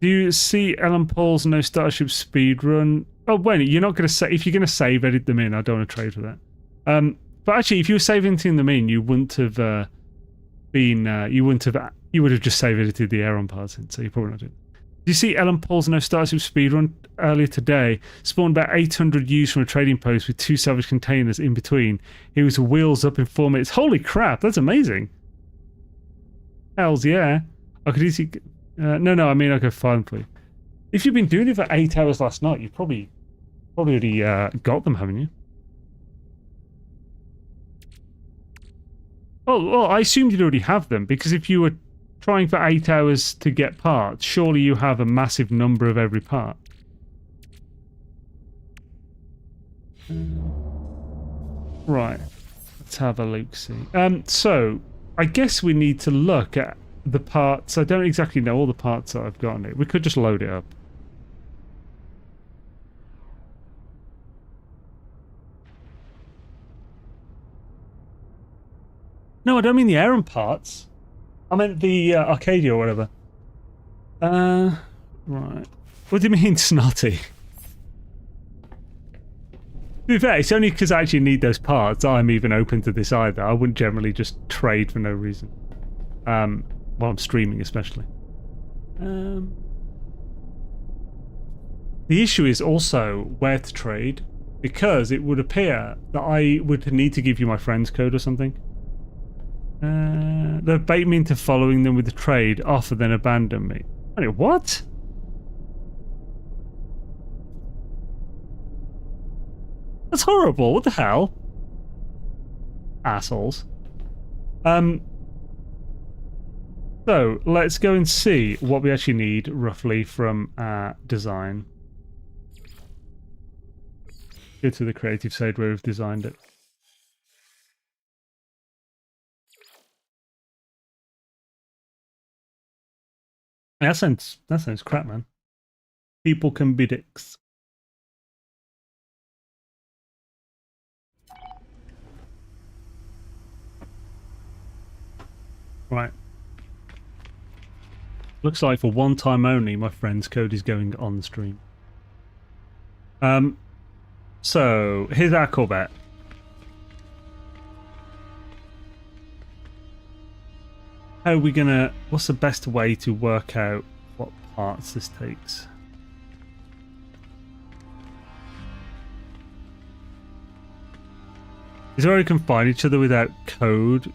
Do you see Ellen Paul's No Starship speedrun? Oh wait, you're not going to say if you're going to save edit them in. I don't want to trade for that. But actually, if you were saving them in, you wouldn't have you would have just save edited the Aeron parts in. So you probably not did. Did you see Ellen Paul's No Starship speedrun earlier today? Spawned about 800 U's from a trading post with 2 salvage containers in between. He was wheels up in 4 minutes. Holy crap, that's amazing. Hells yeah. I could easily No, I mean, I'll go find for you. If you've been doing it for 8 hours last night, you've probably already got them, haven't you? Oh, well, I assumed you'd already have them, because if you were trying for 8 hours to get parts, surely you have a massive number of every part. Right. Let's have a look-see. So, I guess we need to look at the parts. I don't exactly know all the parts that I've got on it. We could just load it up. No, I don't mean the Aeron parts. I meant the Arcadia or whatever. Right. What do you mean, snotty? To be fair, it's only because I actually need those parts I'm even open to this either. I wouldn't generally just trade for no reason. While I'm streaming especially. The issue is also where to trade, because it would appear that I would need to give you my friend's code or something. They bait me into following them with the trade, offer then abandon me. Wait, what? That's horrible. What the hell? Assholes. So, let's go and see what we actually need, roughly, from design. Go to the creative side where we've designed it. That sounds crap, man. People can be dicks. Right. Looks like for one time only, my friend's code is going on stream. So here's our Corvette. How are we gonna... What's the best way to work out what parts this takes? Is there where we can find each other without code?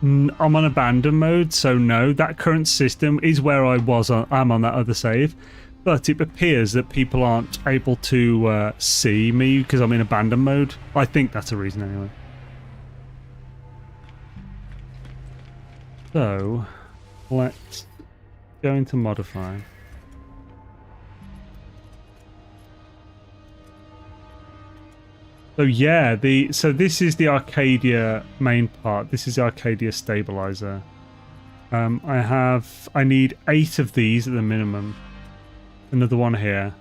I'm on abandon mode, so no. That current system is where I'm on that other save. But it appears that people aren't able to see me because I'm in abandon mode. I think that's a reason anyway. So, let's go into modify. So yeah, so this is the Arcadia main part. This is the Arcadia stabilizer. I need 8 of these at the minimum. Another one here.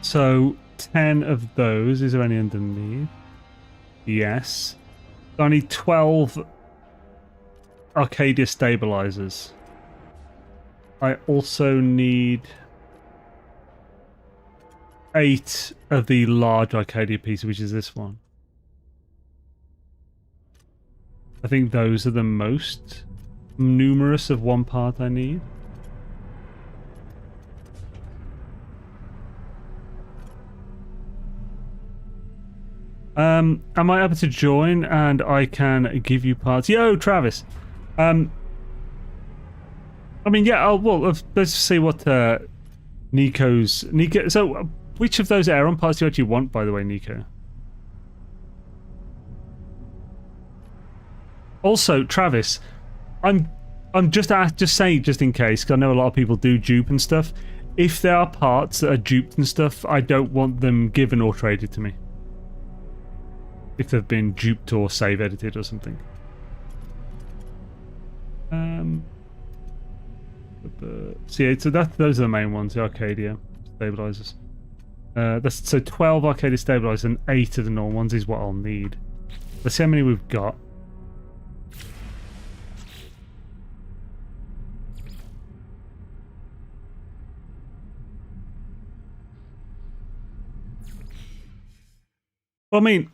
So 10 of those. Is there any underneath? Yes. So I need 12 Arcadia stabilizers. I also need 8 of the large Arcadia pieces, which is this one. I think those are the most numerous of one part I need. Am I able to join and I can give you parts? Yo, Travis. I mean, yeah. Well, let's see what Nico. So, which of those Aeron parts do you actually want, by the way, Nico? Also, Travis, I'm just saying, just in case, because I know a lot of people do dupe and stuff. If there are parts that are duped and stuff, I don't want them given or traded to me. If they've been duped or save edited or something. So those are the main ones, the Arcadia stabilizers. So 12 Arcadia stabilizers and 8 of the normal ones is what I'll need. Let's see how many we've got. Well, I mean,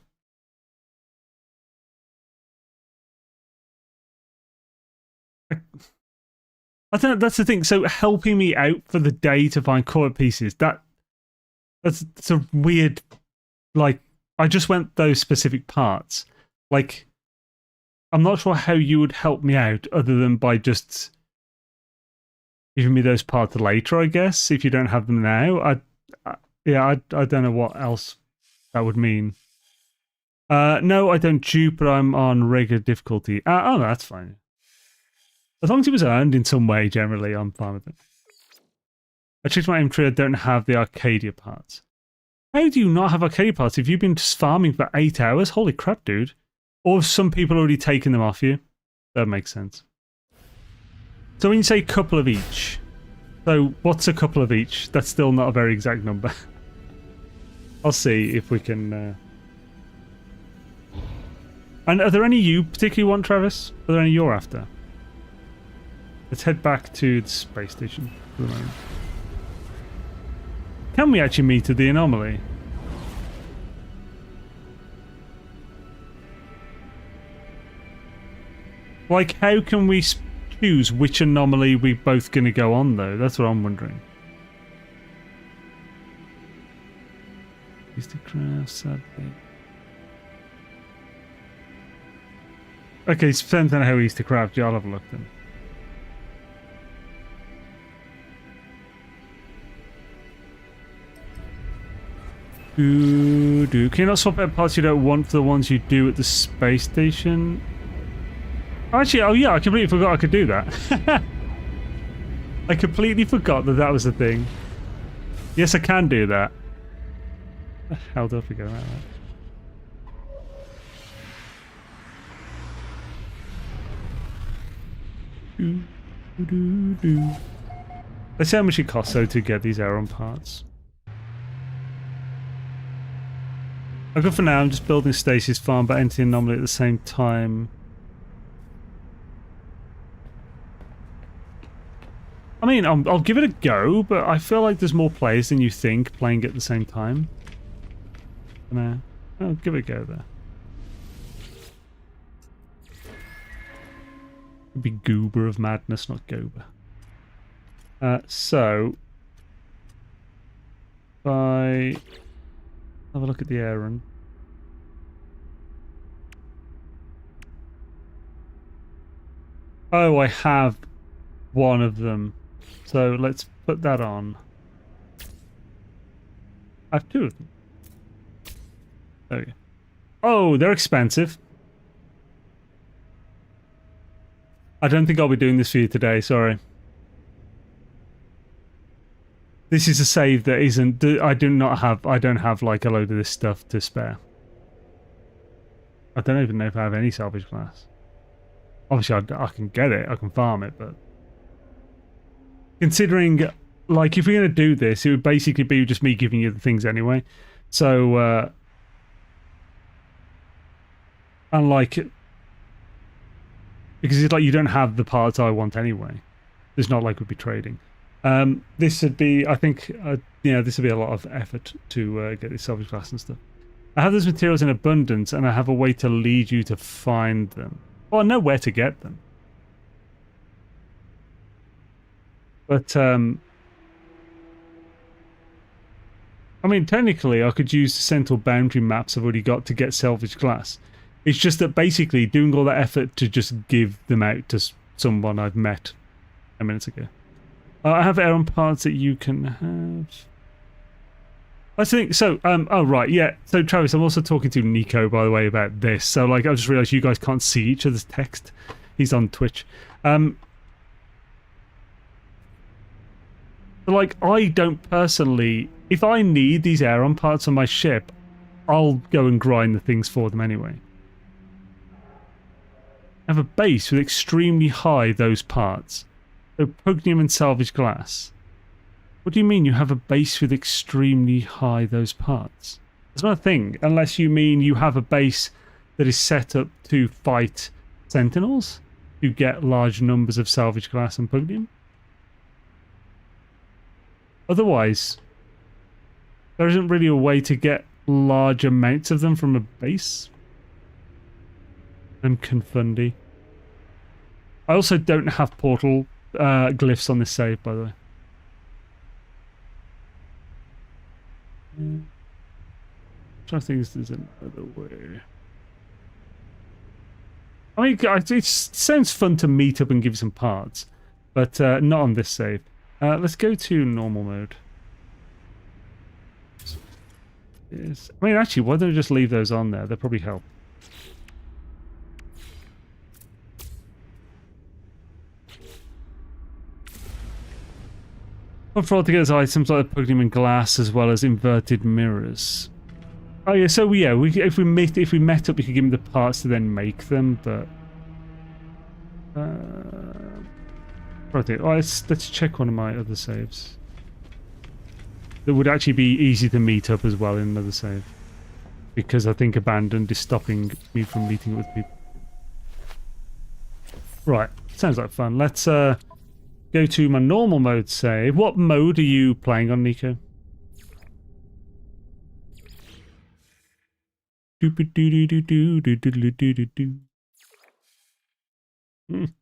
I don't know, that's the thing. So helping me out for the day to find core pieces, that's a weird, like, I just went those specific parts. Like, I'm not sure how you would help me out other than by just giving me those parts later, I guess, if you don't have them now. I don't know what else that would mean. No, I don't dupe, but I'm on regular difficulty. Oh, no, that's fine. As long as it was earned in some way, generally, I'm fine with it. I checked my inventory, I don't have the Arcadia parts. How do you not have Arcadia parts if you've been just farming for 8 hours? Holy crap, dude. Or have some people already taken them off you? That makes sense. So when you say couple of each, so what's a couple of each? That's still not a very exact number. I'll see if we can... And are there any you particularly want, Travis? Are there any you're after? Let's head back to the space station for the moment. Can we actually meet at the anomaly? Like, how can we choose which anomaly we're both going to go on, though? That's what I'm wondering. Is the craft sadly? Okay, it depends on how he used to craft. Y'all have a look then. Can you not swap out parts you don't want for the ones you do at the space station? Actually, oh yeah, I completely forgot I could do that. I completely forgot that that was a thing. Yes, I can do that. How do I forget about that? Let's see how much it costs though to get these Aeron parts. Okay, for now, I'm just building Stasis Farm, but entering Anomaly at the same time. I mean, I'll give it a go, but I feel like there's more players than you think playing at the same time. No, I'll give it a go there. It'd be Goober of Madness, not Gober. So, if I have a look at the Aeron. Oh, I have one of them. So let's put that on. I have two of them. There we go. Oh, they're expensive. I don't think I'll be doing this for you today, sorry. This is a save that isn't... I don't have like a load of this stuff to spare. I don't even know if I have any salvage glass. Obviously I can get it, I can farm it, but... Considering, like, if we're going to do this, it would basically be just me giving you the things anyway. So, unlike... Because it's like you don't have the parts I want anyway. It's not like we'd be trading. This would be, I think, this would be a lot of effort to get this salvage glass and stuff. I have those materials in abundance, and I have a way to lead you to find them. Well, I know where to get them. But, I mean, technically, I could use the central boundary maps I've already got to get salvage glass. It's just that basically doing all that effort to just give them out to someone I've met 10 minutes ago. I have Aeron parts that you can have. I think so. Oh right, yeah. So Travis, I'm also talking to Nico, by the way, about this. So like, I just realised you guys can't see each other's text. He's on Twitch. Like, I don't personally. If I need these Aeron parts on my ship, I'll go and grind the things for them anyway. I have a base with extremely high those parts. So Pugnium and salvage glass. What do you mean you have a base with extremely high those parts? That's not a thing, unless you mean you have a base that is set up to fight sentinels, to get large numbers of salvage glass and Pugnium. Otherwise, there isn't really a way to get large amounts of them from a base. I'm confundy. I also don't have portal glyphs on this save, by the way. I'm trying to think if there's another way. I mean, it sounds fun to meet up and give you some parts, but not on this save. Let's go to normal mode. Yes. I mean, actually, why don't I just leave those on there? They'll probably help. Look for all to get items like the podium and glass, as well as inverted mirrors. Oh yeah, so yeah, if we met up, we could give them the parts to then make them. But right, let's check one of my other saves. That would actually be easy to meet up as well in another save, because I think abandoned is stopping me from meeting up with people. Right, sounds like fun. Let's go to my normal mode save. What mode are you playing on, Nico? And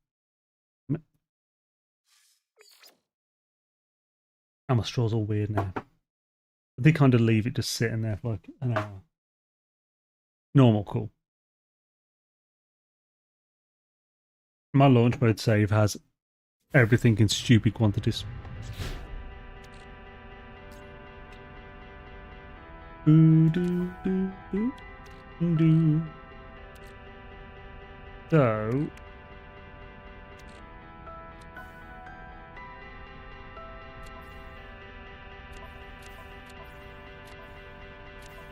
my straw's all weird now. They kind of leave it just sitting there for like an hour. Normal, cool. My launch mode save has everything in stupid quantities. So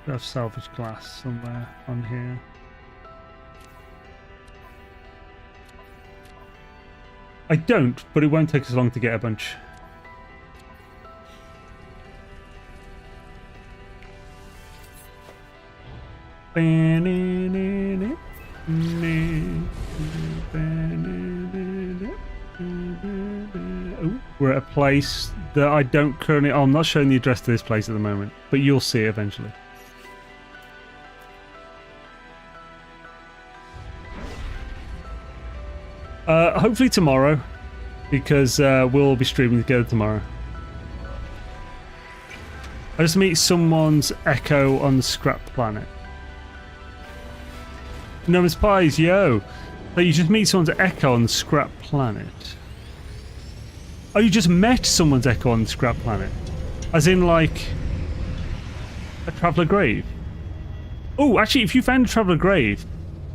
we have salvage glass somewhere on here. I don't, but it won't take us long to get a bunch. Ooh, we're at a place that I don't currently... I'm not showing the address to this place at the moment, but you'll see it eventually. Hopefully tomorrow, because we'll be streaming together tomorrow. I just meet someone's echo on the scrap planet. NMS Pies, yo! So you just meet someone's echo on the scrap planet. Oh, you just met someone's echo on the scrap planet? As in, like, a traveller grave? Oh, actually, if you found a traveller grave,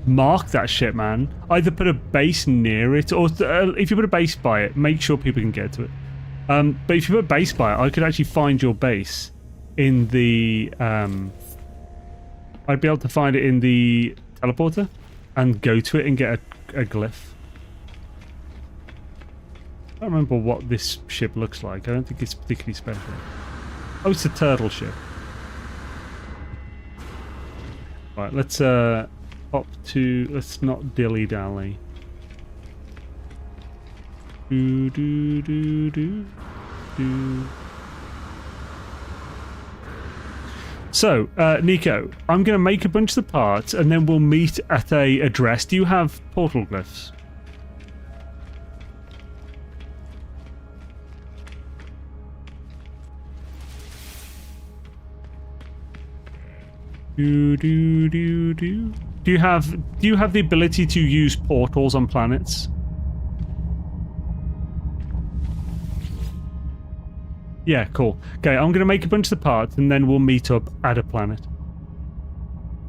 mark that shit, man. Either put a base near it, or if you put a base by it, make sure people can get to it. But if you put a base by it, I could actually find your base in the... I'd be able to find it in the teleporter and go to it and get a glyph. I don't remember what this ship looks like. I don't think it's particularly special. Oh, it's a turtle ship. Right, let's hop to... Let's not dilly-dally. Do. So, Nico, I'm going to make a bunch of the parts and then we'll meet at a address. Do you have portal glyphs? Do you have the ability to use portals on planets? Yeah, cool. Okay, I'm going to make a bunch of the parts and then we'll meet up at a planet.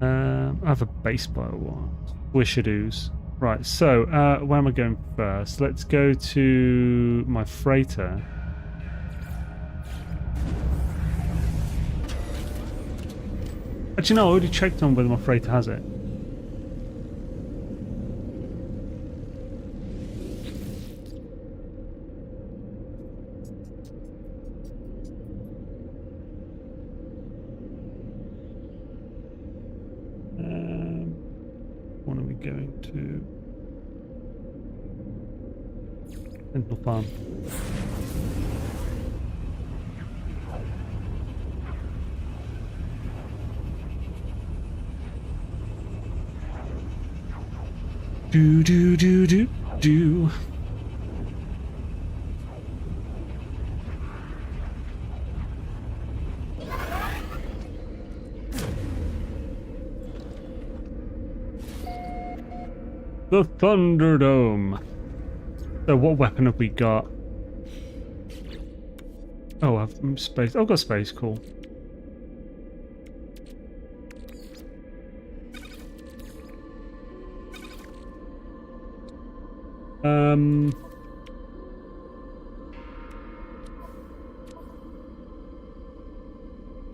I have a base by one. Wishadoos. Right, so where am I going first? Let's go to my freighter. Actually, no, I already checked on whether my freighter has it. When are we going to? Central Farm. Do. The Thunderdome. So what weapon have we got? Oh, I've space. Oh, I've got space. Cool.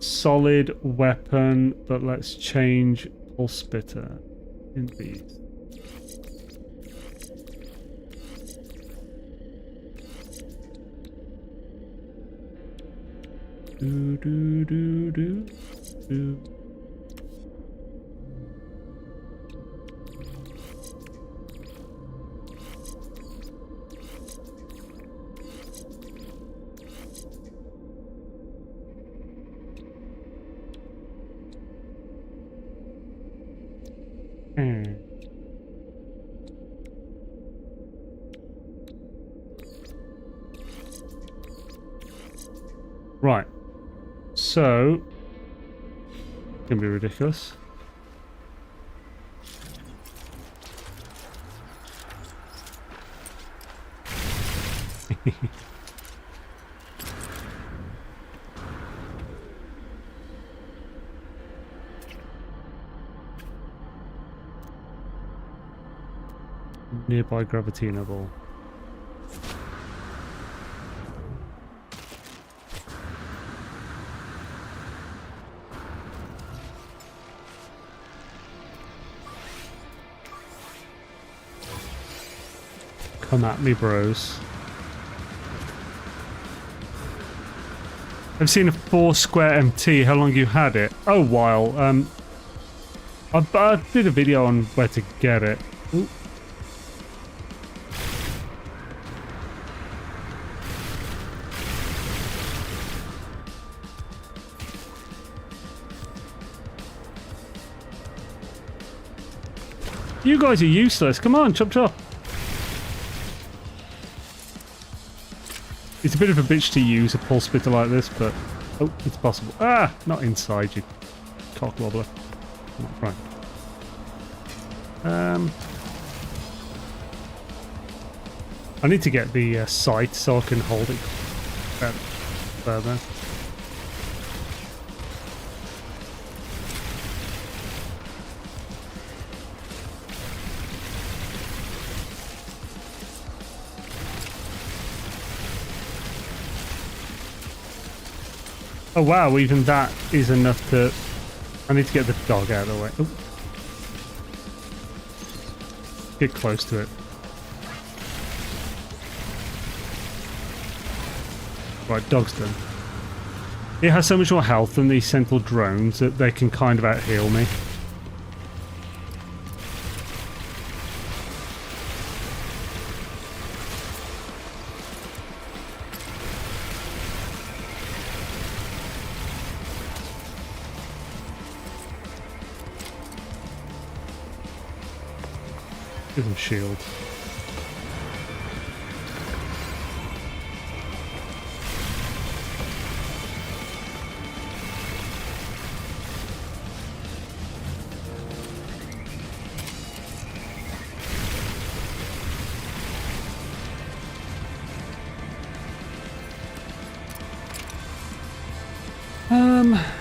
Solid weapon, but let's change pulse spitter in these. Do do do do do. Right. So, it's gonna be ridiculous. Nearby Gravitino ball. Come at me, bros. I've seen a 4 square MT. How long you had it? Oh, a while. I did a video on where to get it. Ooh. You guys are useless. Come on, chop chop. It's a bit of a bitch to use a pulse spitter like this, but oh, it's possible. Ah, not inside you, cock wobbler. Right. I need to get the sight so I can hold it further. Oh wow, even that is enough to... I need to get the dog out of the way. Oh. Get close to it. Right, dog's done. It has so much more health than these Sentinel drones that they can kind of out-heal me. Give him shield.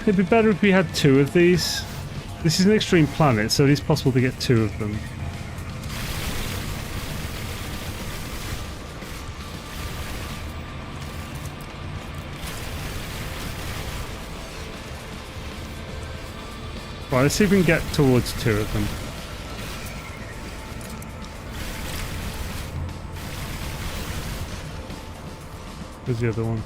It'd be better if we had 2 of these. This is an extreme planet, so it is possible to get 2 of them. Right, let's see if we can get towards 2 of them. Where's the other one?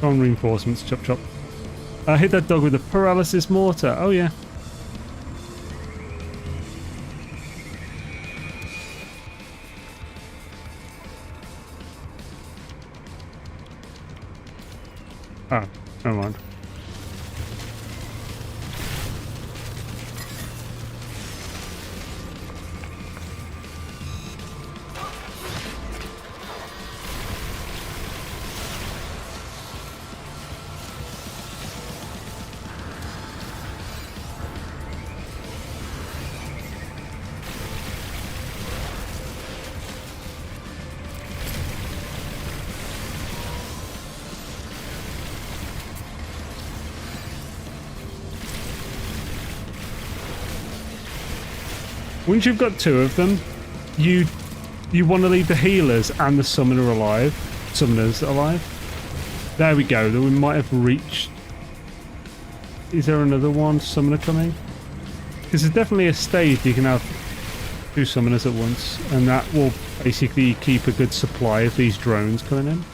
There. On reinforcements, chop chop. Hit that dog with a paralysis mortar. Oh yeah. Ah, never mind. Once you've got 2 of them, you want to leave the healers and the summoners alive. There we go. Then we might have reached. Is there another one summoner coming? Because there's definitely a stage you can have 2 summoners at once, and that will basically keep a good supply of these drones coming in.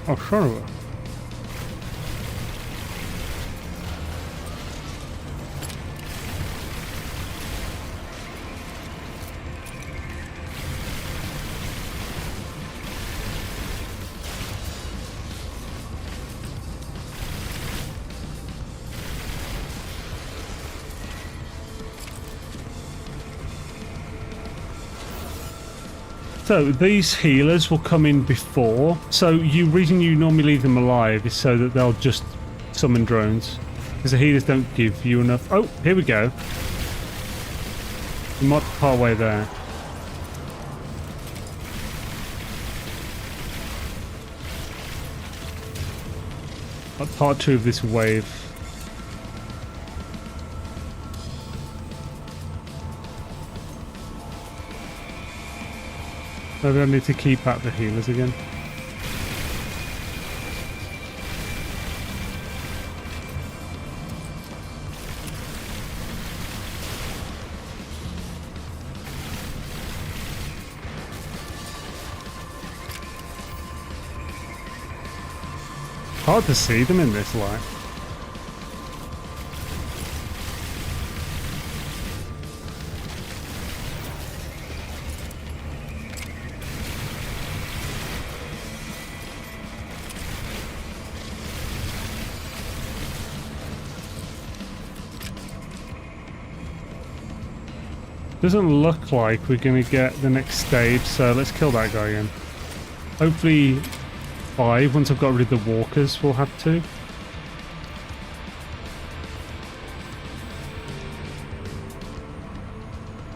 Oh, sure. So these healers will come in before. So reason you normally leave them alive is so that they'll just summon drones. Because the healers don't give you enough. Oh, here we go. We might be part way there. Part 2 of this wave. Maybe I need to keep at the healers again. Hard to see them in this light. Doesn't look like we're going to get the next stage, so let's kill that guy again. Hopefully 5, once I've got rid of the walkers, we'll have 2.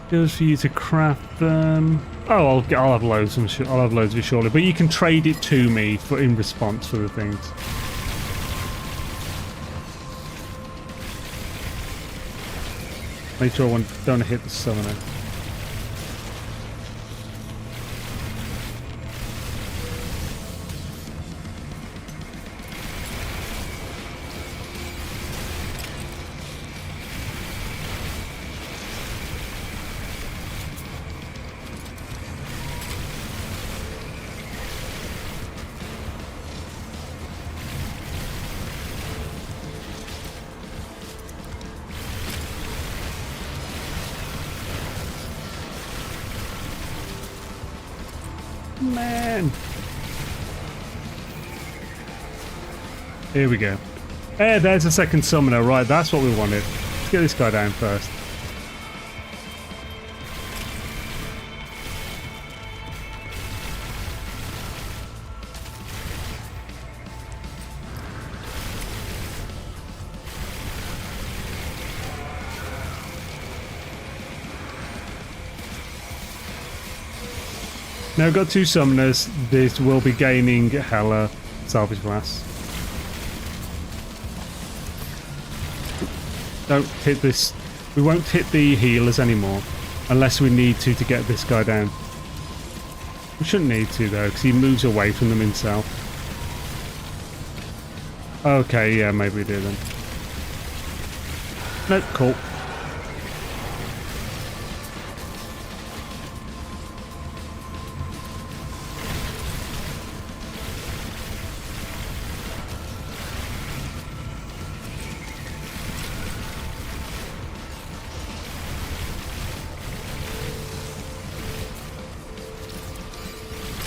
Good for you to craft them. Oh, I'll have loads of them. I'll have loads of it surely, but you can trade it to me in response for the things. Make sure I don't hit the summoner. Man. Here we go. Hey, there's a second summoner. Right, that's what we wanted. Let's get this guy down first. Now we've got 2 summoners. This will be gaining hella salvage glass. Don't hit this. We won't hit the healers anymore unless we need to get this guy down. We shouldn't need to though, because he moves away from them himself. Okay, yeah, maybe we do then. Nope, cool.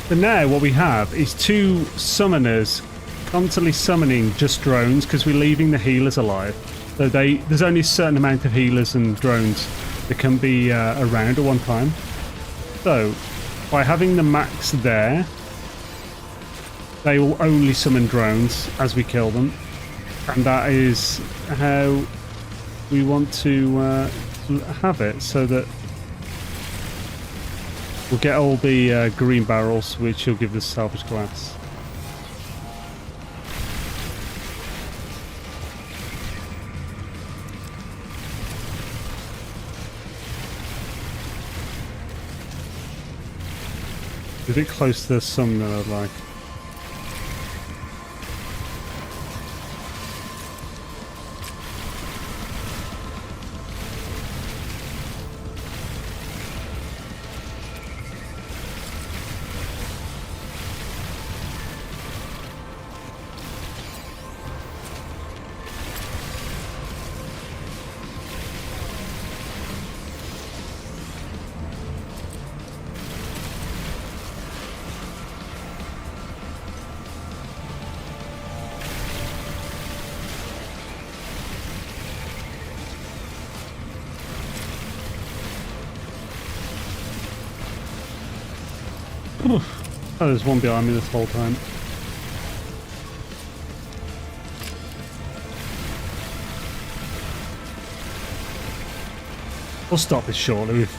But now what we have is 2 summoners constantly summoning just drones because we're leaving the healers alive. So there's only a certain amount of healers and drones that can be around at one time. So by having the max there, they will only summon drones as we kill them. And that is how we want to have it, so that We'll get all the green barrels, which will give us salvage glass. A bit close to the sun that I'd like. Oh, there's one behind me this whole time. We'll stop this shortly. We've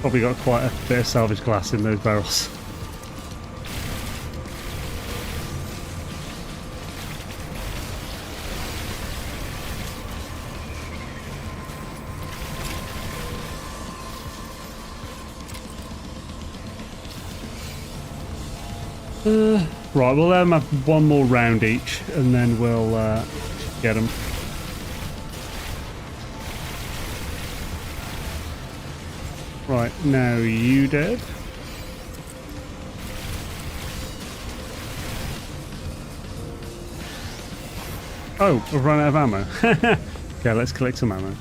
probably got quite a bit of salvage glass in those barrels. Right, we'll let them have one more round each, and then we'll get them. Right, now you dead. Oh, we've run out of ammo. Okay, let's collect some ammo.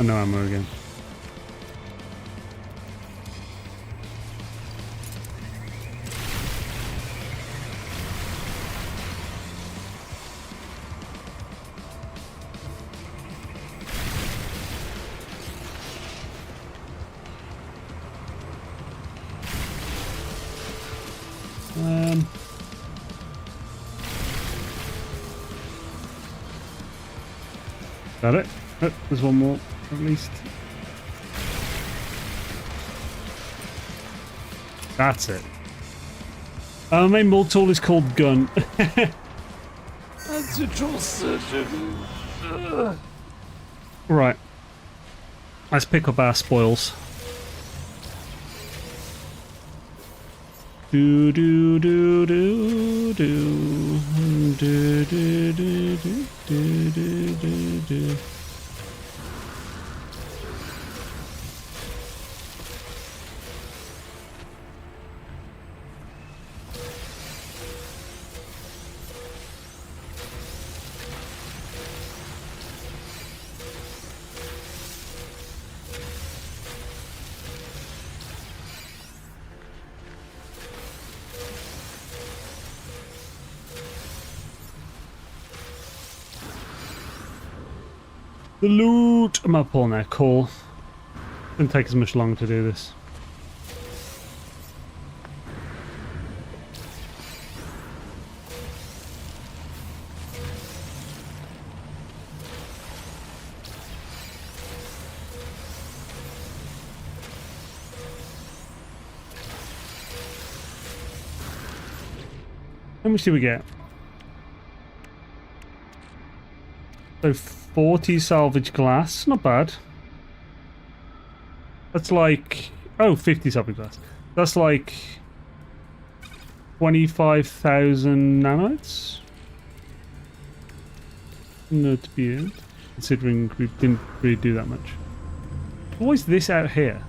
No ammo again. Got it? Oh, there's one more. At least. That's it. Our main mold tool is called gun. That's a troll surgeon. Right. Let's pick up our spoils. Do do do do do do do do do do do do. The loot! I'm up on there, cool. Didn't take as much long to do this. How much did we get? So 40 salvage glass, not bad. That's like, oh, 50 salvage glass. That's like 25,000 nanites. Not bad, considering we didn't really do that much. What is this out here?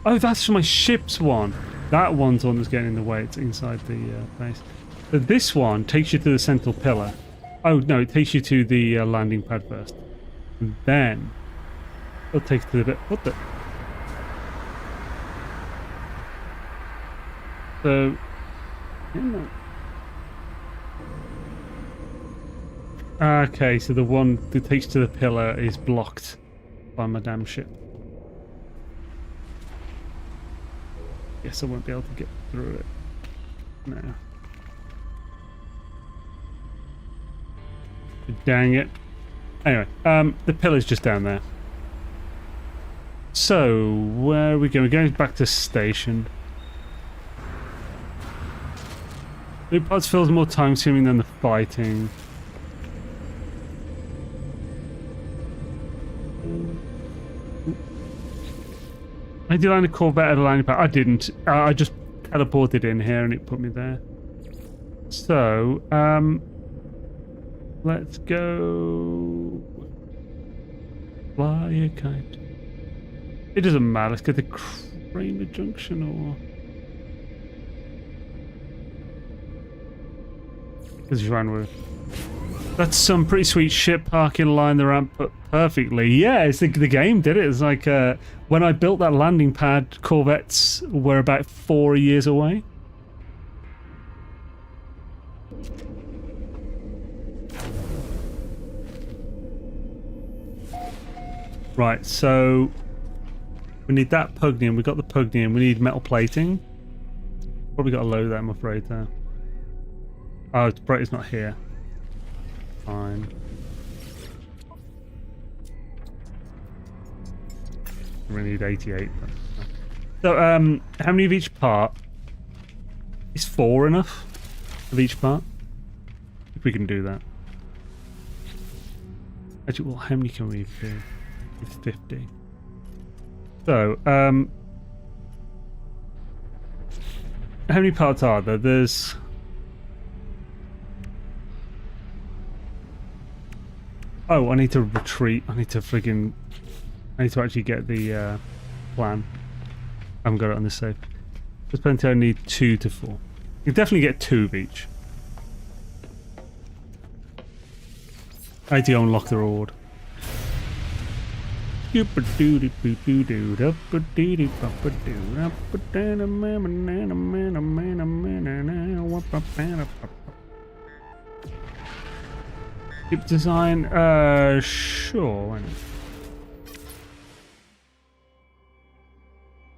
Oh, that's for my ship's one. That one's the one that's getting in the way. It's inside the base. But this one takes you to the central pillar. Oh, no, it takes you to the landing pad first. And then it'll take you to the bit. What the? So, yeah. Okay, so the one that takes to the pillar is blocked by my damn ship. Guess I won't be able to get through it. No. Dang it. Anyway, the pillar's just down there. So, where are we going? We're going back to station. New parts feels more time consuming than the fighting. I did land a Corvette at a landing pad. I didn't. I just teleported in here and it put me there. So, let's go. Fly a kite. It doesn't matter. Let's go to Kramer Junction or. Because you ran with. That's some pretty sweet ship parking line the ramp perfectly. Yeah, it's the game did it. It's like when I built that landing pad, Corvettes were about 4 years away. Right, so we need that Pugnium. We got the Pugnium. We need metal plating. Probably got to load that, I'm afraid, there. Oh, it's not here. Fine. We need 88. So, how many of each part? Is 4 enough of each part? If we can do that. Actually, well, how many can we do? It's 50. So, how many parts are there? There's... Oh, I need to retreat. I need to actually get the plan. I haven't got it on the safe. Just plenty. I need 2 to 4. You can definitely get 2 of each. I need to unlock the reward. Ship design, sure, why not?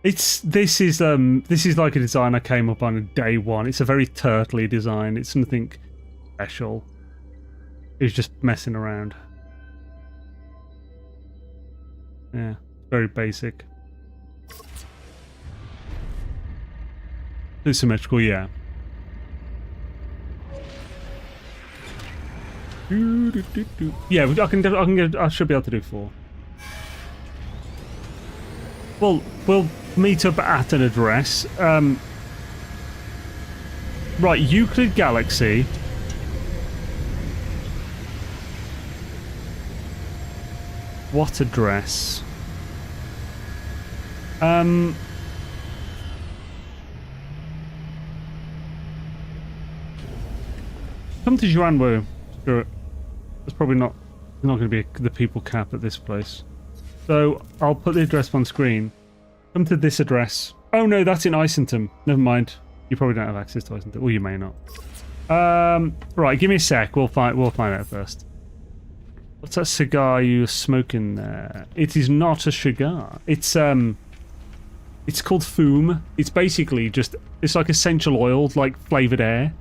This is like a design I came up on day one. It's a very turtly design. It's nothing special. It's just messing around. Yeah, very basic. It's symmetrical, yeah. Yeah, I should be able to do 4. Well, we'll meet up at an address. Right, Euclid Galaxy. What address? Come to Juanwu. Screw it. It's probably not going to be the people cap at this place. So I'll put the address on screen. Come to this address. Oh no, that's in Isentum. Never mind. You probably don't have access to Isentum. Or you may not. Right, give me a sec. We'll find out first. What's that cigar you're smoking there? It is not a cigar. It's called Fume. It's basically just it's like essential oil, like flavored air.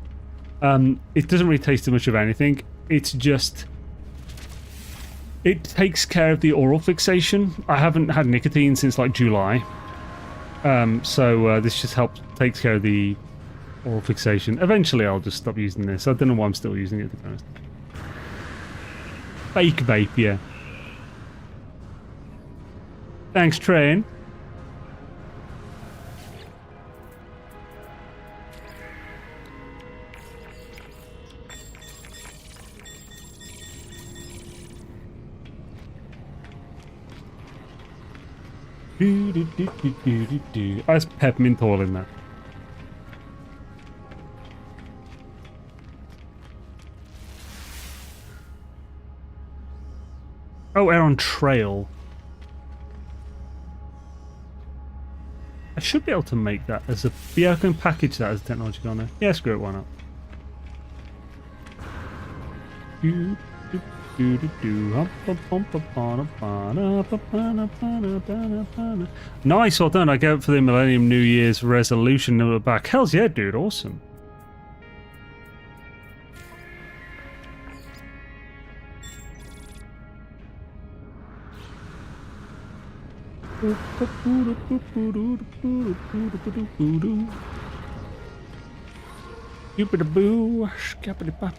It doesn't really taste too much of anything. It's just it takes care of the oral fixation. I haven't had nicotine since like July. So this just takes care of the oral fixation. Eventually I'll just stop using this. I don't know why I'm still using it, to be honest. Fake vape, yeah. Thanks, train. There's peppermint oil in there. Oh, air on trail. I should be able to make that as a... Yeah, I can package that as a technology on there. Yeah, screw it, why not? Nice, well done. I go for the Millennium New Year's resolution and we're back. Hells yeah, dude, awesome. Boo, skippity pop.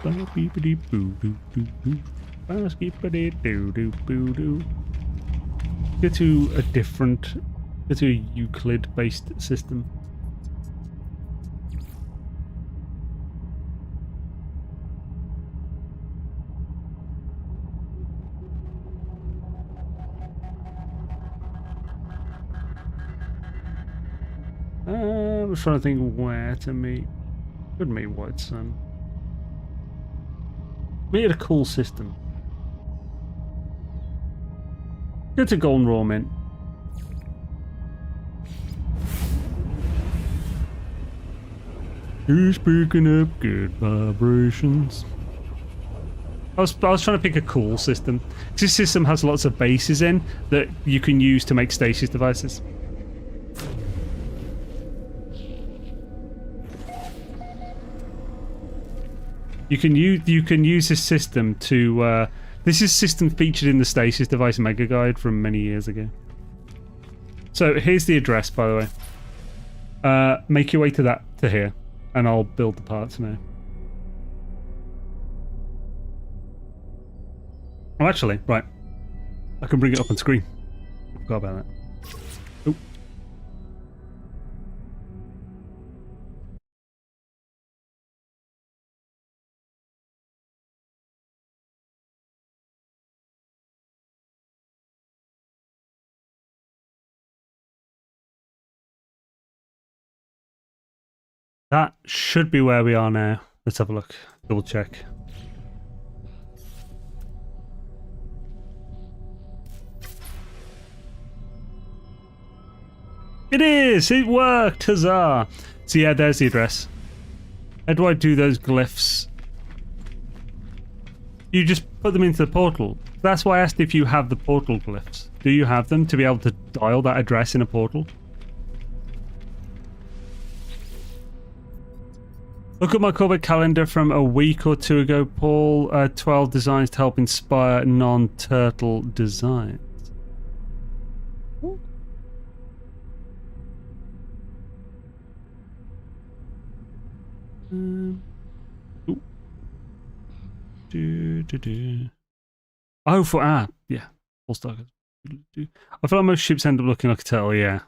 Beepity boo doo doo doo. Skippity doo doo boo doo. Get to a Euclid based system. I'm trying to think where to meet. Could meet White Sun. Meet a cool system. Go to Golden Raw Mint. Who's picking up good vibrations? I was trying to pick a cool system. This system has lots of bases in that you can use to make stasis devices. You can use this system to. This is a system featured in the Stasis Device Mega Guide from many years ago. So here's the address, by the way. Make your way to here, and I'll build the parts now. Oh, actually, right. I can bring it up on screen. Forgot about that. Oh. That should be where we are now. Let's have a look. Double check. It is! It worked! Huzzah! So yeah, there's the address. How do I do those glyphs? You just put them into the portal. That's why I asked if you have the portal glyphs. Do you have them to be able to dial that address in a portal? Look at my Corvette calendar from a week or two ago, Paul. 12 designs to help inspire non-turtle designs. Oh, yeah. Full stock. I feel like most ships end up looking like a turtle. Yeah.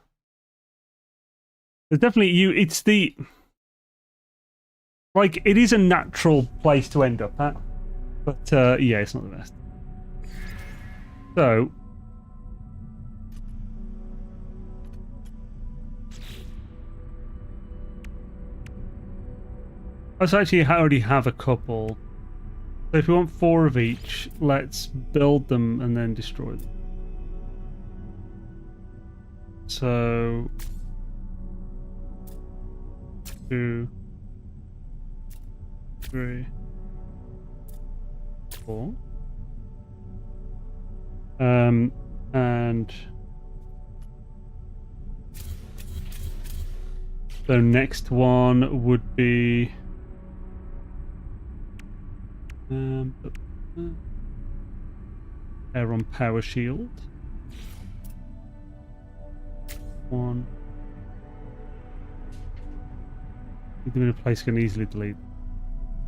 There's definitely it's the. Like, it is a natural place to end up at. But, yeah, it's not the best. So. I actually already have a couple. So if we want 4 of each, let's build them and then destroy them. So. 2. 3, 4. And so next one would be air on power shield. 1. Leave them in a place I can easily delete.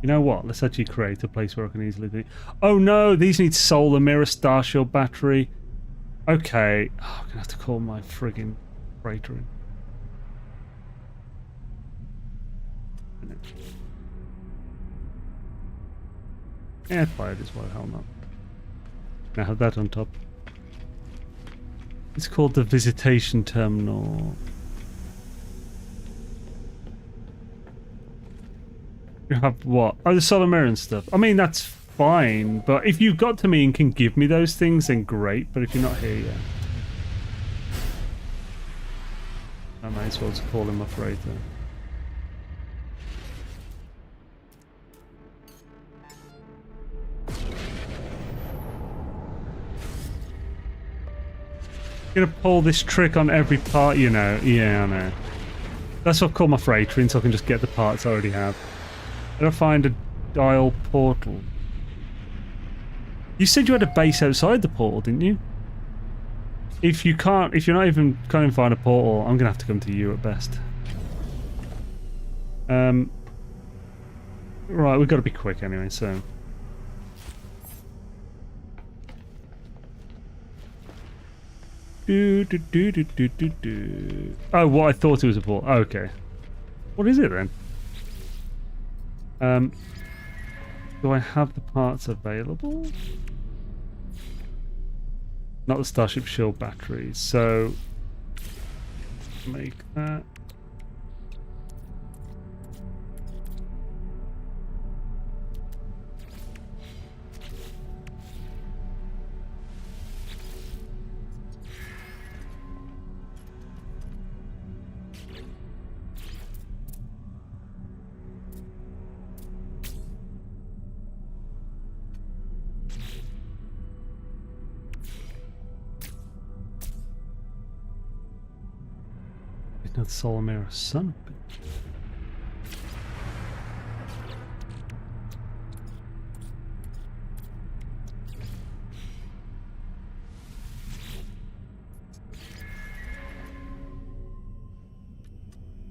You know what? Let's actually create a place where I can easily do. Oh no, these need solar mirror, starshield battery. Okay, oh, I'm gonna have to call my friggin' freighter in. Yeah, fired as well, hell no. Now have that on top. It's called the visitation terminal. You have what? Oh, the solar mirror and stuff. I mean, that's fine, but if you got to me and can give me those things, then great. But if you're not here yet, I might as well just call him a freighter. Gonna pull this trick on every part, you know. Yeah, I know. That's what I call my freightering, so I can just get the parts I already have. Did I find a dial portal? You said you had a base outside the portal, didn't you? If you can't, if you're not even can't even find a portal, I'm gonna have to come to you at best. Right, we've got to be quick anyway, so. Oh, what I thought it was a portal. Oh, okay. What is it then? Do I have the parts available? Not the Starship Shield batteries, so make that. Not Solomera, son of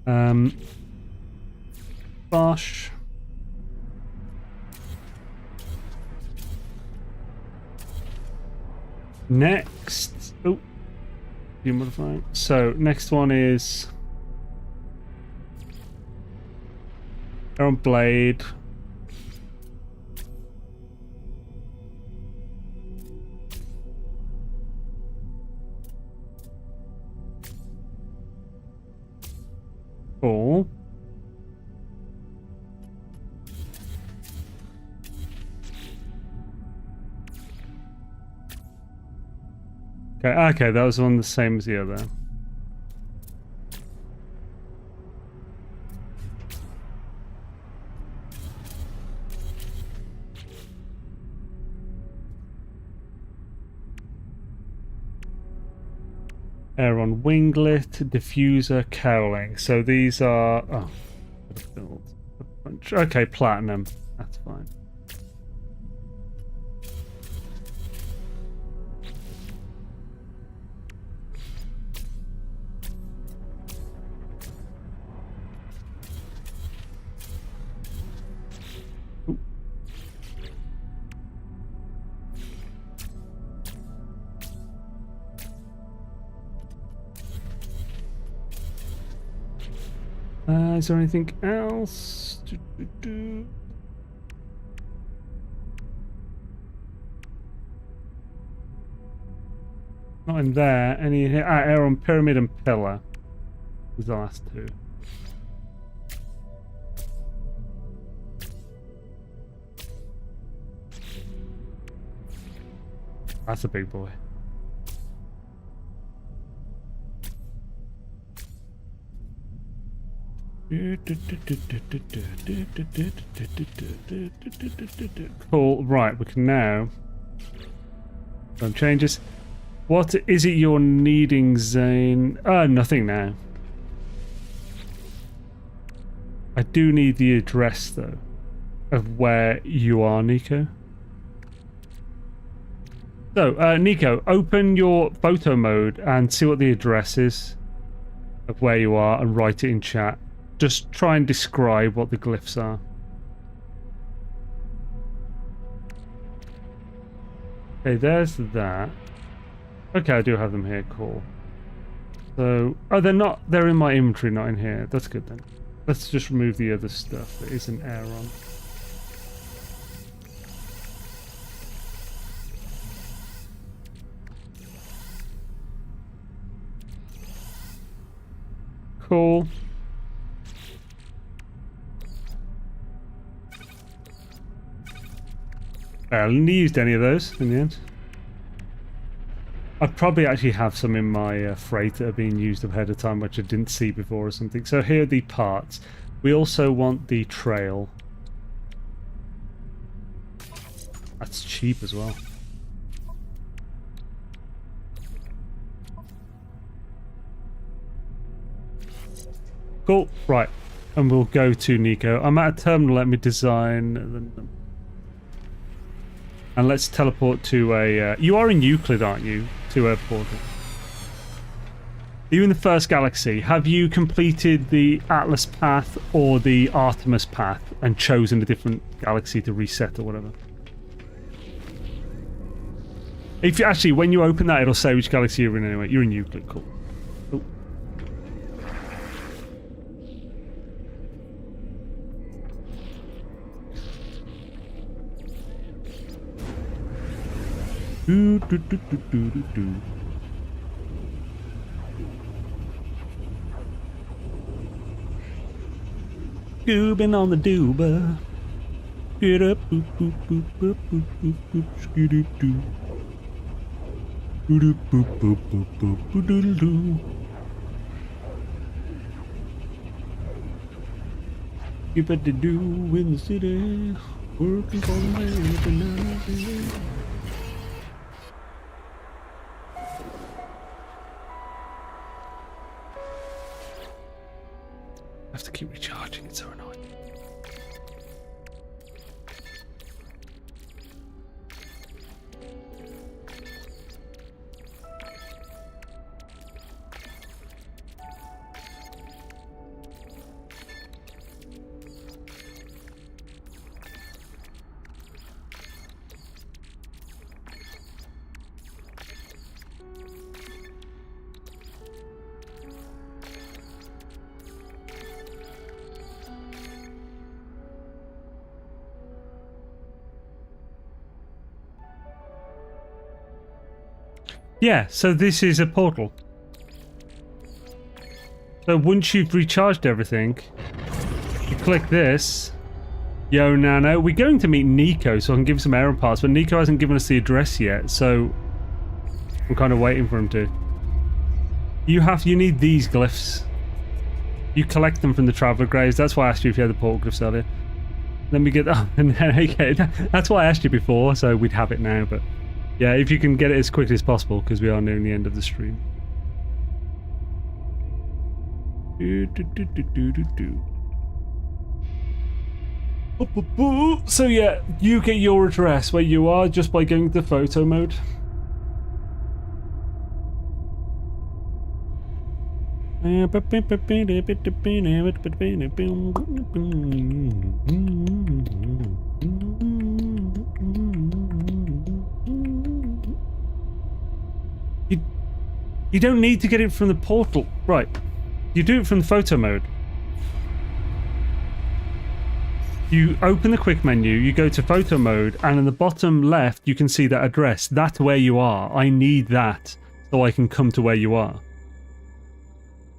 a Bosh. Next, oh, demodify. So next one is Iron Blade. Cool. Okay, that was one the same as the other. Aeron winglet, diffuser, cowling. So these are build a bunch. Okay, platinum. That's fine. Is there anything else? Not in there. Any here? Aeron Pyramid and Pillar was the last two. That's a big boy. Cool. Right, we can now. Some changes. What is it you're needing, Zane? Nothing now. I do need the address though of where you are, Nico. So, Nico, open your photo mode and see what the address is of where you are and write it in chat. Just try and describe what the glyphs are. Okay, there's that. Okay, I do have them here, cool. So, oh, they're in my inventory, not in here. That's good then. Let's just remove the other stuff that isn't Aeron. Cool. I haven't used any of those in the end. I probably actually have some in my freight that are being used ahead of time, which I didn't see before or something. So here are the parts. We also want the trail. That's cheap as well. Cool. Right. And we'll go to Nico. I'm at a terminal. Let me design. And let's teleport to a... you are in Euclid, aren't you? To a portal. Are you in the first galaxy? Have you completed the Atlas path or the Artemis path and chosen a different galaxy to reset or whatever? If you, actually, when you open that, it'll say which galaxy you're in anyway. You're in Euclid. Cool. Do, do, do, do, do, do, do. Goobin' on the dooba. Get up, boop, boop, boop, boop, boop, boop, boop, skidoo doo. Boop, boop, boop, boop, boop, boop, doodle doo. You better do in the city, working for the man tonight. I have to keep recharging, it's so annoying. Yeah, so this is a portal. So once you've recharged everything, you click this. Yo, Nano. We're going to meet Nico, so I can give him some errand parts, but Nico hasn't given us the address yet, so I'm kind of waiting for him to. You need these glyphs. You collect them from the traveler graves. That's why I asked you if you had the portal glyphs earlier. Let me get that. Okay, that's why I asked you before, so we'd have it now, but. Yeah, if you can get it as quickly as possible, because we are nearing the end of the stream. So yeah, you get your address where you are just by going to photo mode. You don't need to get it from the portal. Right. You do it from the photo mode. You open the quick menu, you go to photo mode, and in the bottom left you can see that address. That's where you are. I need that so I can come to where you are.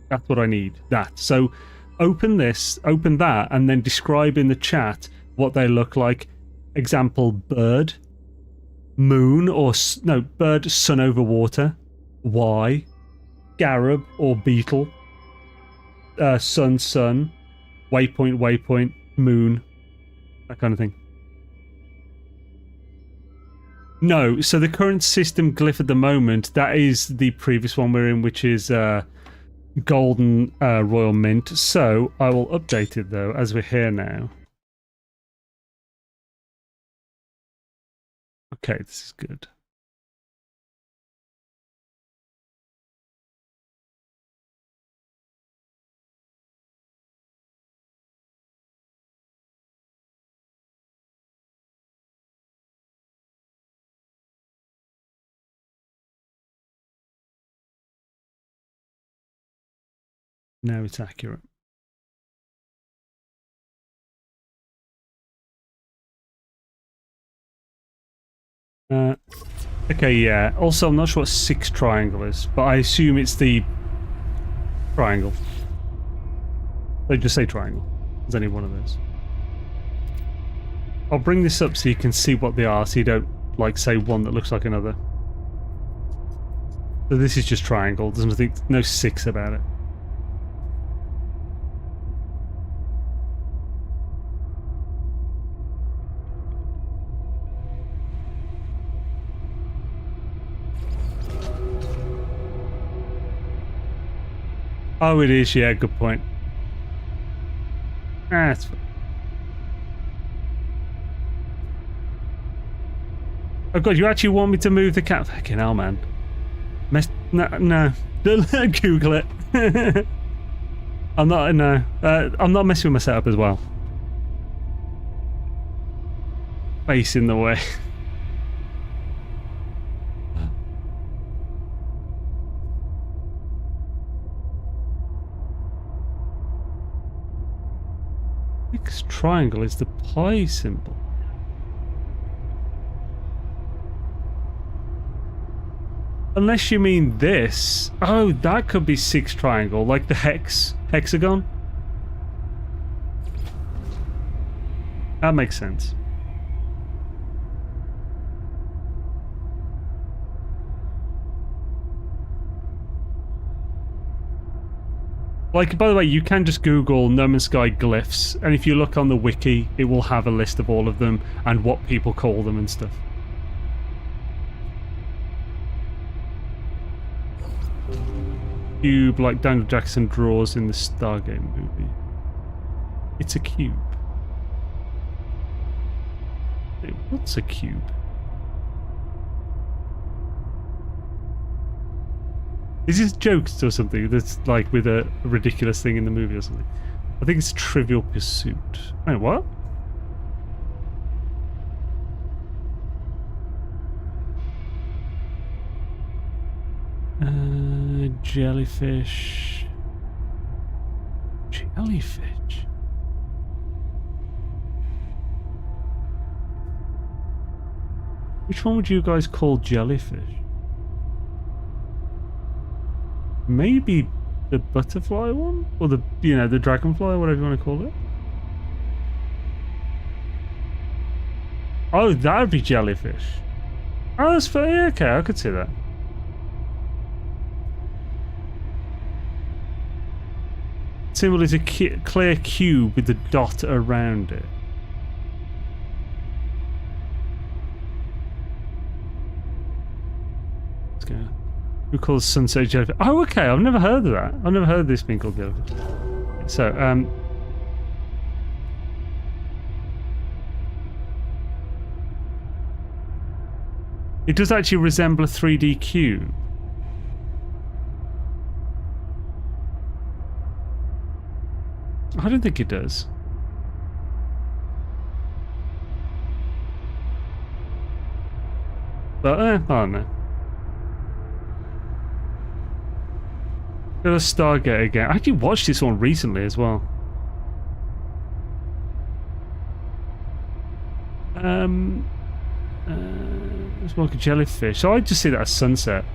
That's what I need. That. So open this, open that, and then describe in the chat what they look like. Example, bird, moon, or no, bird, sun over water. Y, Garib or beetle, sun, waypoint, waypoint, moon, that kind of thing. No, so the current system glyph at the moment, that is the previous one we're in, which is golden royal mint. So I will update it though, as we're here now. Okay, this is good. Now it's accurate. Okay, yeah. Also, I'm not sure what 6 triangle is, but I assume it's the triangle. They just say triangle. There's only one of those. I'll bring this up so you can see what they are, so you don't, like, say one that looks like another. So this is just triangle. There's nothing, no 6 about it. Oh, it is, yeah, good point. That's fine. Oh god, you actually want me to move the cat? Fucking hell, man. No. Google it. I'm not messing with my setup as well. Face in the way. Fixed triangle is the pi symbol. Unless you mean this. Oh, that could be 6 triangle, like the hexagon. That makes sense. Like, by the way, you can just Google No Man's Sky glyphs, and if you look on the wiki, it will have a list of all of them and what people call them and stuff. Cube, like Daniel Jackson draws in the Stargate movie. It's a cube. Wait, what's a cube? Is this jokes or something that's like with a ridiculous thing in the movie or something? I think it's Trivial Pursuit. Wait, what? Jellyfish. Jellyfish. Which one would you guys call jellyfish? Maybe the butterfly one? Or the, you know, the dragonfly, or whatever you want to call it? Oh, that would be jellyfish. Oh, that's fair. Yeah, okay, I could see that. Symbol is a clear cube with the dot around it. Let's go. Who calls sunset jellyfish? Oh, okay. I've never heard of that. I've never heard of this being called jellyfish. So, it does actually resemble a 3D cube. I don't think it does. But, I don't know. Go to Stargate again. I actually watched this one recently as well. It's like a jellyfish. So I just see that as sunset.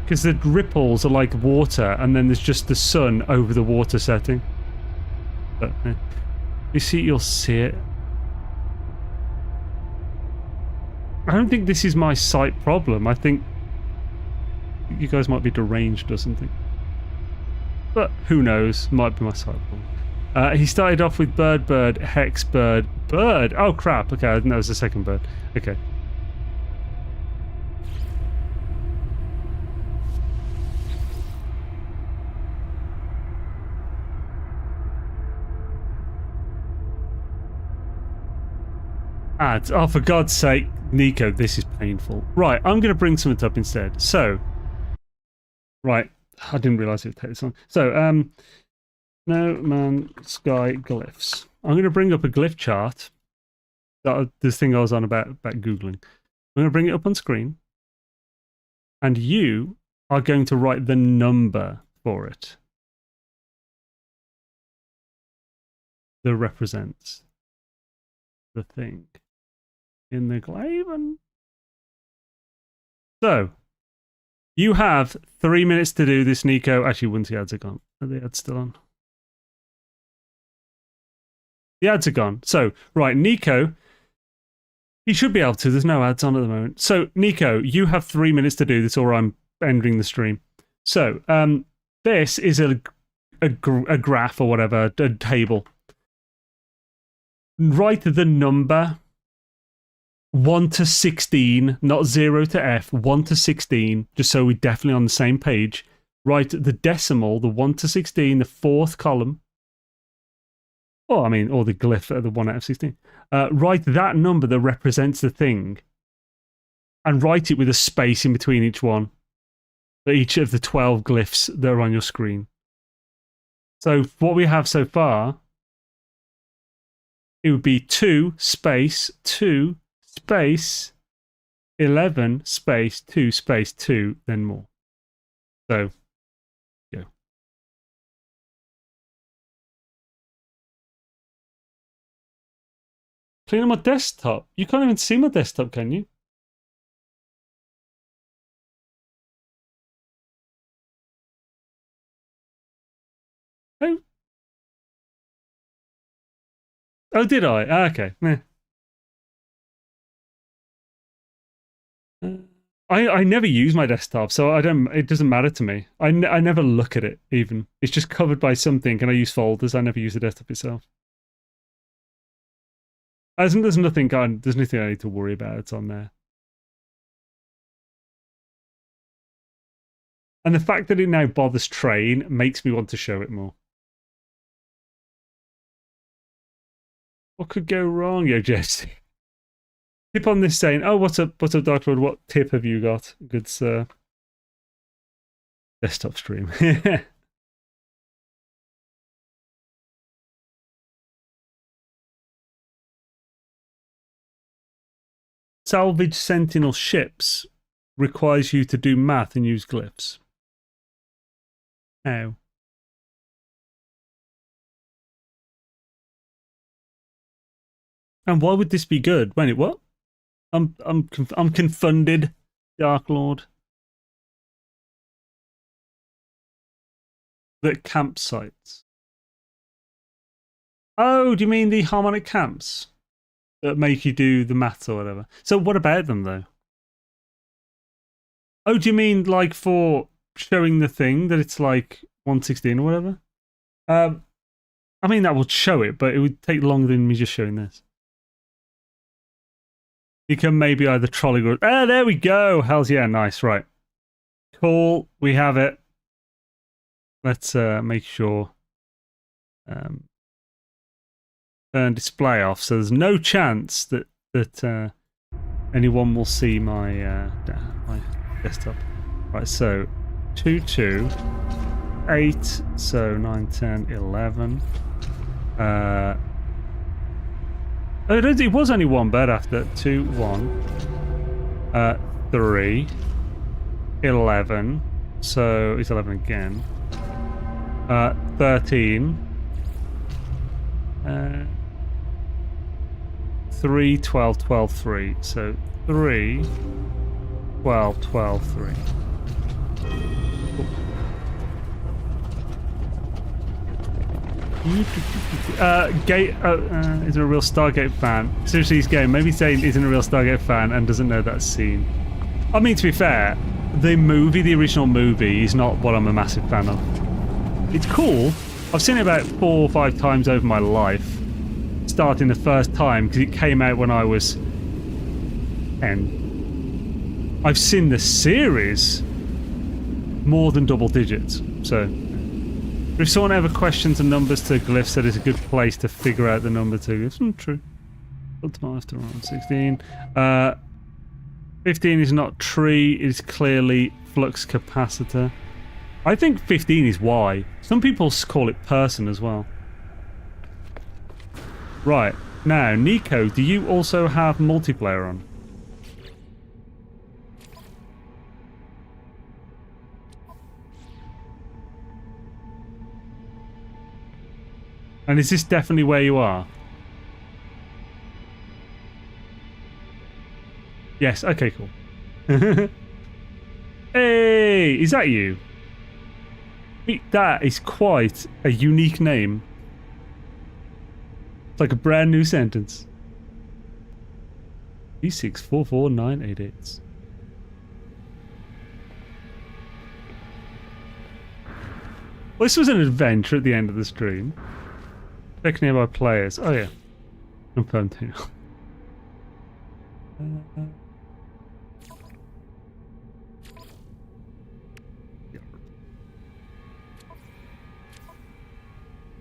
Because the ripples are like water, and then there's just the sun over the water setting. But, you see, you'll see it. I don't think this is my sight problem. I think you guys might be deranged or something. But who knows? Might be my sight problem. He started off with bird, hex, bird. Oh crap! Okay, I didn't know it was the second bird. Okay. Ads. Oh, for God's sake, Nico, this is painful. Right, I'm going to bring something up instead. So, right, I didn't realise it would take this long. So, No Man's Sky glyphs. I'm going to bring up a glyph chart. This thing I was on about Googling. I'm going to bring it up on screen. And you are going to write the number for it that represents the thing in the glyph. So, you have 3 minutes to do this, Nico. Actually, once the ads are gone. Are the ads still on? The ads are gone. So, right, Nico, he should be able to. There's no ads on at the moment. So, Nico, you have 3 minutes to do this, or I'm ending the stream. So, this is a graph or whatever, a table. Write the number 1 to 16, not 0 to F, 1 to 16, just so we're definitely on the same page. Write the decimal, the 1 to 16, the fourth column. Oh, I mean, or the glyph at the 1 out of 16. Write that number that represents the thing and write it with a space in between each one. For each of the 12 glyphs that are on your screen. So what we have so far, it would be 2 space 2 space 11 space 2 space 2, then more. So, go. Clean on my desktop. You can't even see my desktop, can you? Oh. Oh, did I? Okay. I never use my desktop, so I don't. It doesn't matter to me. I never look at it even. It's just covered by something, and I use folders. I never use the desktop itself. There's nothing I need to worry about. It's on there. And the fact that it now bothers train makes me want to show it more. What could go wrong, yo, Jesse? Tip on this saying, oh, what's up, Dark Lord? What tip have you got? Good, sir. Desktop stream. Salvage Sentinel ships requires you to do math and use glyphs. How? And why would this be good? Wait, what? I'm confounded, Dark Lord. The campsites. Oh, do you mean the harmonic camps that make you do the maths or whatever? So what about them though? Oh, do you mean like for showing the thing that it's like 116 or whatever? I mean that would show it, but it would take longer than me just showing this. You can maybe either trolley or... Ah, there we go! Hells yeah, nice, right. Cool, we have it. Let's make sure... turn display off, so there's no chance that anyone will see my my desktop. Right, so 2, 2, 8, so 9, 10, 11. It was only one bed after 2, 1, 3, 11. So it's 11 again. 13. 3, 12, 12, 3. So 3, 12, 12, 3. Gate isn't a real Stargate fan. Seriously, he's gay. Maybe saying isn't a real Stargate fan and doesn't know that scene. I mean, to be fair, the original movie, is not what I'm a massive fan of. It's cool. I've seen it about 4 or 5 times over my life. Starting the first time because it came out when I was 10. I've seen the series more than double digits. So. If someone ever questions the numbers to glyphs, that is a good place to figure out the number to glyphs. True. After 16. 15 is not tree, it is clearly flux capacitor. I think 15 is Y. Some people call it person as well. Right. Now, Nico, do you also have multiplayer on? And is this definitely where you are? Yes, okay, cool. Hey, is that you? That is quite a unique name. It's like a brand new sentence. B644988. Well, this was an adventure at the end of the stream. Check nearby players. Oh yeah. Confirmed here.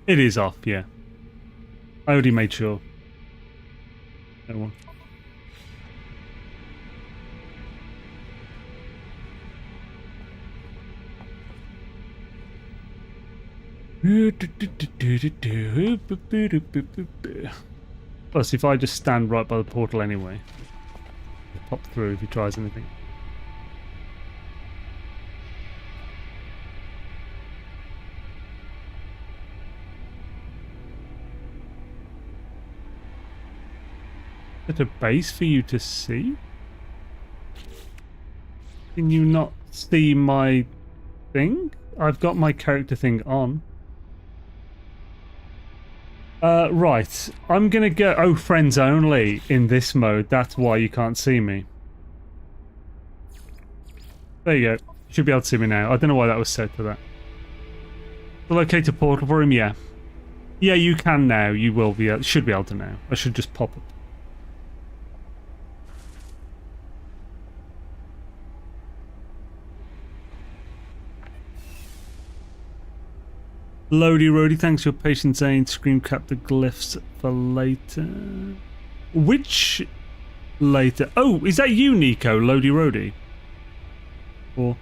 It is off, yeah. I already made sure. No one. Plus, if I just stand right by the portal anyway, pop through if he tries anything. Is it a base for you to see? Can you not see my thing? I've got my character thing on. Right. I'm gonna go... Oh, friends only in this mode. That's why you can't see me. There you go. You should be able to see me now. I don't know why that was set to that. Locate a portal for him? Yeah. Yeah, you can now. You will be... should be able to now. I should just pop it. Lodi Rody, thanks for your patience, Zane. Scream cap the glyphs for later. Which later? Oh, is that you, Nico? Lodi Rody? Or...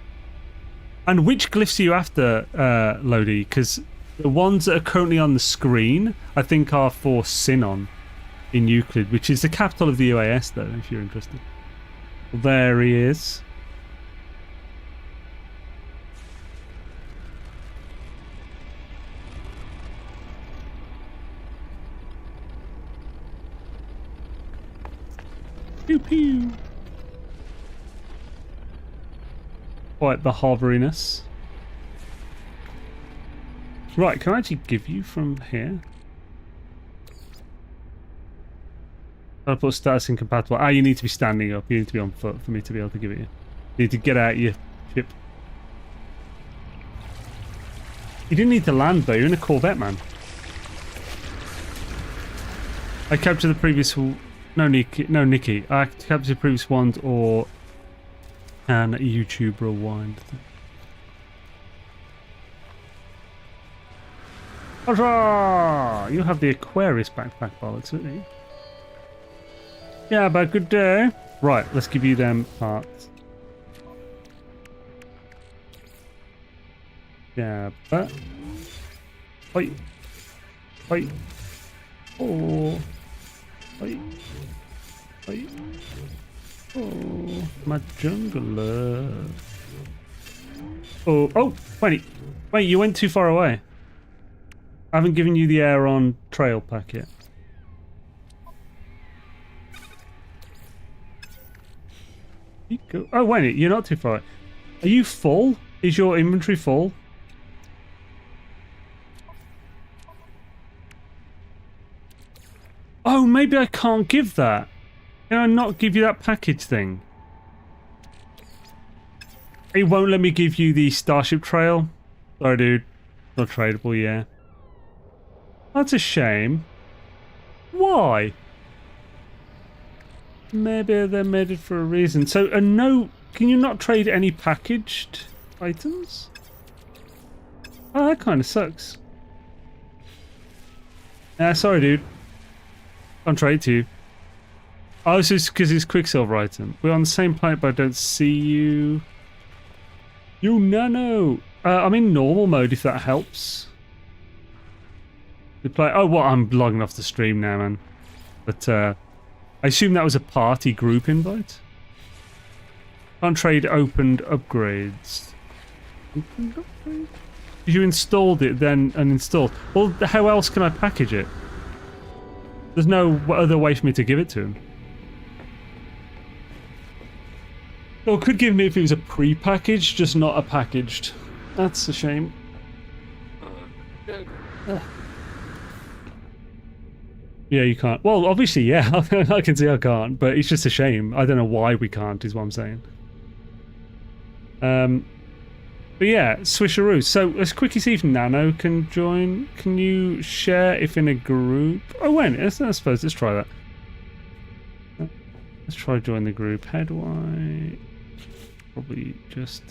And which glyphs are you after, Lodi? Because the ones that are currently on the screen, I think, are for Sinon in Euclid, which is the capital of the UAS, though, if you're interested. Well, there he is. Pew pew. Quite the hoveriness. Right, can I actually give you from here? I'll put status incompatible. Ah, you need to be standing up. You need to be on foot for me to be able to give it you. You need to get out your ship. You didn't need to land though. You're in a Corvette, man. I captured the previous... No, Nikki. I captured the previous ones, or can YouTube rewind? Huzzah! You have the Aquarius backpack bollocks, don't you? Yeah, but good day. Right, let's give you them parts. Yeah, but... Oi! Oi! Oh! Oi! Oi! Oh, my jungle love. Oh, oh, wait, you went too far away. I haven't given you the air on trail pack yet. You go. Oh, wait, you're not too far. Are you full? Is your inventory full? Oh, maybe I can't give that. Can I not give you that package thing? It won't let me give you the Starship Trail. Sorry, dude. Not tradable, yeah. That's a shame. Why? Maybe they made it for a reason. So, no... Can you not trade any packaged items? Oh, that kind of sucks. Sorry, dude. Can't trade to you. Oh, it's just because it's Quicksilver item. We're on the same planet, but I don't see you. You nano. I'm in normal mode, if that helps. We play. Oh, what? I'm logging off the stream now, man. But I assume that was a party group invite. Can't trade opened upgrades. Opened upgrades? You installed it then and installed. Well, how else can I package it? There's no other way for me to give it to him. Well, could give me if it was a pre-packaged, just not a packaged. That's a shame. Yeah, you can't. Well, obviously, yeah. I can see I can't, but it's just a shame. I don't know why we can't, is what I'm saying. But yeah, swisheroo. So, as quick as even Nano can join, can you share if in a group? Oh, wait, I suppose let's try that. Let's try join the group. How do I... Probably just...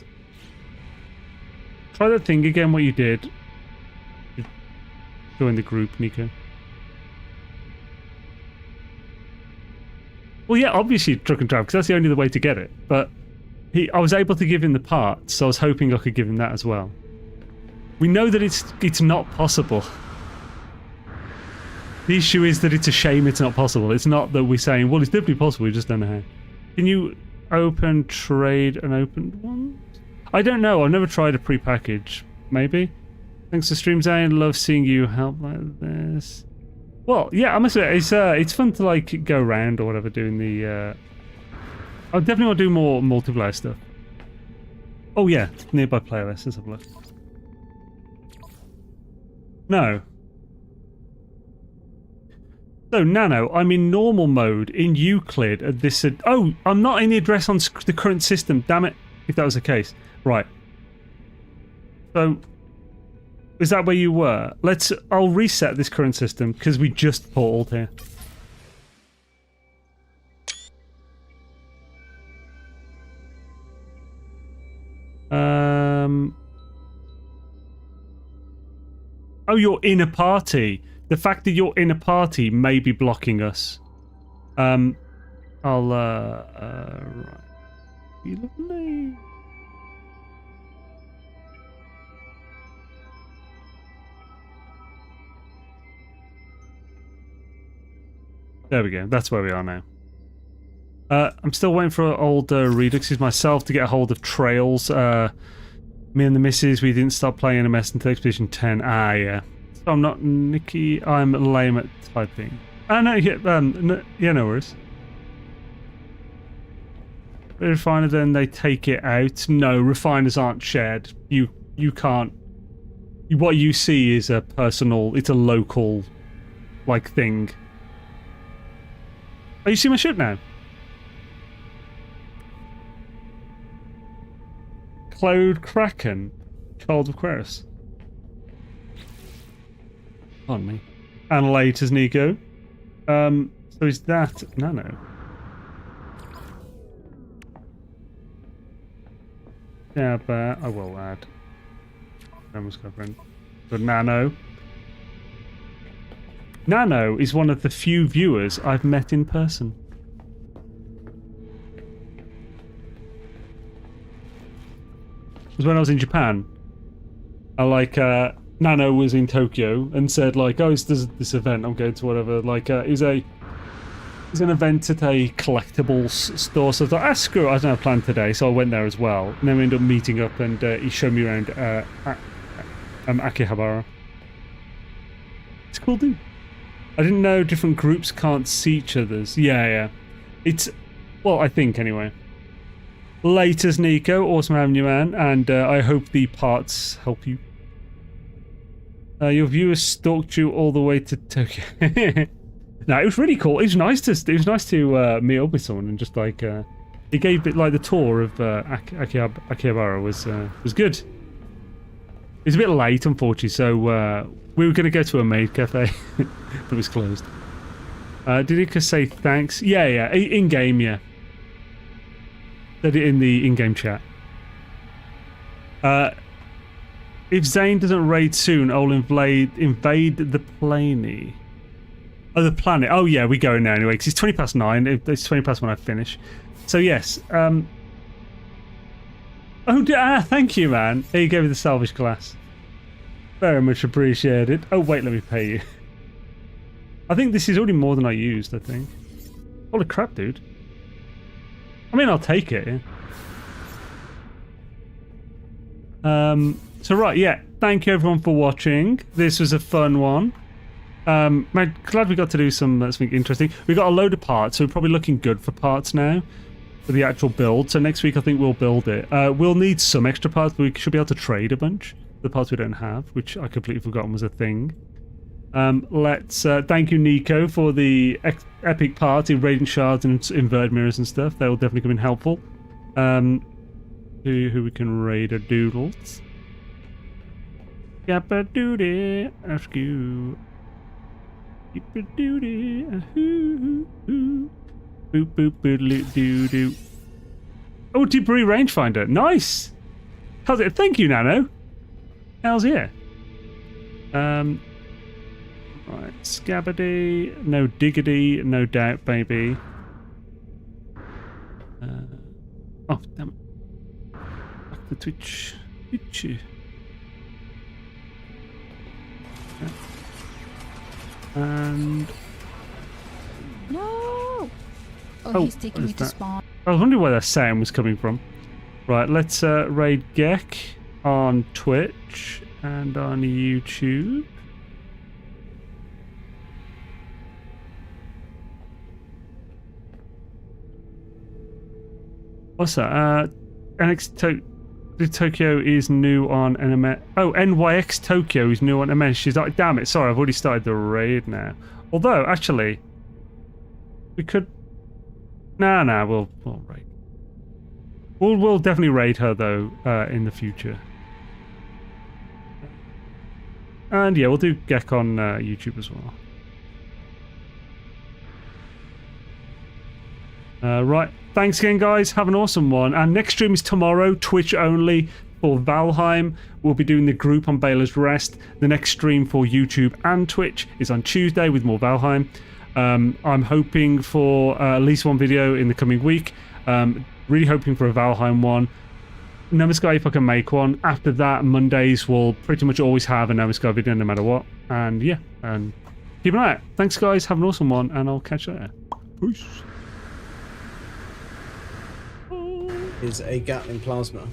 Try that thing again, what you did. Join the group, Nico. Well, yeah, obviously truck and drive, because that's the only other way to get it. But I was able to give him the parts, so I was hoping I could give him that as well. We know that it's not possible. The issue is that it's a shame it's not possible. It's not that we're saying, well, it's definitely possible, we just don't know how. Can you open trade an opened one? I don't know. I've never tried a pre-package. Maybe. Thanks for stream, Zane. Love seeing you help like this. Well, yeah, I must say it's fun to like go around or whatever doing the. I definitely want to do more multiplayer stuff. Oh yeah, nearby playlist. Let's have a look. No. So Nano, I'm in normal mode in Euclid. This. Oh, I'm not in the address on the current system. Damn it! If that was the case, right. So. Is that where you were? I'll reset this current system because we just portaled here. Oh, you're in a party. The fact that you're in a party may be blocking us. Right. Lovely. There we go. That's where we are now. I'm still waiting for old Reduxes myself to get a hold of Trails. Me and the missus, we didn't stop playing NMS until Expedition 10. Ah, yeah. So I'm not Nikki. I'm lame at typing. Ah, no, yeah, no worries. Refiner, then they take it out. No, refiners aren't shared. You can't. What you see is a personal. It's a local, like thing. Oh, you see my ship now? Cloud Kraken, Child of Aquarius. Pardon me. And later, Nico. So is that Nano? Yeah, but I will add. Almost girlfriend. But Nano. Nano is one of the few viewers I've met in person. Because when I was in Japan, Nano was in Tokyo and said like, oh, there's this event I'm going to, whatever. Like, it was an event at a collectibles store. So I thought, screw it, I don't have a plan today. So I went there as well. And then we ended up meeting up and he showed me around Akihabara. It's cool, dude. I didn't know different groups can't see each other's. Yeah. It's... Well, I think, anyway. Laters, Nico. Awesome having you, man. And I hope the parts help you. Your viewers stalked you all the way to Tokyo. No, it was really cool. It was nice to meet up with someone and just, like... it gave it, like, the tour of Akihabara was good. It was a bit late, unfortunately, so... we were going to go to a maid cafe, but it was closed. Did Ika say thanks? Yeah, in-game, yeah. Said it in the in-game chat. If Zane doesn't raid soon, I'll invade the plane. Oh, the planet. Oh, yeah, we're going now anyway, because it's 20 past 9. It's 20 past when I finish. So, yes. Thank you, man. There you go with the salvage glass. Very much appreciated. Oh, wait, let me pay you. I think this is already more than I used, I think. Holy crap, dude. I mean, I'll take it, yeah. So, right, yeah. Thank you, everyone, for watching. This was a fun one. I'm glad we got to do something interesting. We got a load of parts, so we're probably looking good for parts now for the actual build. So next week, I think we'll build it. We'll need some extra parts, but we should be able to trade a bunch. The parts we don't have, which I completely forgotten was a thing. Let's thank you, Nico, for the epic parts in Radiant Shards and Inverted Mirrors and stuff. They will definitely come in helpful. Who we can raid a doodles. Yappa doody, ask you. Yappa doody, boop boop boodly doo doo. Oh, debris rangefinder, nice. How's it? Thank you, Nano. How's yeah? Right, Scabbity, no diggity, no doubt, baby. Oh, damn it. Back to Twitch. Twitch. And... No! Oh, he's taking me to spawn. I was wondering where that sound was coming from. Right, let's raid Gek on Twitch and on YouTube. What's that? Tokyo is new on NMS. Oh, NYX Tokyo is new on NMS. She's like, damn it, sorry, I've already started the raid now. Although, actually, we could... Nah, we'll raid. We'll definitely raid her, though, in the future. And yeah, we'll do Gek on YouTube as well. Right, thanks again, guys. Have an awesome one. And next stream is tomorrow, Twitch only for Valheim. We'll be doing the group on Beyla's Rest. The next stream for YouTube and Twitch is on Tuesday with more Valheim. I'm hoping for at least one video in the coming week. Really hoping for a Valheim one. NMS Sky if I can make one. After that, Mondays will pretty much always have a NMS Sky video no matter what. And yeah, and keep an eye out. Thanks, guys. Have an awesome one, and I'll catch you later. Peace. Is a Gatling plasma.